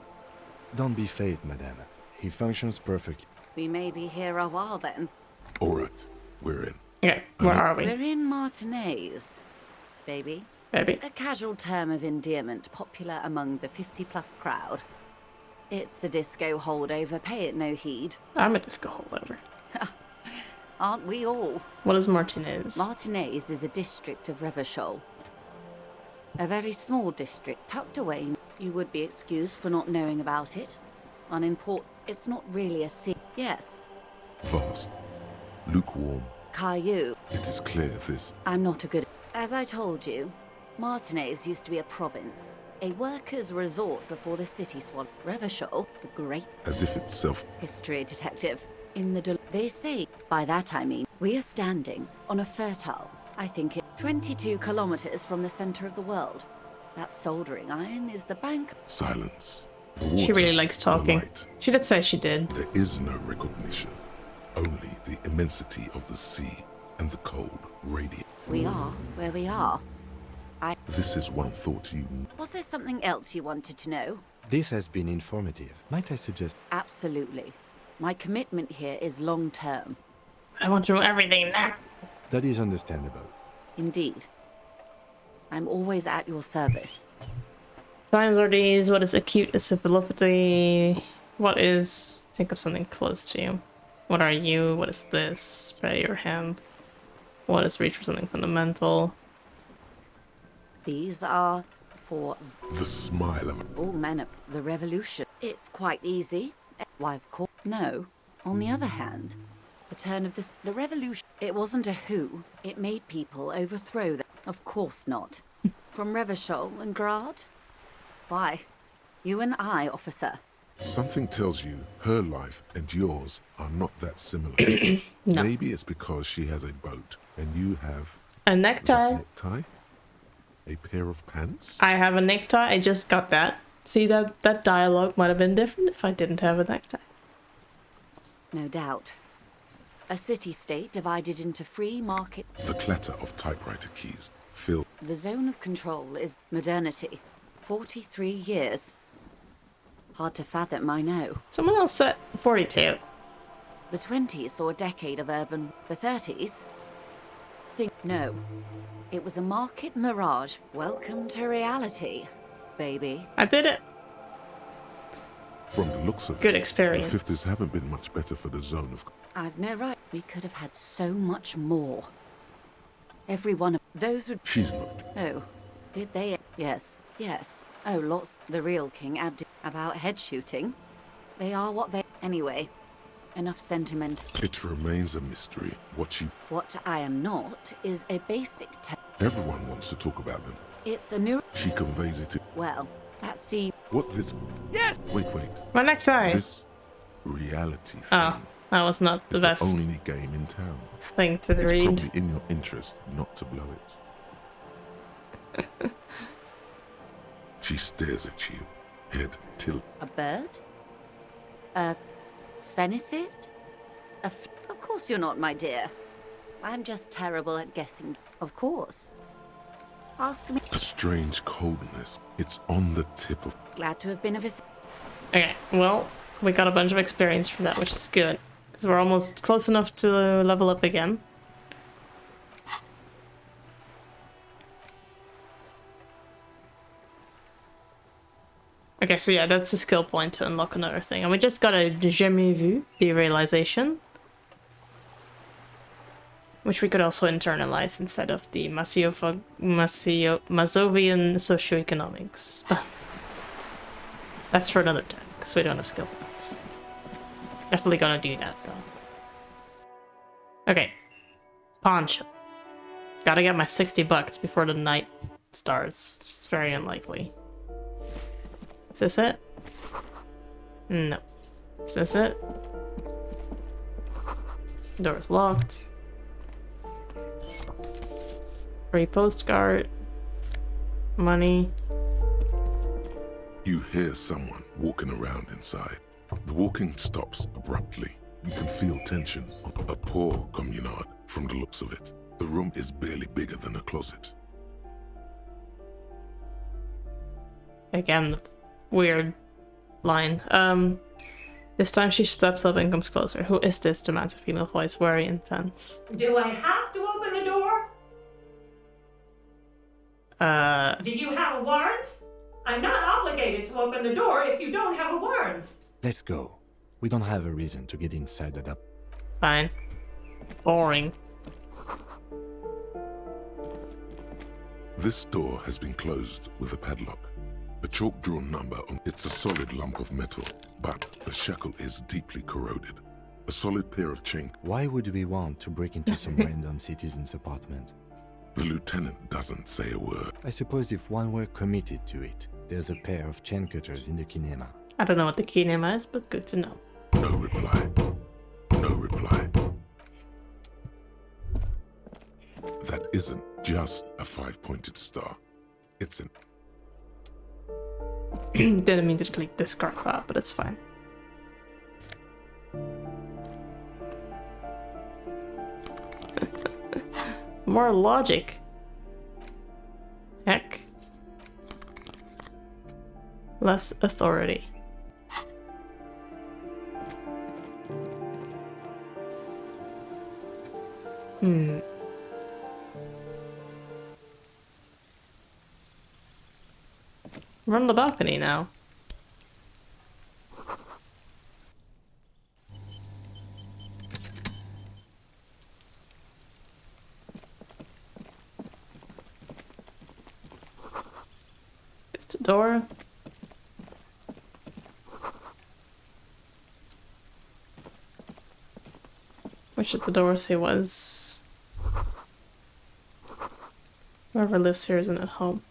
Don't be phased, madame. He functions perfectly. We may be here a while then. All right, we're in. Okay, where are we? We're in Martinez, baby. Baby. A casual term of endearment popular among the 50-plus crowd. It's a disco holdover, pay it no heed. I'm a disco holdover. Aren't we all? What is Martinez? Martinez is a district of Revachol. A very small district tucked away. You would be excused for not knowing about it. Unimportant. It's not really a city. Yes. Vast. Lukewarm. Caillou. It is clear this... I'm not a good... As I told you, Martinez used to be a province. A workers' resort before the city swallowed. Revachol, the great... As if itself... History detective. In the... They say, by that I mean, we are standing on a fertile, I think it's 22 kilometers from the center of the world. That soldering iron is the bank... Silence. The water, she really likes talking. the light. She did say she did. There is no recognition. Only the immensity of the sea and the cold radiant. We are where we are. This is one thought you... Was there something else you wanted to know? This has been informative. Might I suggest... Absolutely. My commitment here is long-term. I want to know everything now. That is understandable. Indeed. I'm always at your service. Times are these. What is acute encephalopathy? What is... Think of something close to you. What are you? What is this? Spray your hands. What is reach for something fundamental? These are for... The smile of... all men of the revolution. It's quite easy. Why, of course. No. On the other hand, the turn of the revolution... It wasn't a who. It made people overthrow them. Of course not. From Revachol and Grad? Why? You and I, officer. Something tells you her life and yours are not that similar. No. Maybe it's because she has a boat and you have... A necktie. Necktie? A pair of pants? I have a necktie. I just got that. See, that dialogue might have been different if I didn't have a necktie. No doubt. A city-state divided into free market... The clatter of typewriter keys fill... The zone of control is modernity. 43 years. Hard to fathom, I know. Someone else said 42. The 20s saw a decade of urban... The 30s? No. It was a market mirage. Welcome to reality, baby. I did it. From the looks of Good it, experience. the 50s haven't been much better for the zone of... I've no right. We could have had so much more. Every one of those would... She's not... Oh, did they? Yes, yes. Oh, lots. The real King Abdi... About head shooting. They are what they... Anyway, enough sentiment. It remains a mystery. What I am not is a basic... Everyone wants to talk about them. It's a new... She conveys it to... Well, that's the... What this... Yes! Wait. My necktie. This reality thing... Oh, that was not the best the only game in town. thing to It's read. probably in your interest not to blow it. She stares at you, head tilt. A bird? A Svenicid? Of course you're not, my dear. I'm just terrible at guessing. Of course. Ask me. A strange coldness. It's on the tip of... Glad to have been of Okay, well, we got a bunch of experience for that, which is good. Because we're almost close enough to level up again. Okay, so yeah, that's a skill point to unlock another thing. And we just got a jamais vu, the realization. Which we could also internalize instead of the Mazovian socioeconomics. But that's for another time, because we don't have skill points. Definitely gonna do that, though. Okay. Pawn shop. Gotta get my 60 bucks before the night starts. It's very unlikely. Is this it? No. Is this it? Door's locked. Free postcard. Money. You hear someone walking around inside. The walking stops abruptly. You can feel tension. A poor communard from the looks of it. The room is barely bigger than a closet. Again, weird line. This time she steps up and comes closer. Who is this? Demands a female voice, very intense. Do I have to open the door? Do you have a warrant? I'm not obligated to open the door if you don't have a warrant. Let's go. We don't have a reason to get inside the... Fine. Boring. This door has been closed with a padlock. A chalk-drawn number on it's a solid lump of metal, but the shackle is deeply corroded. A solid pair of chain. Why would we want to break into some random citizen's apartment? The lieutenant doesn't say a word. I suppose if one were committed to it, there's a pair of chain cutters in the kinema. I don't know what the kinema is, but good to know. No reply. No reply. That isn't just a 5-pointed star. It's an... Didn't mean to click discard that, but it's fine. More logic. Heck. Less authority. We're on the balcony now. It's the door. Which of the doors he was? Whoever lives here isn't at home.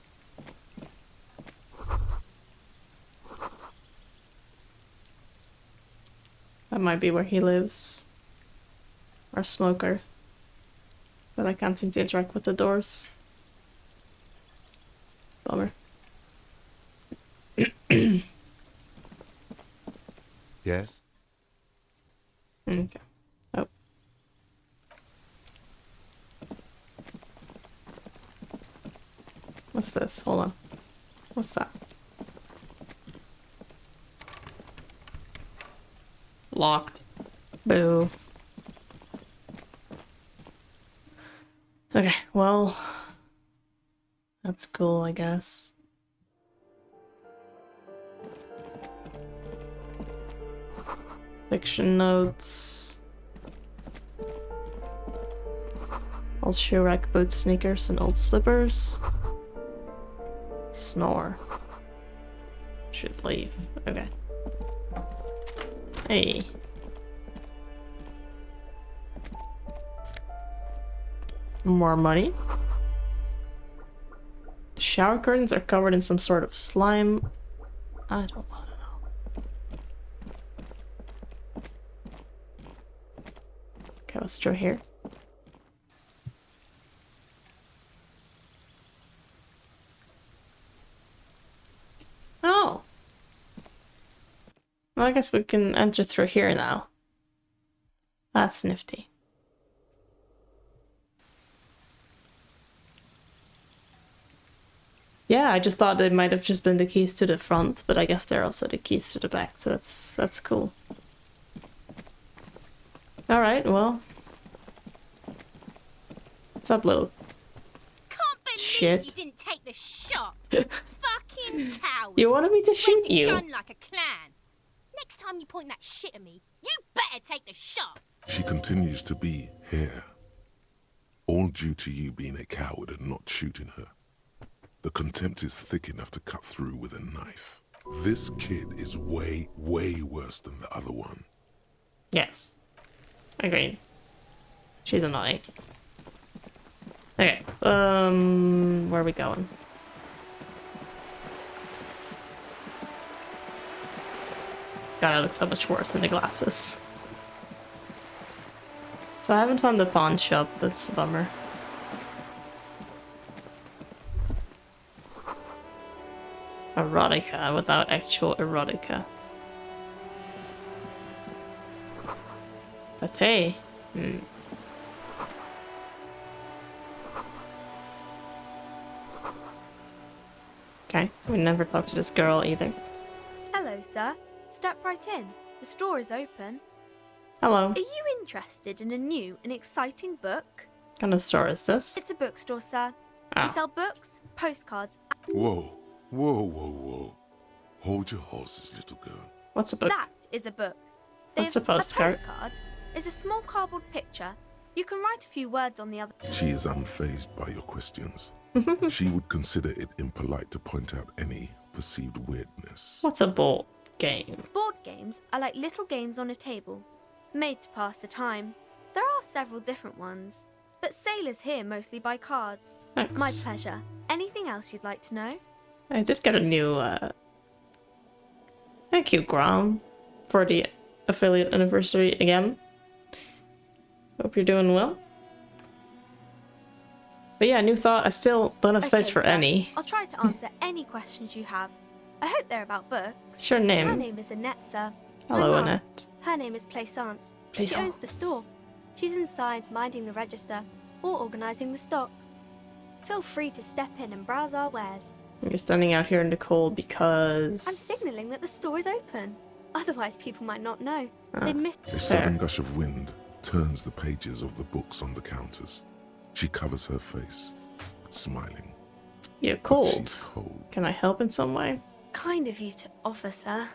That might be where he lives. Or Smoker. But I can't seem to interact with the doors. Bummer. Yes? Okay. Oh. What's this? Hold on. What's that? Locked. Boo. Okay, well... That's cool, I guess. Fiction notes. Old shoe rack, boots, sneakers, and old slippers. Snore. Should leave. Okay. Hey. More money. The shower curtains are covered in some sort of slime. I don't want to know. Okay, what's through here? Oh. Well, I guess we can enter through here now. That's nifty. Yeah, I just thought it might have just been the keys to the front, but I guess they're also the keys to the back, so that's cool. Alright, well. What's up, little shit? You didn't take the shot. Fucking coward. You wanted me to shoot you. Gun like a clan. Next time you point that shit at me, you better take the shot. She continues to be here. All due to you being a coward and not shooting her. The contempt is thick enough to cut through with a knife. This kid is way, way worse than the other one. Yes. Agreed. She's annoying. Okay, where are we going? God, it looks so much worse in the glasses. So I haven't found the pawn shop, that's a bummer. Erotica without actual erotica. But hey. Okay, we never talked to this girl either. Hello, sir. Step right in. The store is open. Hello. Are you interested in a new and exciting book? What kind of store is this? It's a bookstore, sir. Oh. We sell books, postcards. Whoa, whoa, whoa, whoa. Hold your horses, little girl. What's a book? That is a book. What's a postcard? A postcard is a small cardboard picture. You can write a few words on the other. She is unfazed by your questions. She would consider it impolite to point out any perceived weirdness. What's a board game? Board games are like little games on a table, made to pass the time. There are several different ones, but sailors here mostly buy cards. Thanks. My pleasure. Anything else you'd like to know? I did get a new, thank you, Grom, for the affiliate anniversary again. Hope you're doing well. But yeah, new thought. I still don't have space for sir. any. I'll try to answer any questions you have. I hope they're about books. What's your name? My name is Annette, sir. Hello, My mum, Annette. Her name is Plaisance. She Plaisance. owns the store. She's inside minding the register or organising the stock. Feel free to step in and browse our wares. You're standing out here in the cold because... I'm signalling that the store is open. Otherwise, people might not know. Ah, They'd miss. A sudden gush of wind turns the pages of the books on the counters. She covers her face, smiling. You're But cold. she's cold. Can I help in some way? Kind of you to offer, sir.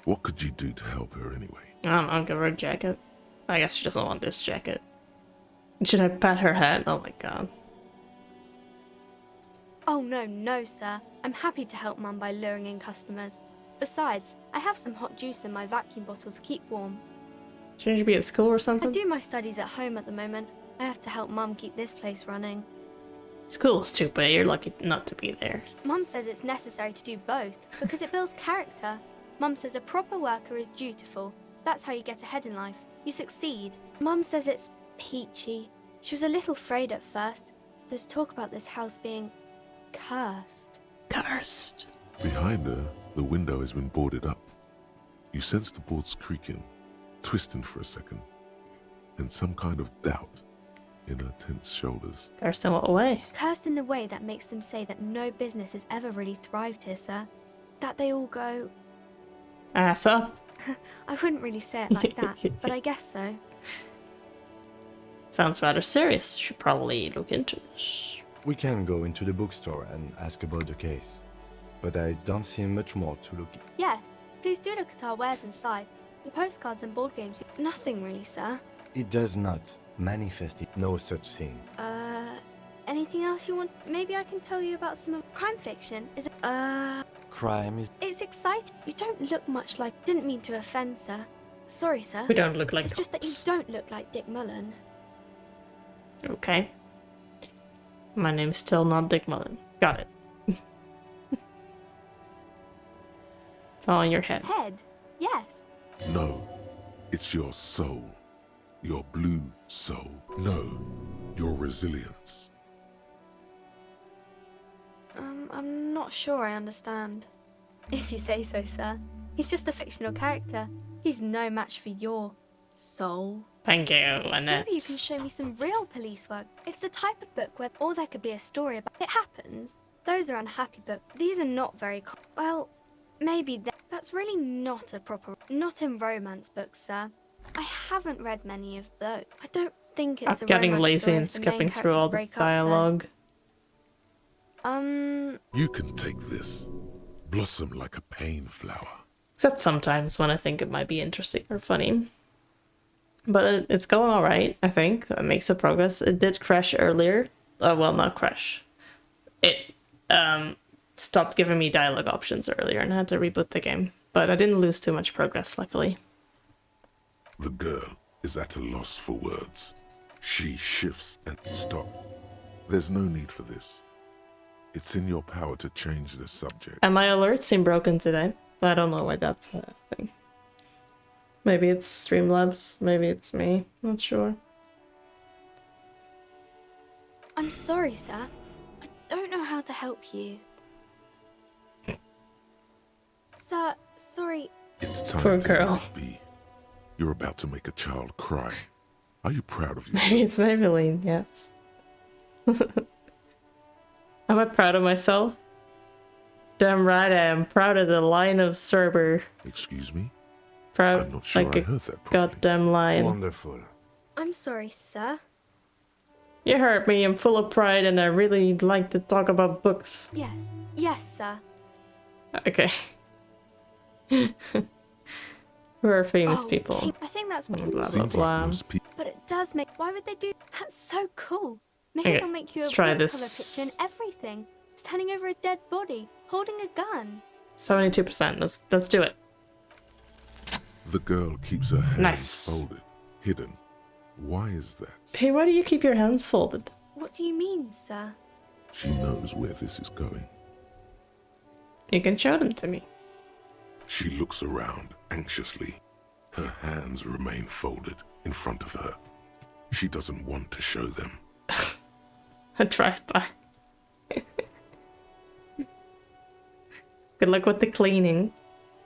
What could you do to help her anyway? I don't know, give her a jacket. I guess she doesn't want this jacket. Should I pat her head? Oh my god. Oh, no, sir. I'm happy to help Mum by luring in customers. Besides, I have some hot juice in my vacuum bottle to keep warm. Shouldn't you be at school or I something? do my studies at home at the moment. I have to help Mum keep this place running. School's stupid. You're lucky not to be there. Mum says it's necessary to do both because it builds character. Mum says a proper worker is dutiful. That's how you get ahead in life. You succeed. Mum says it's peachy. She was a little afraid at first. There's talk about this house being cursed. Cursed. Behind her, the window has been boarded up. You sense the boards creaking, twisting for a second, and some kind of doubt in her tense shoulders. Cursed in what way? Cursed in the way that makes them say that no business has ever really thrived here, sir. That they all go... Ass up. I wouldn't really say it like that, but I guess so. Sounds rather serious. Should probably look into this. We can go into the bookstore and ask about the case, but I don't see much more to look at. Yes, please do look at our wares inside. The postcards and board games. Nothing really, sir. It does not manifest it. No such thing. Anything else you want? Maybe I can tell you about some of crime fiction. Is it, Crime is... It's exciting. You don't look much like... Didn't mean to offend, sir. Sorry, sir. We don't look like It's just that you don't look like Dick Mullen. Okay. My name's still not Dick Mullen. Got it. It's all in your head. Head? Yes. No, it's your soul. Your blue soul. No, your resilience. I'm not sure I understand. If you say so, sir. He's just a fictional character. He's no match for your soul. Thank you, Annette. Maybe you can show me some real police work. It's the type of book where or there could be a story about it happens. Those are unhappy books. These are not very well, maybe that's really not a proper, not in romance books, sir. I haven't read many of those. I don't think it's I'm a getting romance lazy story and if the main skipping through characters all the break up, then. dialogue. You can take this. Blossom like a pain flower. Except sometimes when I think it might be interesting or funny. But it's going alright, I think. It makes some progress. It did crash earlier. Well, not crash. It stopped giving me dialogue options earlier and I had to reboot the game. But I didn't lose too much progress, luckily. The girl is at a loss for words. She shifts and stop. There's no need for this. It's in your power to change the subject. And my alerts seem broken today. I don't know why that's a thing. Maybe it's Streamlabs, maybe it's me, not sure. I'm sorry, sir. I don't know how to help you. Sir, sorry. It's time Poor to girl. let it be. You're about to make a child cry. Are you proud of yourself? Maybe it's Maybelline, yes. Am I proud of myself? Goddamn right I am. Proud as a lion of Cerber. Excuse me? Proud I'm not sure like I a heard that properly. goddamn lion. Wonderful. I'm sorry, sir. You heard me, I'm full of pride and I really like to talk about books. Yes. Yes, sir. Okay. We're famous Oh, people. King, I think that's Blah blah blah. But it does make. Why would they do? That's so cool. Maybe Okay, they'll make you let's a try book this. cover picture and everything. Standing over a dead body, holding a gun. 72%. Let's do it. The girl keeps her hands Nice. folded, hidden. Why is that? Hey, why do you keep your hands folded? What do you mean, sir? She knows where this is going. You can show them to me. She looks around anxiously. Her hands remain folded in front of her. She doesn't want to show them. A drive-by. Good luck with the cleaning.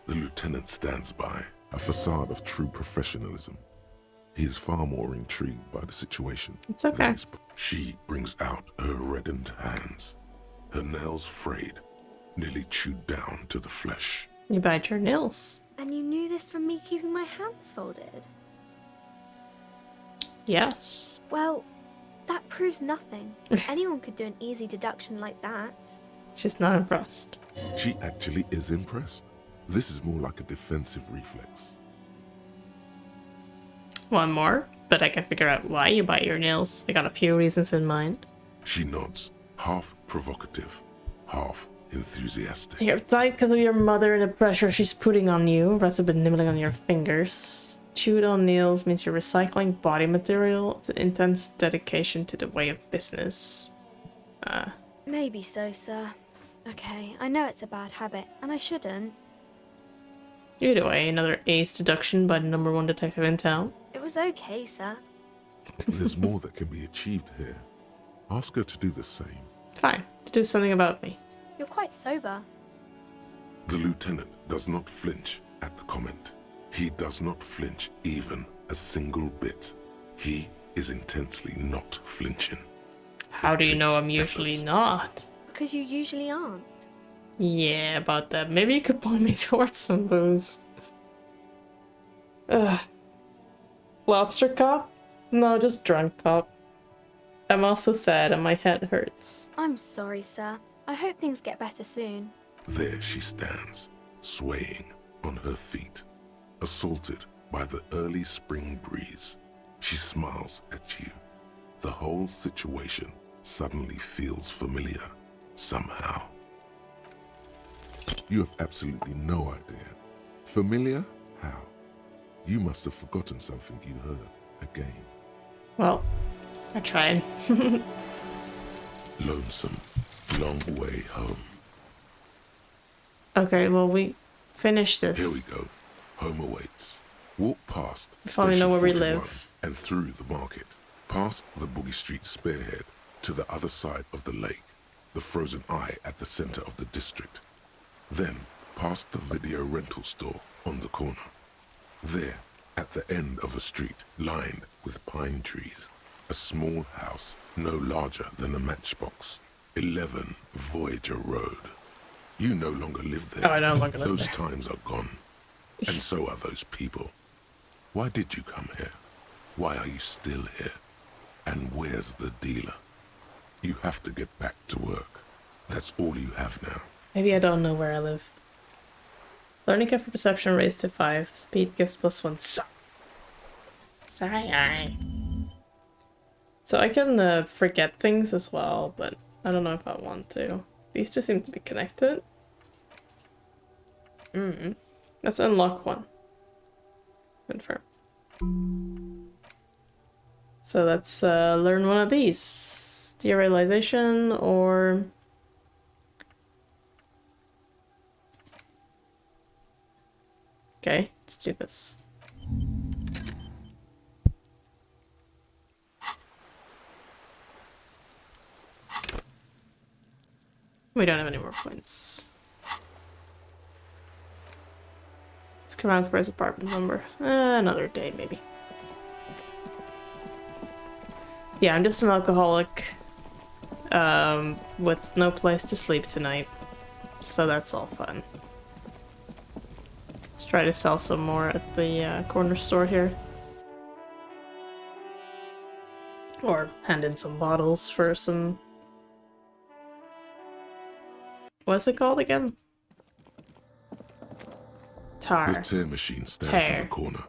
The lieutenant stands by, a facade of true professionalism. He is far more intrigued by the situation. It's okay. She brings out her reddened hands, her nails frayed, nearly chewed down to the flesh. You bite your nails. And you knew this from me keeping my hands folded? Yes. Well, that proves nothing. Anyone could do an easy deduction like that. She's not impressed. She actually is impressed. This is more like a defensive reflex. One more, but I can figure out why you bite your nails. I got a few reasons in mind. She nods, half provocative, half enthusiastic. You're tight because of your mother and the pressure she's putting on you. Rest have been nibbling on your fingers. Chewed on nails means you're recycling body material. It's an intense dedication to the way of business. Maybe so, sir. Okay, I know it's a bad habit, and I shouldn't. Either way, another ace deduction by the #1 detective in town. It was okay, sir. There's more that can be achieved here. Ask her to do the same. Fine, to do something about me. You're quite sober. The lieutenant does not flinch at the comment. He does not flinch even a single bit. He is intensely not flinching. How do you know I'm usually not? Because you usually aren't. Yeah, about that. Maybe you could point me towards some booze. Ugh. Lobster cop? No, just drunk cop. I'm also sad and my head hurts. I'm sorry, sir. I hope things get better soon. There she stands, swaying on her feet, assaulted by the early spring breeze. She smiles at you. The whole situation suddenly feels familiar, somehow. You have absolutely no idea. Familiar? How? You must have forgotten something you heard again. Well, I tried. Lonesome, long way home. Okay, well, we finished this. Here we go. Home awaits. Walk past Probably know Station where we 41 live. and through the market, past the Boogie Street spearhead to the other side of the lake, the frozen eye at the center of the district. Then past the video rental store on the corner. There, at the end of a street lined with pine trees, a small house no larger than a matchbox. 11 Voyager Road. You no longer live there. Oh, I no longer live Those there. times are gone. And so are those people. Why did you come here? Why are you still here? And where's the dealer? You have to get back to work. That's all you have now. Maybe I don't know where I live. Learning curve for perception raised to 5. Speed gives +1. Sorry. So I can forget things as well, but I don't know if I want to. These two seem to be connected. Let's unlock one. Confirm. So let's learn one of these. Derealization or... Okay, let's do this. We don't have any more points. Let's come around for his apartment number. Another day, maybe. Yeah, I'm just an alcoholic with no place to sleep tonight. so that's all fun. Let's try to sell some more at the corner store here. Or hand in some bottles for some... What's it called again? Tar. The tear machine stands in the corner.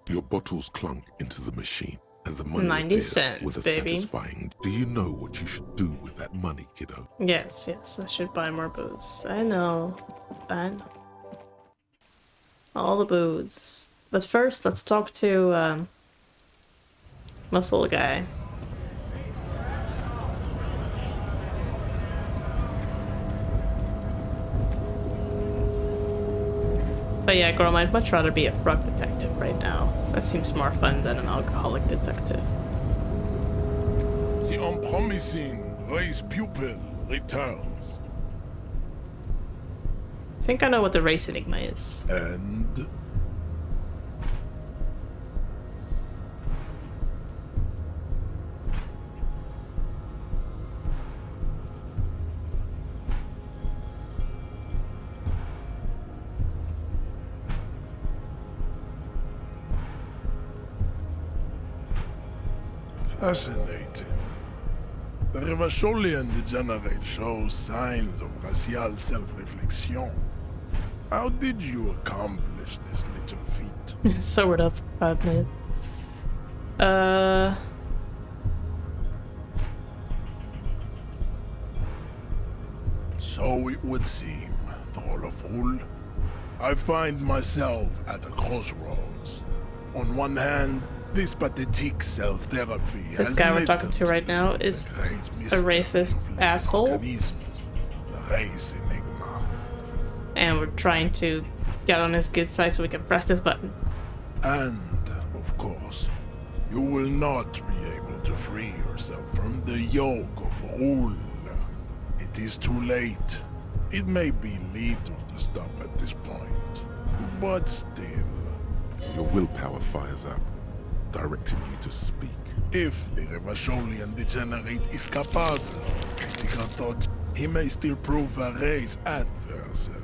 Your bottles clunk into the machine, and the money 90 appears cents, with a baby. satisfying... Do you know what you should do with that money, kiddo? Yes, yes, I should buy more booze. I know. I know. All the booze. But first, let's talk to, muscle guy. But yeah, girl, I'd much rather be a drug detective right now. That seems more fun than an alcoholic detective. The unpromising race pupil returns. I think I know what the race enigma is. And... fascinating. The Revacholian degenerate shows signs of racial self-reflection. How did you accomplish this little feat? Sort of, 5 minutes. So it would seem, Throloful. I find myself at a crossroads. On one hand, this pathetic self-therapy This guy we're talking to right now is a racist asshole. The race enigma. And we're trying to get on his good side so we can press this button. And, of course, you will not be able to free yourself from the yoke of rule. It is too late. It may be lethal to stop at this point, but still. Your willpower fires up, directing you to speak. If the Revacholian degenerate is capable of critical thought, he may still prove a race adversary.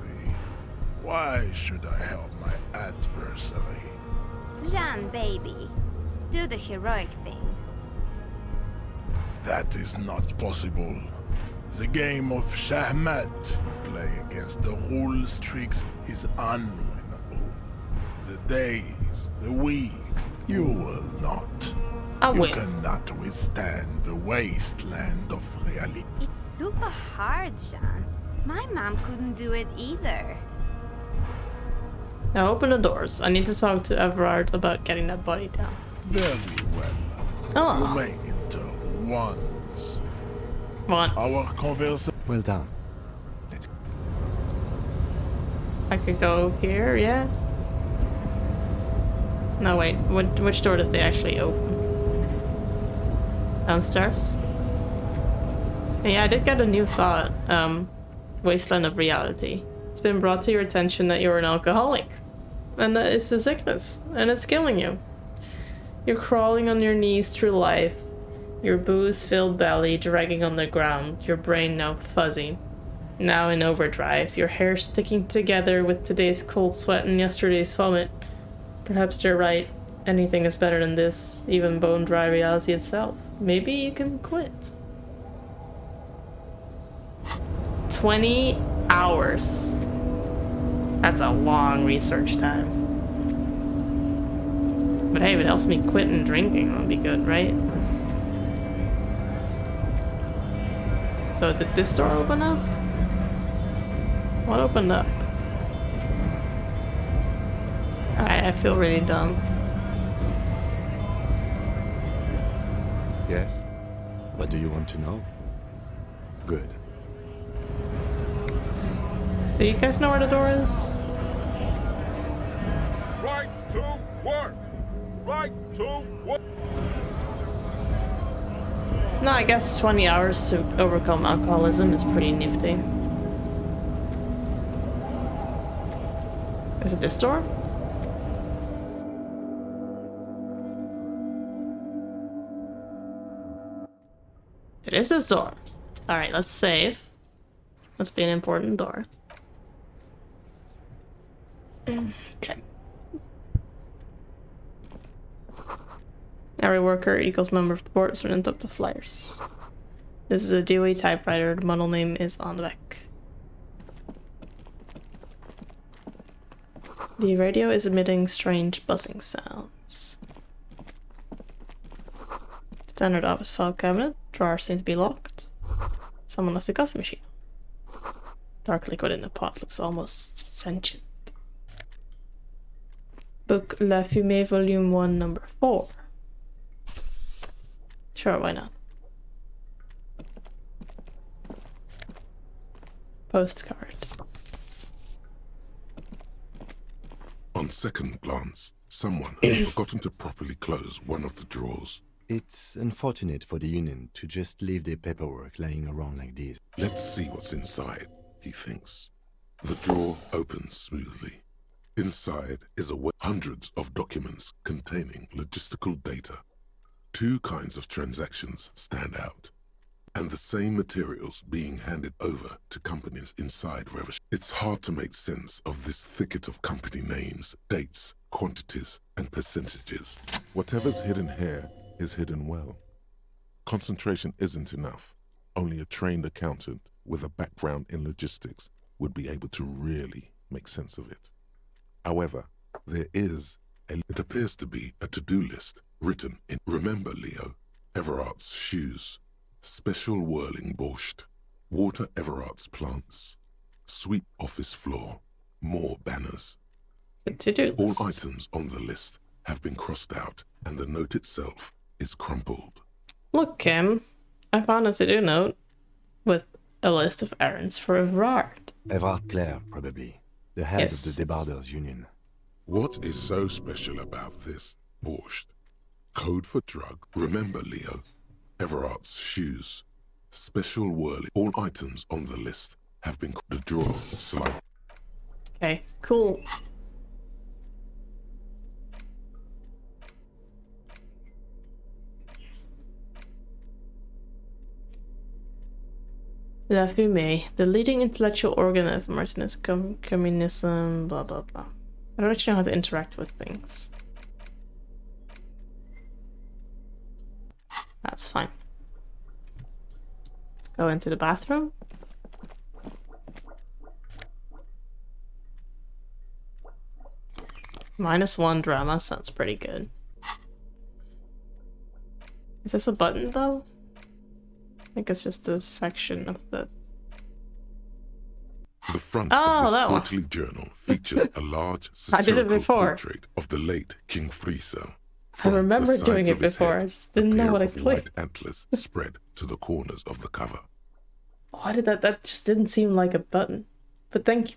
Why should I help my adversary? Jean, baby, do the heroic thing. That is not possible. The game of Shahmat you play against the rules tricks is unwinnable. The days, the weeks, you will not. You cannot withstand the wasteland of reality. It's super hard, Jean. My mom couldn't do it either. Now open the doors. I need to talk to Everard about getting that body down. Very well. Oh. You may enter once. Once. Our conversation. Well done. I could go here, yeah? No, wait. Which door did they actually open? Downstairs? Yeah, I did get a new thought. Wasteland of reality. It's been brought to your attention that you're an alcoholic. And that it's a sickness. And it's killing you. You're crawling on your knees through life. Your booze-filled belly dragging on the ground. Your brain now fuzzy. Now in overdrive. Your hair sticking together with today's cold sweat and yesterday's vomit. Perhaps they're right. Anything is better than this. Even bone-dry reality itself. Maybe you can quit. 20 hours. That's a long research time. But hey, if it helps me quit and drinking, that'll be good, right? So did this door open up? What opened up? I feel really dumb. Yes? What do you want to know? Good. Do you guys know where the door is? Right to work! Right to work! No, I guess 20 hours to overcome alcoholism is pretty nifty. Is it this door? It is this door. Alright, let's save. Must be an important door. Okay. Every worker equals member of the board, student up to flyers. This is a Dewey typewriter. The model name is on the back. The radio is emitting strange buzzing sounds. Standard office file cabinet. Drawers seem to be locked. Someone left the coffee machine. Dark liquid in the pot looks almost sentient. Book La Fumée Volume 1, Number 4. Sure, why not? Postcard. On second glance, someone has forgotten to properly close one of the drawers. It's unfortunate for the Union to just leave their paperwork lying around like this. Let's see what's inside, he thinks. The drawer opens smoothly. Inside is hundreds of documents containing logistical data. 2 kinds of transactions stand out, and the same materials being handed over to companies inside Revolution. It's hard to make sense of this thicket of company names, dates, quantities, and percentages. Whatever's hidden here is hidden well. Concentration isn't enough. Only a trained accountant with a background in logistics would be able to really make sense of it. However, there is it appears to be a to-do list written in Remember Leo, Everart's shoes, special whirling borscht, water Everart's plants, sweep office floor, more banners. To-do list. All items on the list have been crossed out and the note itself is crumpled. Look, Kim, I found a to-do note with a list of errands for Everard. Everard Clare, probably. The head of the Debarders Union. What is so special about this borscht? Code for drug. Remember Leo, Everart's shoes, special whirling. All items on the list have been the drawer slide. Okay, cool. La Fumée, the leading intellectual organ of Martinez communism, blah blah blah. I don't actually know how to interact with things. That's fine. Let's go into the bathroom. -1 drama sounds pretty good. Is this a button though? I think it's just a section of the... The front of this quarterly journal features a large satirical portrait of the late King Friesel. I remember doing it before, I just didn't know what I clicked. White antlers spread to the corners of the cover. Why did that just didn't seem like a button. But thank you.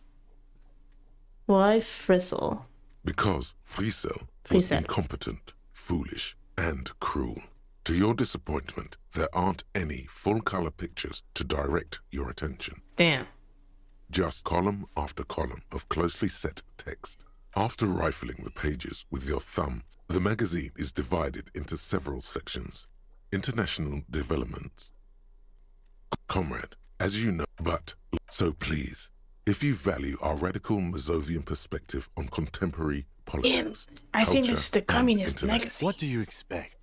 Why Friesel? Because Friesel was incompetent, foolish, and cruel. To your disappointment, there aren't any full-color pictures to direct your attention. Damn. Just column after column of closely set text. After rifling the pages with your thumb, the magazine is divided into several sections. International developments. Comrade, as you know, so please, if you value our radical Mazovian perspective on contemporary politics, I think this is the communist magazine. What do you expect?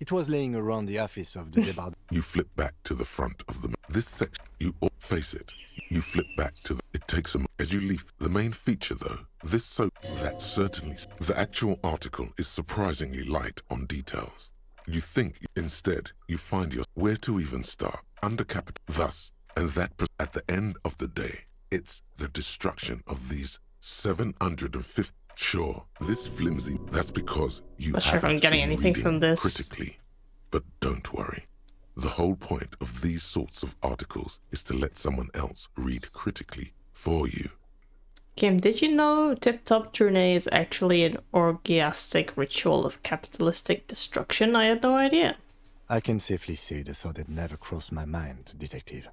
It was laying around the office of the Debarders. You flip back to the front of this section. You face it. You flip back to it takes a as you leave the main feature though. That's certainly the actual article is surprisingly light on details. You think instead you find where to even start under capital. Thus, and that at the end of the day, it's the destruction of these 750. Sure, this flimsy. That's because you not sure if I'm getting anything from this critically. But don't worry. The whole point of these sorts of articles is to let someone else read critically for you. Kim, did you know Tip Top Tournée is actually an orgiastic ritual of capitalistic destruction? I had no idea. I can safely say the thought had never crossed my mind, Detective.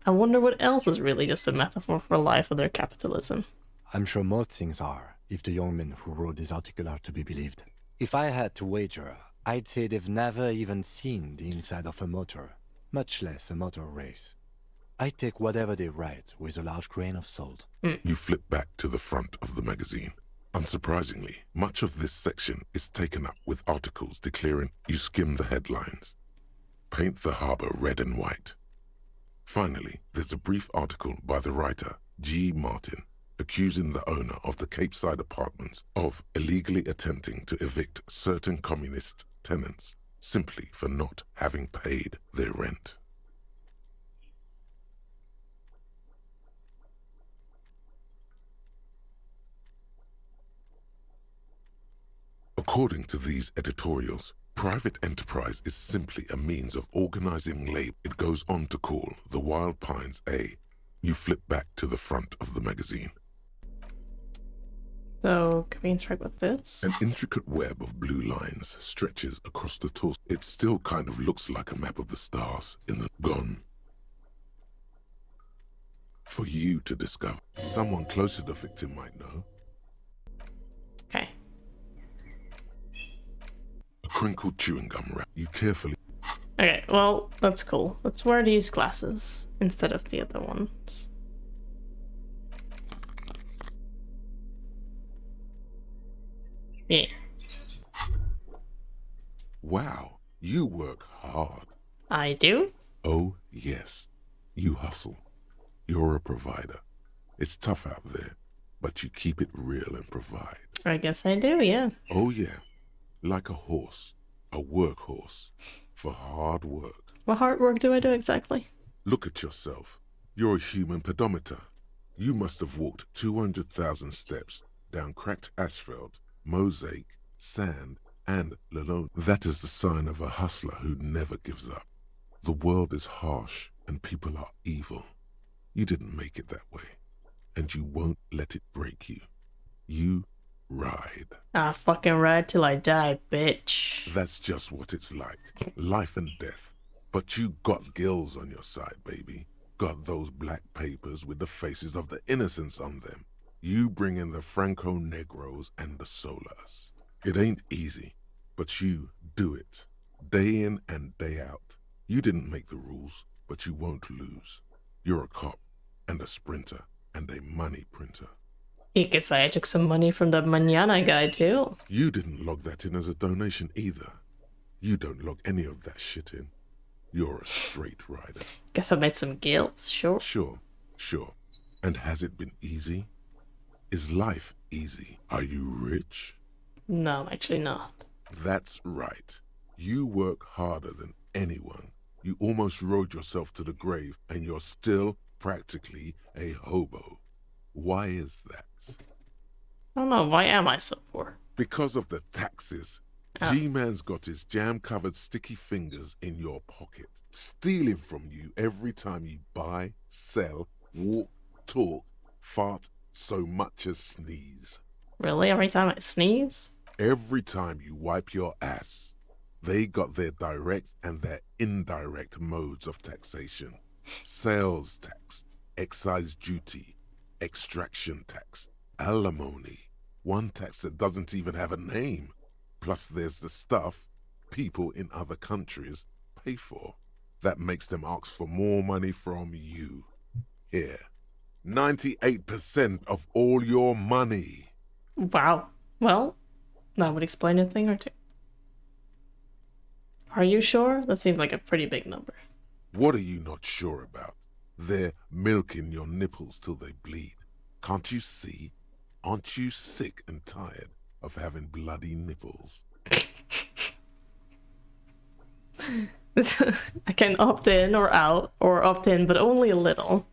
I wonder what else is really just a metaphor for life under capitalism. I'm sure most things are, if the young men who wrote this article are to be believed. If I had to wager, I'd say they've never even seen the inside of a motor, much less a motor race. I take whatever they write with a large grain of salt. You flip back to the front of the magazine. Unsurprisingly, much of this section is taken up with articles declaring you skim the headlines. Paint the harbor red and white. Finally, there's a brief article by the writer, G. Martin, accusing the owner of the Capeside Apartments of illegally attempting to evict certain communist tenants simply for not having paid their rent. According to these editorials, private enterprise is simply a means of organizing labor. It goes on to call the Wild Pines A. You flip back to the front of the magazine. So, can we interact with this? An intricate web of blue lines stretches across the torso. It still kind of looks like a map of the stars in the gone. For you to discover. Someone close to the victim might know. Okay. A crinkled chewing gum wrap. You carefully... Okay, well, that's cool. Let's wear these glasses instead of the other ones. Yeah. Wow, you work hard. I do? Oh, yes. You hustle. You're a provider. It's tough out there, but you keep it real and provide. I guess I do, yeah. Oh, yeah. Like a horse. A workhorse. For hard work. What hard work do I do exactly? Look at yourself. You're a human pedometer. You must have walked 200,000 steps down cracked asphalt, mosaic, sand, and linoleum. That is the sign of a hustler who never gives up. The world is harsh and people are evil. You didn't make it that way, and you won't let it break you. You ride. Ah, fucking ride till I die, bitch. That's just what it's like. Life and death. But you got gills on your side, baby. Got those black papers with the faces of the innocents on them. You bring in the Franco-Negros and the Solas. It ain't easy, but you do it. Day in and day out. You didn't make the rules, but you won't lose. You're a cop, and a sprinter, and a money printer. You could say I took some money from the Mañana guy, too. You didn't log that in as a donation either. You don't log any of that shit in. You're a straight rider. Guess I made some guilds, sure. Sure. And has it been easy? Is life easy? Are you rich? No, I'm actually not. That's right. You work harder than anyone. You almost rode yourself to the grave, and you're still practically a hobo. Why is that? I don't know, why am I so poor? Because of the taxes. Oh. G-Man's got his jam-covered sticky fingers in your pocket, stealing from you every time you buy, sell, walk, talk, fart, so much as sneeze. Really? Every time I sneeze? Every time you wipe your ass. They got their direct and their indirect modes of taxation. Sales tax, excise duty, extraction tax, alimony, one tax that doesn't even have a name. Plus there's the stuff people in other countries pay for. That makes them ask for more money from you. Here, 98% of all your money. Wow. Well, that would explain a thing or two. Are you sure? That seems like a pretty big number. What are you not sure about? They're milking your nipples till they bleed. Can't you see? Aren't you sick and tired of having bloody nipples? I can opt in or out, or opt in, but only a little.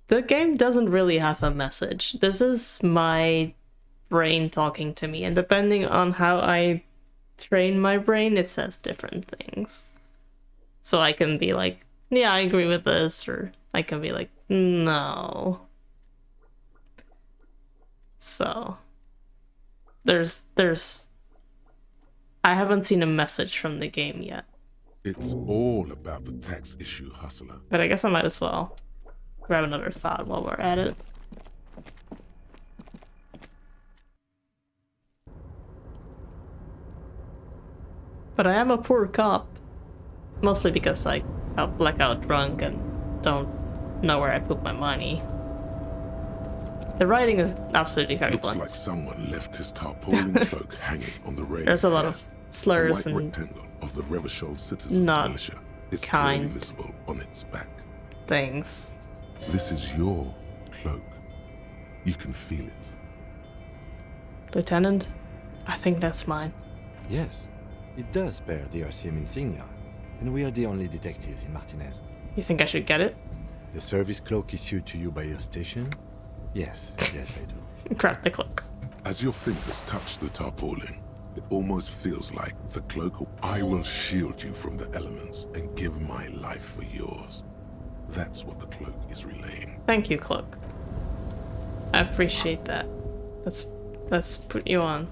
The game doesn't really have a message. This is my brain talking to me, and depending on how I train my brain, it says different things. So I can be like, yeah, I agree with this, or I can be like, no. So there's I haven't seen a message from the game yet. It's all about the tax issue, hustler. But I guess I might as well grab another thought while we're at it. But I am a poor cop. Mostly because I out blackout drunk and don't know where I put my money. The writing is absolutely very Looks blunt. like someone left his tarpaulin cloak hanging on the rail. There's a lot of slurs the white and rectangle of the Revachol Citizens not Militia is kind clearly visible on its back. things. This is your cloak. You can feel it. Lieutenant, I think that's mine. Yes, it does bear the RCM insignia, and we are the only detectives in Martinez. You think I should get it? The service cloak issued to you by your station? Yes, yes I do. Grab the cloak. As your fingers touch the tarpaulin, it almost feels like the cloak. I will shield you from the elements and give my life for yours. That's what the cloak is relaying. Thank you, cloak. I appreciate that. Let's put you on.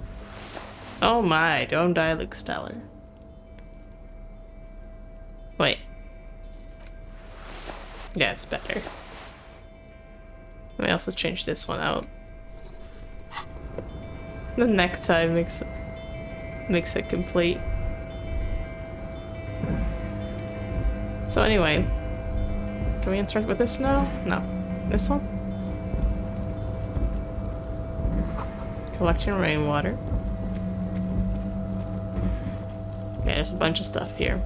Oh my, don't I look stellar. Wait. Yeah, it's better. Let me also change this one out. The necktie makes it complete. So anyway, can we interact with this now? No. This one? Collecting rainwater. Okay, there's a bunch of stuff here.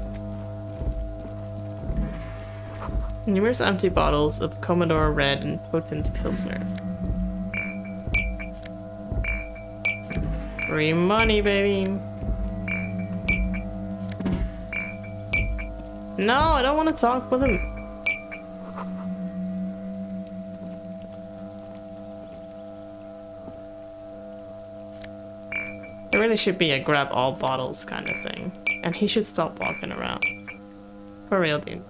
Numerous empty bottles of Commodore Red and potent Pilsner. Free money, baby! No, I don't want to talk with him. There really should be a grab all bottles kind of thing. And he should stop walking around. For real, dude.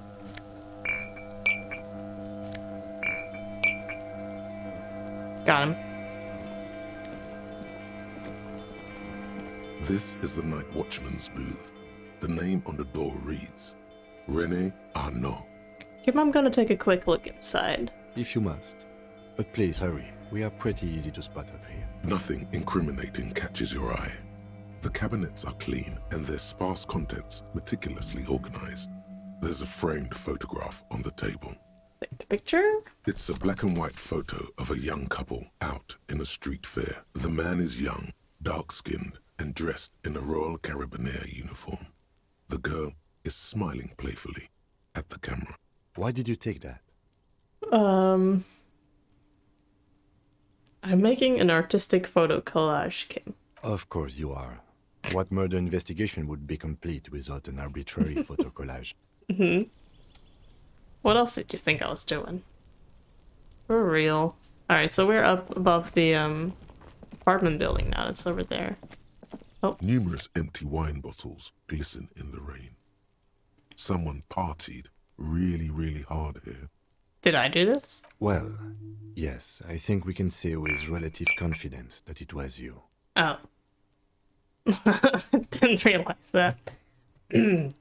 Got him. This is the night watchman's booth. The name on the door reads René Arnaud. I'm gonna take a quick look inside. If you must. But please hurry. We are pretty easy to spot up here. Nothing incriminating catches your eye. The cabinets are clean and their sparse contents meticulously organized. There's a framed photograph on the table. The picture? It's a black and white photo of a young couple out in a street fair. The man is young, dark-skinned, and dressed in a Royal Carabinieri uniform. The girl is smiling playfully at the camera. Why did you take that? I'm making an artistic photo collage, Kim. Of course you are. What murder investigation would be complete without an arbitrary photo collage? What else did you think I was doing? For real. Alright, so we're up above the apartment building now. It's over there. Oh. Numerous empty wine bottles glisten in the rain. Someone partied really, really hard here. Did I do this? Well, yes. I think we can say with relative confidence that it was you. Oh. I didn't realize that. I'm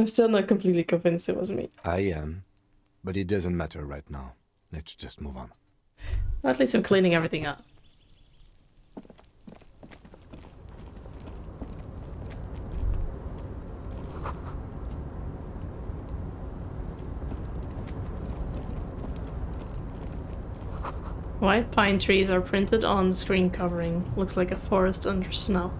still not completely convinced it was me. I am. But it doesn't matter right now. Let's just move on. Well, at least I'm cleaning everything up. White pine trees are printed on the screen covering. Looks like a forest under snow.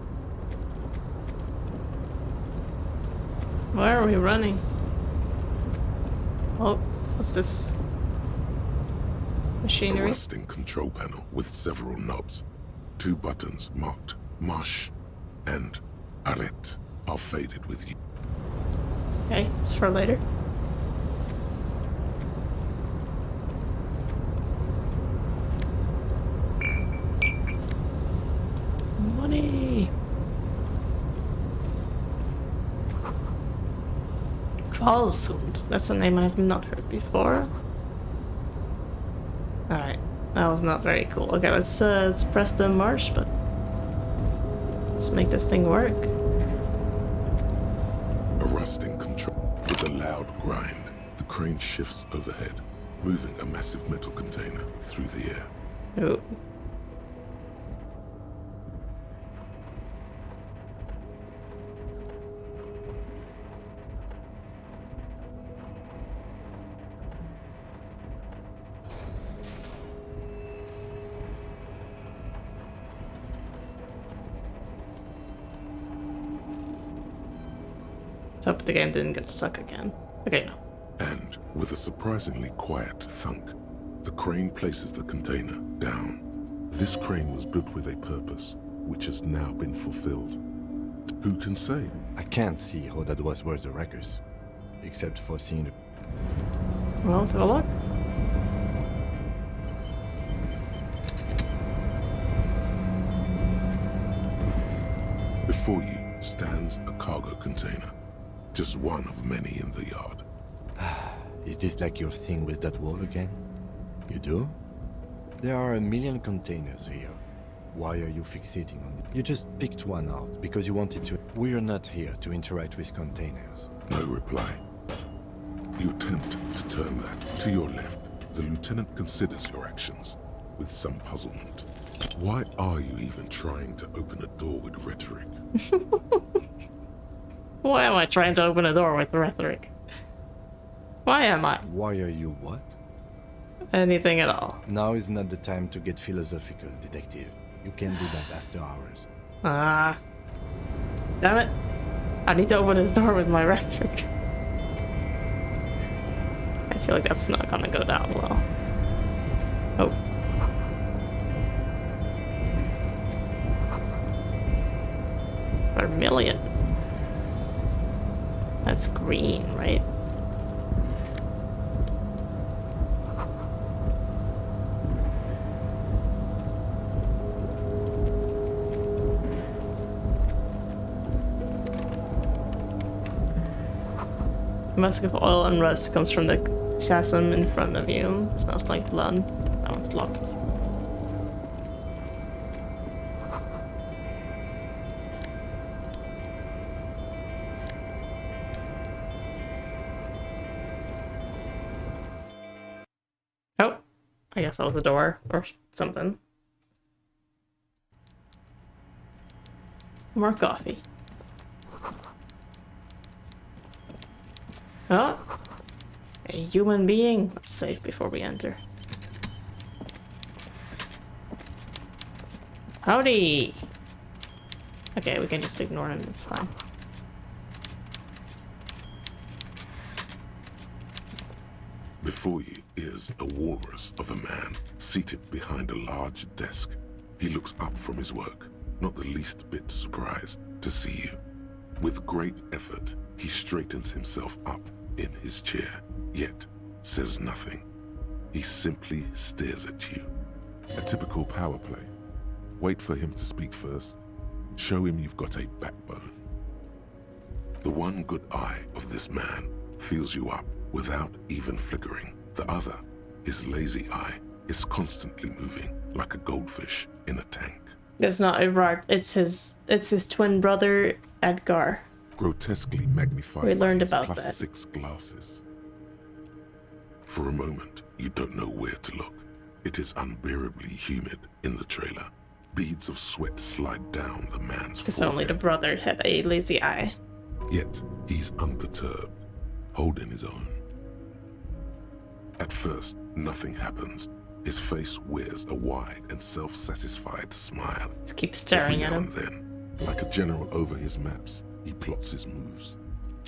Where are we running? Oh, what's this? A Machinery? rusting control panel with several knobs. 2 buttons marked Marche and Arrête are faded with you. Okay, it's for later. Money! Kvalsund. That's a name I've not heard before. Alright, that was not very cool. Okay, let's press the march button. Let's make this thing work. A rusting control with a loud grind. The crane shifts overhead, moving a massive metal container through the air. Ooh. Let's hope the game didn't get stuck again. Okay, no. And with a surprisingly quiet thunk, the crane places the container down. This crane was built with a purpose, which has now been fulfilled. Who can say? I can't see how that was worth the wreckers, except for seeing the... Well, let's have a look. Before you stands a cargo container, just one of many in the yard. Is this like your thing with that wall again? You do? There are a million containers here. Why are you fixating on it? You just picked one out because you wanted to. We're not here to interact with containers. No reply. You attempt to turn that. To your left, the lieutenant considers your actions with some puzzlement. Why are you even trying to open a door with rhetoric? Why am I trying to open a door with rhetoric? Why am I? Why are you what? Anything at all. Now is not the time to get philosophical, detective. You can do that after hours. Ah. Damn it. I need to open this door with my rhetoric. I feel like that's not gonna go down well. Oh. Vermilion. That's green, right? The musk of oil and rust comes from the chasm in front of you. It smells like blood. That one's locked. Oh, I guess that was a door or something. More coffee. Oh, a human being. Let's save before we enter. Howdy! Okay, we can just ignore him, it's fine. Before you is a walrus of a man seated behind a large desk. He looks up from his work, not the least bit surprised to see you. With great effort, he straightens himself up in his chair, yet says nothing. He simply stares at you. A typical power play. Wait for him to speak first. Show him you've got a backbone. The one good eye of this man fills you up without even flickering. The other, his lazy eye, is constantly moving like a goldfish in a tank. It's not Everard, it's his twin brother, Edgar. Grotesquely magnified. We learned by about his that. +6 glasses. For a moment, you don't know where to look. It is unbearably humid in the trailer. Beads of sweat slide down the man's Because forehead. only the brother had a lazy eye. Yet, he's unperturbed, holding his own. At first, nothing happens. His face wears a wide and self-satisfied smile. Just keep staring at him. Every now and then, like a general over his maps, he plots his moves.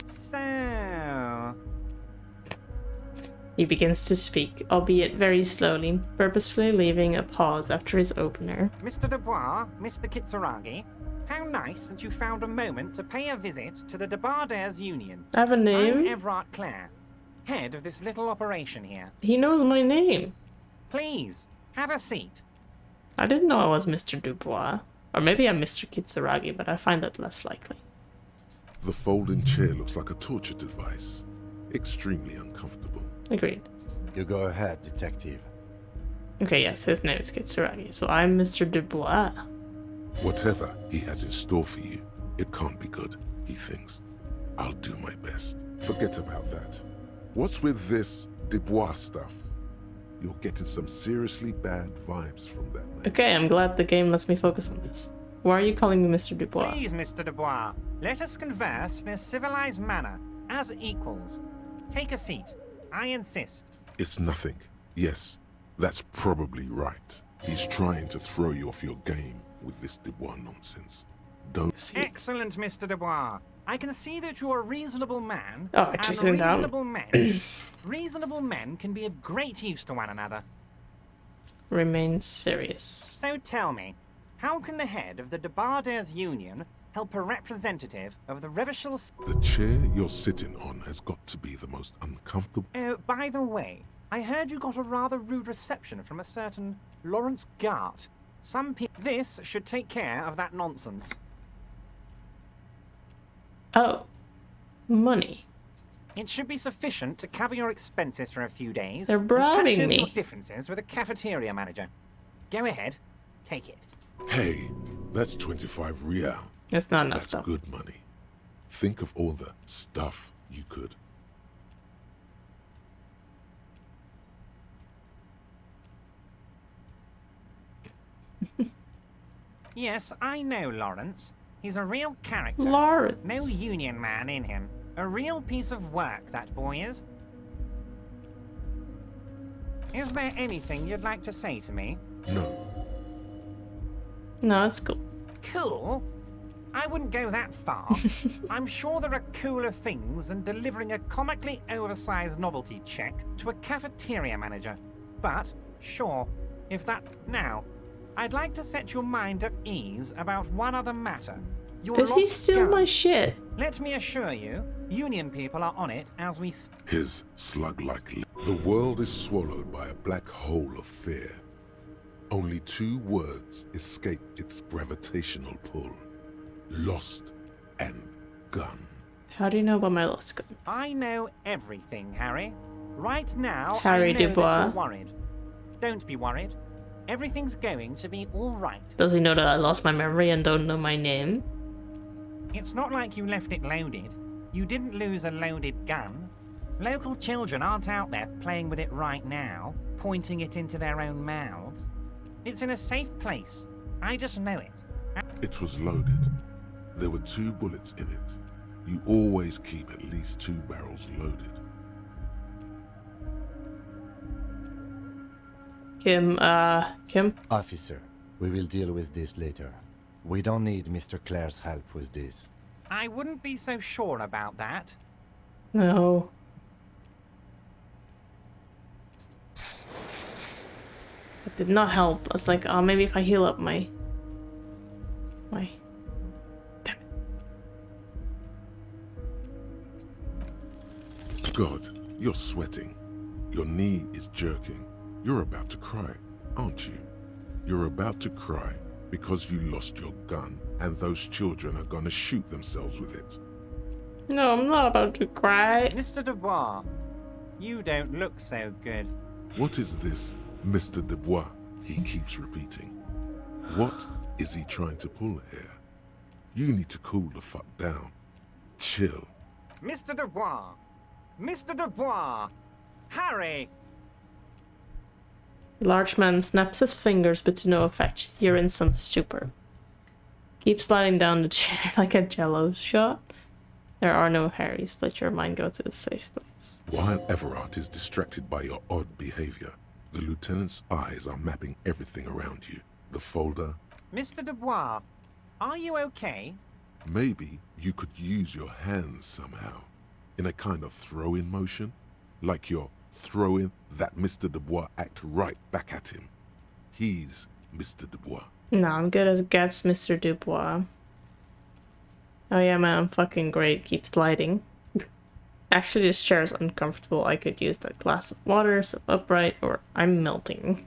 So... He begins to speak, albeit very slowly, purposefully leaving a pause after his opener. Mr. Dubois, Mr. Kitsuragi, how nice that you found a moment to pay a visit to the Debardairs Union. I have a name. I'm Everard Clare, head of this little operation here. He knows my name. Please, have a seat. I didn't know I was Mr. Dubois. Or maybe I'm Mr. Kitsuragi, but I find that less likely. The folding chair looks like a torture device. Extremely uncomfortable. Agreed. You go ahead, detective. Okay, yes, his name is Kitsuragi, so I'm Mr. Dubois. Whatever he has in store for you, it can't be good, he thinks. I'll do my best. Forget about that. What's with this Dubois stuff? You're getting some seriously bad vibes from that man. Okay, I'm glad the game lets me focus on this. Why are you calling me Mr. Dubois? Please, Mr. Dubois, let us converse in a civilized manner, as equals. Take a seat. I insist. It's nothing. Yes, that's probably right. He's trying to throw you off your game with this Dubois nonsense. Don't... Excellent, Mr. Dubois. I can see that you're a reasonable man. Oh, and chasing down. Reasonable men can be of great use to one another. Remain serious. So tell me, how can the head of the Debarders Union help a representative of the Revachol... The chair you're sitting on has got to be the most uncomfortable... Oh, by the way, I heard you got a rather rude reception from a certain Lawrence Gart. This should take care of that nonsense. Oh. Money. It should be sufficient to cover your expenses for a few days. They're bribing and patch over your me. differences with a cafeteria manager. Go ahead, take it. Hey, that's 25 real. That's not enough That's stuff. good money. Think of all the stuff you could. Yes, I know Lawrence. He's a real character. Lawrence. No union man in him. A real piece of work, that boy is. Is there anything you'd like to say to me? No. No, it's cool. Cool? I wouldn't go that far. I'm sure there are cooler things than delivering a comically oversized novelty check to a cafeteria manager. But, sure, if that... Now, I'd like to set your mind at ease about one other matter. Your Did he lost steal gun. my shit? Let me assure you, Union people are on it as we... His slug-like lip. The world is swallowed by a black hole of fear. Only 2 words escape its gravitational pull. Lost and gun. How do you know about my lost gun? I know everything, Harry. Right now, Harry I know Dubois. that you're worried. Don't be worried. Everything's going to be all right. Does he know that I lost my memory and don't know my name? It's not like you left it loaded. You didn't lose a loaded gun. Local children aren't out there playing with it right now, pointing it into their own mouths. It's in a safe place. I just know it. It was loaded. There were 2 bullets in it. You always keep at least 2 barrels loaded. Kim? Officer, we will deal with this later. We don't need Mr. Clare's help with this. I wouldn't be so sure about that. No. That did not help. I was like, oh, maybe if I heal up my... God, you're sweating. Your knee is jerking. You're about to cry, aren't you? You're about to cry because you lost your gun and those children are gonna shoot themselves with it. No, I'm not about to cry. Mr. Dubois, you don't look so good. What is this, Mr. Dubois? He keeps repeating. What is he trying to pull here? You need to cool the fuck down. Chill. Mr. Dubois! Mr. Dubois! Harry! The large man snaps his fingers, but to no effect. You're in some stupor. Keep sliding down the chair like a jello shot. There are no Harrys. Let your mind go to the safe place. While Everard is distracted by your odd behavior, the lieutenant's eyes are mapping everything around you. The folder. Mr. Dubois, are you okay? Maybe you could use your hands somehow. In a kind of throw-in motion. Like you're throwing that Mr. Dubois act right back at him. He's Mr. Dubois. No, I'm good as gets, Mr. Dubois. Oh yeah, man, I'm fucking great. Keep sliding. Actually, this chair is uncomfortable. I could use that glass of water, sit upright, or I'm melting.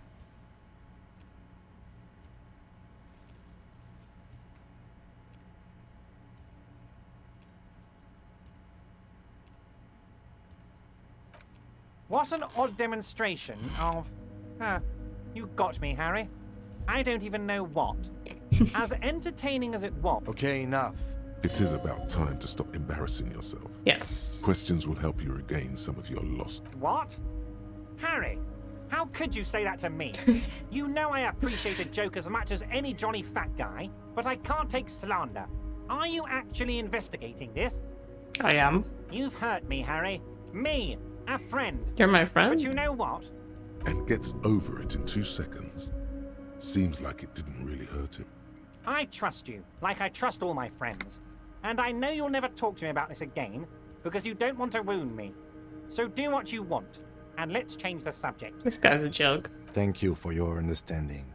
What an odd demonstration of... you got me, Harry. I don't even know what. As entertaining as it was... Okay, enough. It is about time to stop embarrassing yourself. Yes. Questions will help you regain some of your lost... What? Harry, how could you say that to me? You know I appreciate a joke as much as any jolly fat guy, but I can't take slander. Are you actually investigating this? I am. You've hurt me, Harry. Me, a friend. You're my friend? But you know what? And gets over it in 2 seconds. Seems like it didn't really hurt him. I trust you, like I trust all my friends. And I know you'll never talk to me about this again, because you don't want to wound me. So do what you want, and let's change the subject. This guy's a joke. Thank you for your understanding.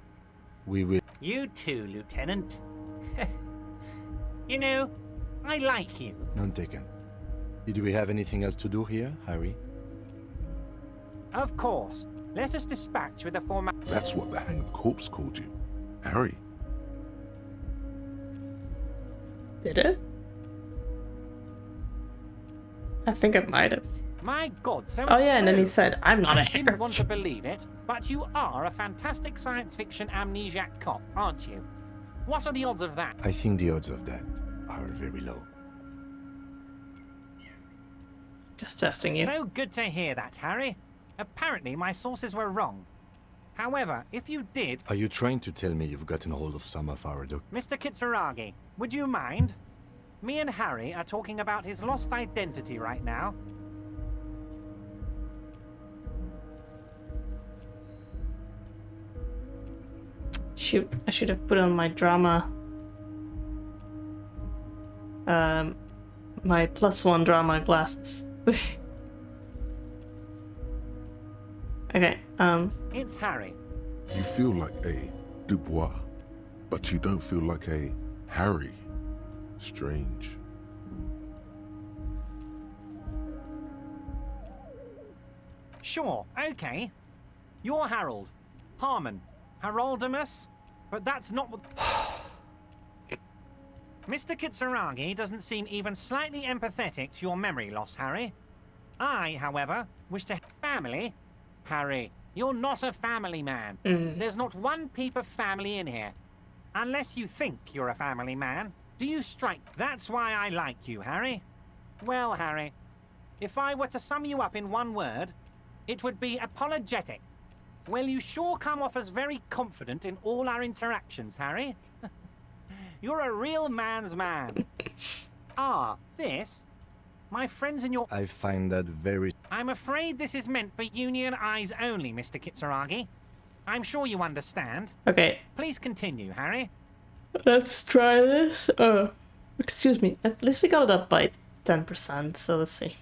We will... You too, Lieutenant. You know, I like you. None taken. Did we have anything else to do here, Harry? Of course. Let us dispatch with the format. That's what the hanged corpse called you. Harry. Did it? I think it might have. My God, so Oh it's yeah, and then he true. said, I'm not I a didn't want to believe it, but you are a fantastic science fiction amnesiac cop, aren't you? What are the odds of that? I think the odds of that are very low. Just testing you. So good to hear that, Harry. Apparently my sources were wrong. However, if you did... Are you trying to tell me you've gotten hold of some of our Mr. Kitsuragi, would you mind? Me and Harry are talking about his lost identity right now. Shoot, I should have put on my drama. My +1 drama glasses. Okay, It's Harry. You feel like a Dubois, but you don't feel like a Harry. Strange. Sure, okay. You're Harold. Harmon. Haroldamus? But that's not what... Mr. Kitsuragi doesn't seem even slightly empathetic to your memory loss, Harry. I, however, wish to... Family? Harry, you're not a family man. There's not one peep of family in here. Unless you think you're a family man. Do you strike? That's why I like you, Harry. Well, Harry, if I were to sum you up in one word, it would be apologetic. Well, you sure come off as very confident in all our interactions, Harry. You're a real man's man. This? My friends in your... I find that very... I'm afraid this is meant for union eyes only, Mr. Kitsuragi. I'm sure you understand. okay, Please continue, Harry. let's try this. Excuse me. At least we got it up by 10%, so let's see.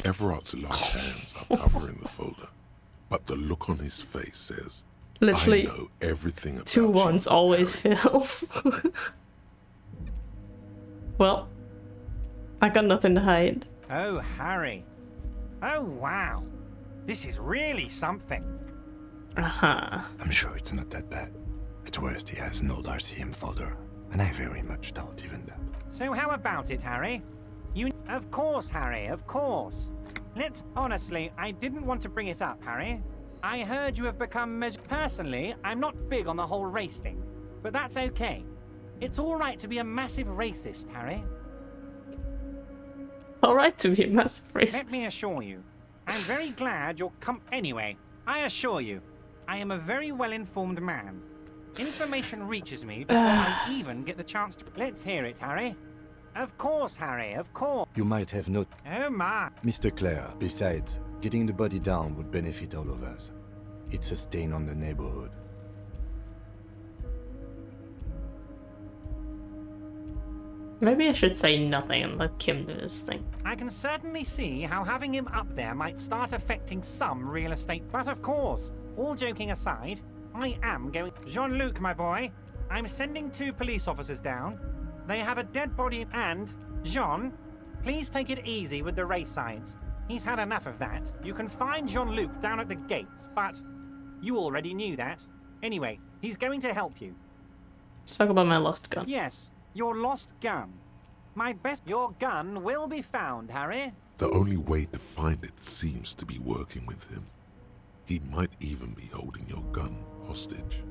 Everard's large hands are covering the folder, but the look on his face says, Literally, I know everything about 2 you, ones always fails. Well, I got nothing to hide. Oh, Harry. Oh, wow. This is really something. Uh-huh. I'm sure it's not that bad. At worst, he has an old RCM folder, and I very much doubt even that. So how about it, Harry? You... Of course, Harry, of course. Honestly, I didn't want to bring it up, Harry. I heard you have become Personally, I'm not big on the whole race thing, but that's okay. It's all right to be a massive racist, Harry. It's alright to be a massive racist. Let me assure you, I'm very glad you're Anyway, I assure you, I am a very well-informed man. Information reaches me before I even get the chance to... Let's hear it, Harry. Of course, Harry, of course. You might have not... Oh, my. Mr. Clare, besides, getting the body down would benefit all of us. It's a stain on the neighborhood. Maybe I should say nothing and let Kim do his thing. I can certainly see how having him up there might start affecting some real estate. But of course, all joking aside, I am going... Jean-Luc, my boy, I'm sending 2 police officers down. They have a dead body and... Jean, please take it easy with the race science. He's had enough of that. You can find Jean-Luc down at the gates, but... You already knew that. Anyway, he's going to help you. Let's talk about my lost gun. Yes, your lost gun. Your gun will be found, Harry. The only way to find it seems to be working with him. He might even be holding your gun hostage.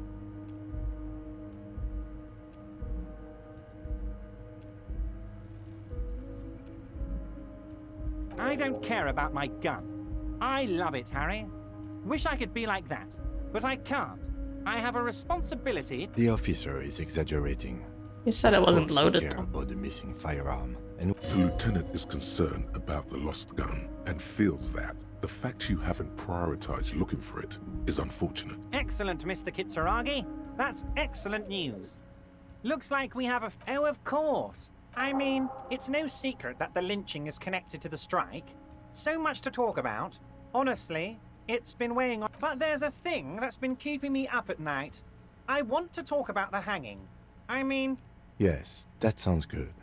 I don't care about my gun. I love it, Harry. Wish I could be like that, but I can't. I have a responsibility. The officer is exaggerating. You said it wasn't loaded. Care about the missing firearm, and the lieutenant is concerned about the lost gun and feels that the fact you haven't prioritized looking for it is unfortunate. Excellent, Mr. Kitsuragi. That's excellent news. Looks like we have a... Oh, of course. I mean, it's no secret that the lynching is connected to the strike. So much to talk about. Honestly, it's been weighing on. But there's a thing that's been keeping me up at night. I want to talk about the hanging. I mean... Yes, that sounds good.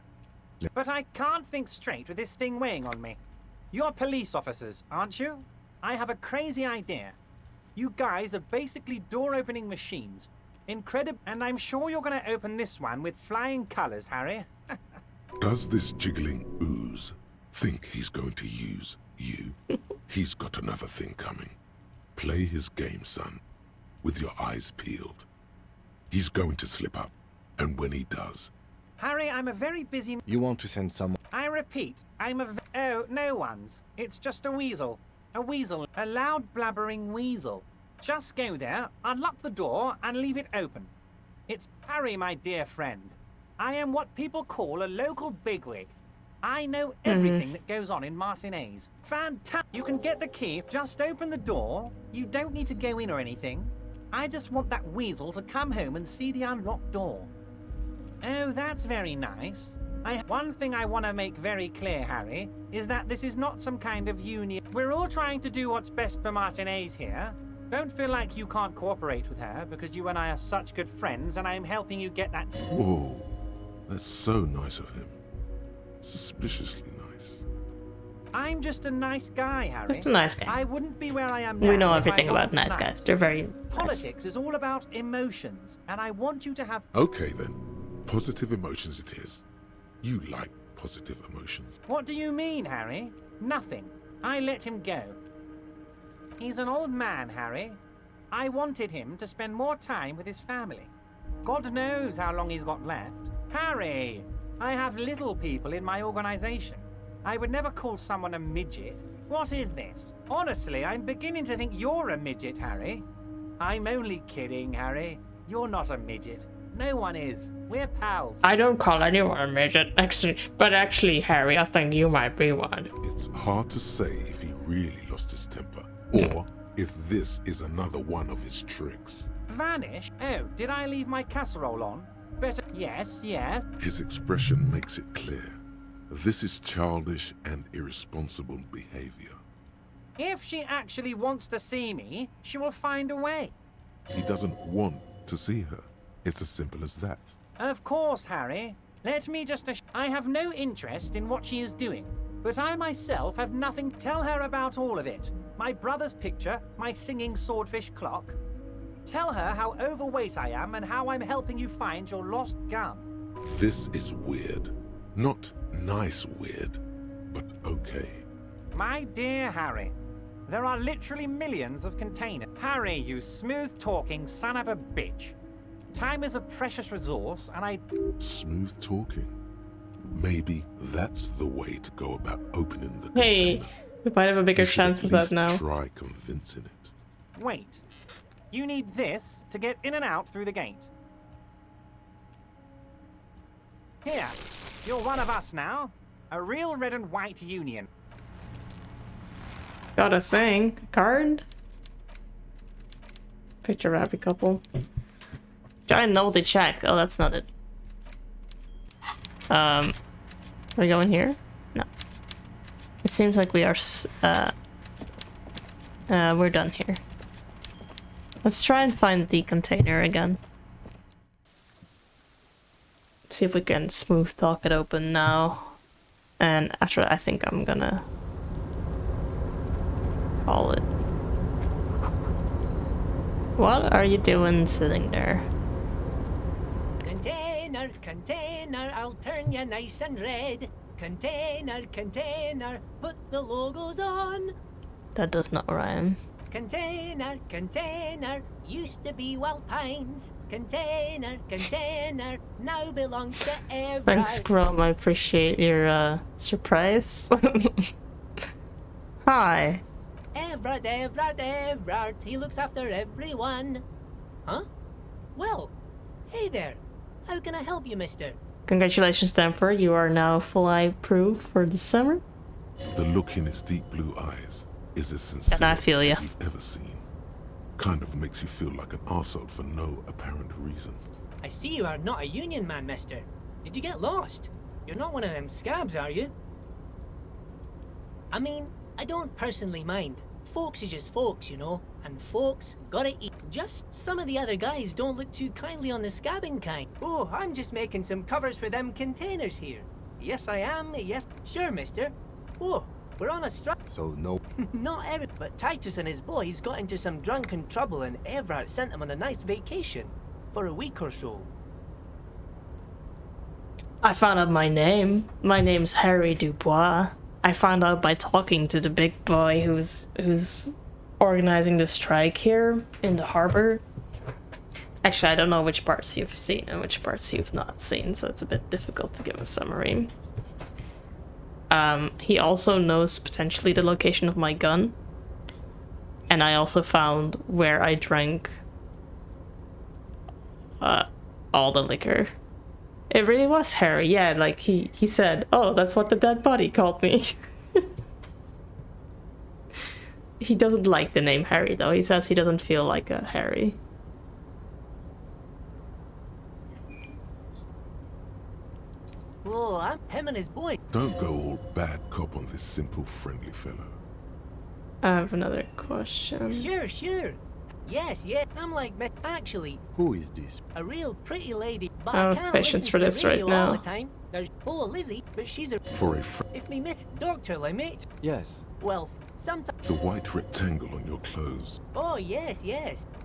But I can't think straight with this thing weighing on me. You're police officers, aren't you? I have a crazy idea. You guys are basically door-opening machines. Incredible. And I'm sure you're going to open this one with flying colors, Harry. Does this jiggling ooze think he's going to use you? He's got another thing coming. Play his game, son, with your eyes peeled. He's going to slip up, and when he does... Harry, I'm a very busy... You want to send someone... I repeat, Oh, no one's. It's just a weasel. A weasel. A loud blabbering weasel. Just go there, unlock the door, and leave it open. It's Harry, my dear friend. I am what people call a local bigwig. I know everything that goes on in Martinez. Fantastic. You can get the key, just open the door. You don't need to go in or anything. I just want that weasel to come home and see the unlocked door. Oh, that's very nice. One thing I want to make very clear, Harry, is that this is not some kind of union. We're all trying to do what's best for Martinez here. Don't feel like you can't cooperate with her, because you and I are such good friends, and I'm helping you get that... Whoa, that's so nice of him. Suspiciously nice. I'm just a nice guy, Harry. Just a nice guy. I wouldn't be where I am now. We know if everything I about wasn't nice guys. They're very Politics is all about emotions, and I want you to have... Okay then, positive emotions it is. You like positive emotions. What do you mean, Harry? Nothing. I let him go. He's an old man, Harry. I wanted him to spend more time with his family. God knows how long he's got left. Harry, I have little people in my organization. I would never call someone a midget. What is this? Honestly, I'm beginning to think you're a midget, Harry. I'm only kidding, Harry. You're not a midget. No one is. We're pals. I don't call anyone a midget, but actually, Harry, I think you might be one. It's hard to say if he really lost his temper, or if this is another one of his tricks. Vanish? Oh, did I leave my casserole on? Better. Yes, yes. His expression makes it clear. This is childish and irresponsible behavior. If she actually wants to see me, she will find a way. He doesn't want to see her. It's as simple as that. Of course, Harry. Let me just... I have no interest in what she is doing, but I myself have nothing to tell her about all of it. My brother's picture, my singing swordfish clock. Tell her how overweight I am and how I'm helping you find your lost gum. This is weird. Not nice weird, but okay. My dear Harry, there are literally millions of containers. Harry, you smooth-talking son of a bitch. Time is a precious resource, and I... Smooth talking. Maybe that's the way to go about opening the Hey, container. we might have a bigger chance of that now. Try convincing it. Wait. You need this to get in and out through the gate. Here, you're one of us now. A real red and white union. Got a thing. A card? Picture happy couple. Giant novelty check. Oh, that's not it. Are we going here? No. It seems like we are, we're done here. Let's try and find the container again. See if we can smooth talk it open now. And after that, I think I'm gonna call it. What are you doing sitting there? Container, container, I'll turn you nice and red. Container, container, put the logos on. That does not rhyme. Container, container, used to be Wild Pines. Container, container, now belongs to Everard. Thanks, Grom. I appreciate your surprise. Hi. Everard, Everard, Everard, he looks after everyone. Huh? Well, hey there. How can I help you, mister? Congratulations, Temper. You are now full-eye proof for the summer. The look in his deep blue eyes is as sincere And I feel ya. as you've ever seen. Kind of makes you feel like an arsehole for no apparent reason. I see you are not a union man, mister. Did you get lost? You're not one of them scabs, are you? I mean, I don't personally mind. Folks is just folks, you know, and folks gotta eat. Just some of the other guys don't look too kindly on the scabbing kind. Oh, I'm just making some covers for them containers here. Yes, I am, yes. Sure, mister. Oh, we're on a strike. So no. Not every, but Titus and his boys got into some drunken trouble and Everard sent them on a nice vacation for a week or so. I found out my name. My name's Harry Dubois. I found out by talking to the big boy who's organizing the strike here in the harbor. Actually, I don't know which parts you've seen and which parts you've not seen, so it's a bit difficult to give a summary. He also knows potentially the location of my gun. And I also found where I drank all the liquor. It really was Harry, yeah, like he said, oh, that's what the dead body called me. He doesn't like the name Harry, though. He says he doesn't feel like a Harry. Oh, I'm him and his boy. Don't go all bad cop on this simple, friendly fellow. I have another question. Sure. Yes, I'm like, actually, Who is this? a real pretty lady. But I don't I have can't patience listen for to the this right radio all now. the time. There's poor Lizzie, but she's a... For a If me miss Dr. Lemate, Yes. well, sometimes... The white rectangle on your clothes. Oh, yes.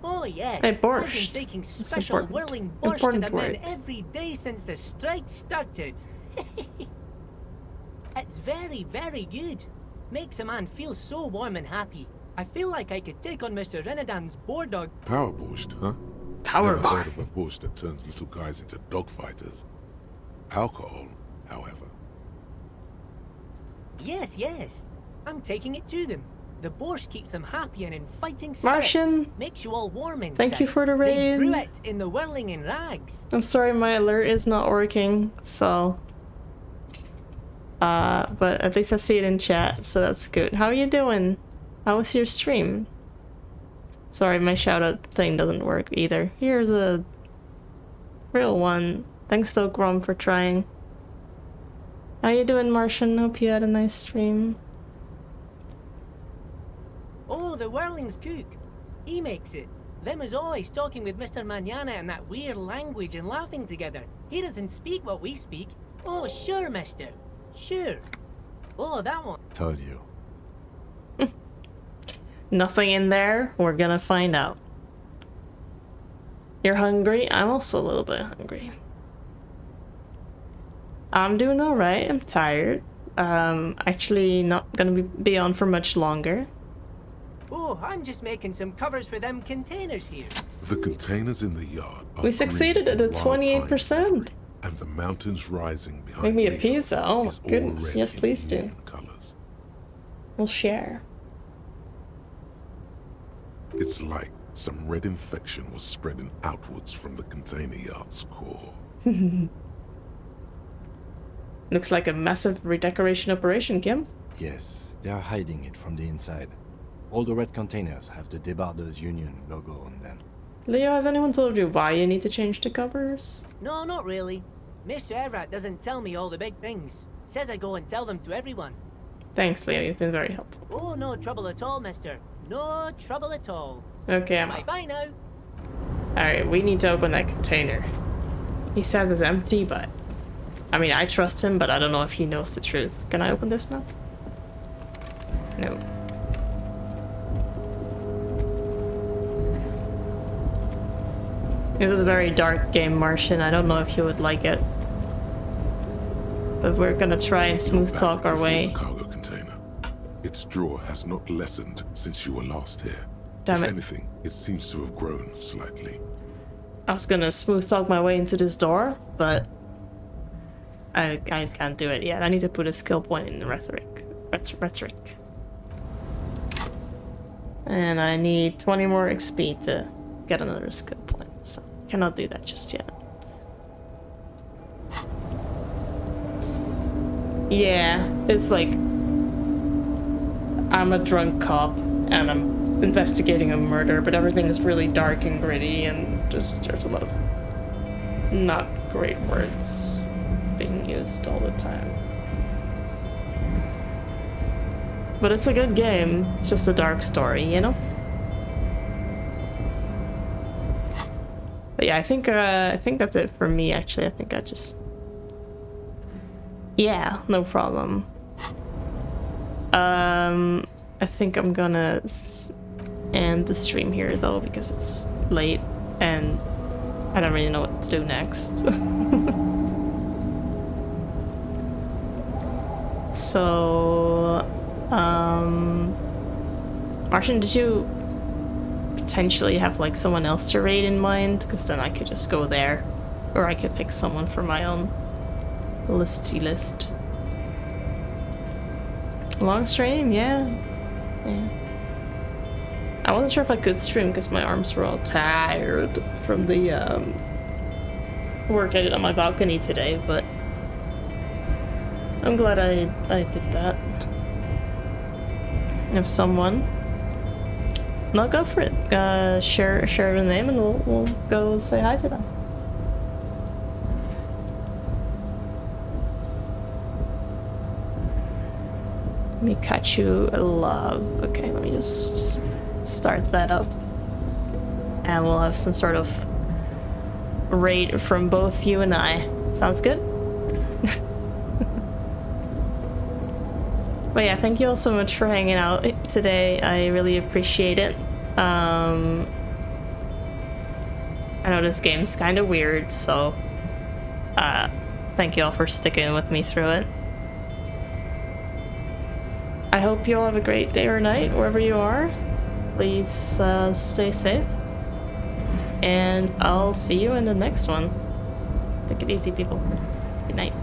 Oh, yes. Hey, I've been borscht. taking That's special important. whirling borscht to Important the men word. every day since the strike started. It's very, very good. Makes a man feel so warm and happy. I feel like I could take on Mr. Renadan's boar dog. Power borscht, huh? Power Never bar. heard of a borscht that turns little guys into dogfighters. Alcohol, however. Yes. I'm taking it to them. The borscht keeps them happy and in fighting spirits. Martian, Makes you all warm inside. thank you for the They brew raid. it in the whirling in rags. I'm sorry my alert is not working, so... but at least I see it in chat, so that's good. How are you doing? How was your stream? Sorry, my shoutout thing doesn't work either. Here's a real one. Thanks to Grom for trying. How you doing, Martian? Hope you had a nice stream. Oh, the whirling's cook. He makes it. Them is always talking with Mr. Manana in that weird language and laughing together. He doesn't speak what we speak. Oh, sure, mister. Sure. Oh, that one. Told you. Nothing in there? We're gonna find out. You're hungry? I'm also a little bit hungry. I'm doing alright. I'm tired. Actually not gonna be on for much longer. Oh, I'm just making some covers for them containers here. The containers in the yard are We succeeded green at a with wild pine 28%. and the mountains rising behind Make me a Leo pizza. Oh is goodness. already Yes, in please do. neon colours. We'll share. It's like some red infection was spreading outwards from the container yard's core. Looks like a massive redecoration operation, Kim. Yes, they are hiding it from the inside. All the red containers have the Debarders Union logo on them. Leo, has anyone told you why you need to change the covers? No, not really. Mr. Everett doesn't tell me all the big things. Says I go and tell them to everyone. Thanks, Leo. You've been very helpful. Oh, no trouble at all, mister. No trouble at all. Okay, I'm out. Bye now. Alright, we need to open that container. He says it's empty, but... I mean, I trust him, but I don't know if he knows the truth. Can I open this now? No. This is a very dark game, Martian. I don't know if you would like it. But we're gonna try and smooth talk our way. Cargo container. Its drawer has not lessened since you were last here. Damn if it. anything, it seems to have grown slightly. I was gonna smooth talk my way into this door, but I can't do it yet. I need to put a skill point in rhetoric. And I need 20 more XP to get another skill point, so cannot do that just yet. Yeah, it's like I'm a drunk cop and I'm investigating a murder, but everything is really dark and gritty and just there's a lot of not great words. being used all the time. But it's a good game. It's just a dark story, you know? But yeah, I think that's it for me, actually. I think I just... Yeah, no problem. I think I'm gonna end the stream here, though, because it's late, and I don't really know what to do next. So... Martian, did you potentially have like someone else to raid in mind? Because then I could just go there, or I could pick someone for my own listy list. Long stream, yeah. I wasn't sure if I could stream because my arms were all tired from the work I did on my balcony today, but I'm glad I did that. If someone, I'll go for it. Share the name, and we'll go say hi to them. Mikachu love. Okay, let me just start that up, and we'll have some sort of raid from both you and I. Sounds good? But yeah, thank you all so much for hanging out today. I really appreciate it. I know this game's kind of weird, so thank you all for sticking with me through it. I hope you all have a great day or night, wherever you are. Please stay safe. And I'll see you in the next one. Take it easy, people. Good night.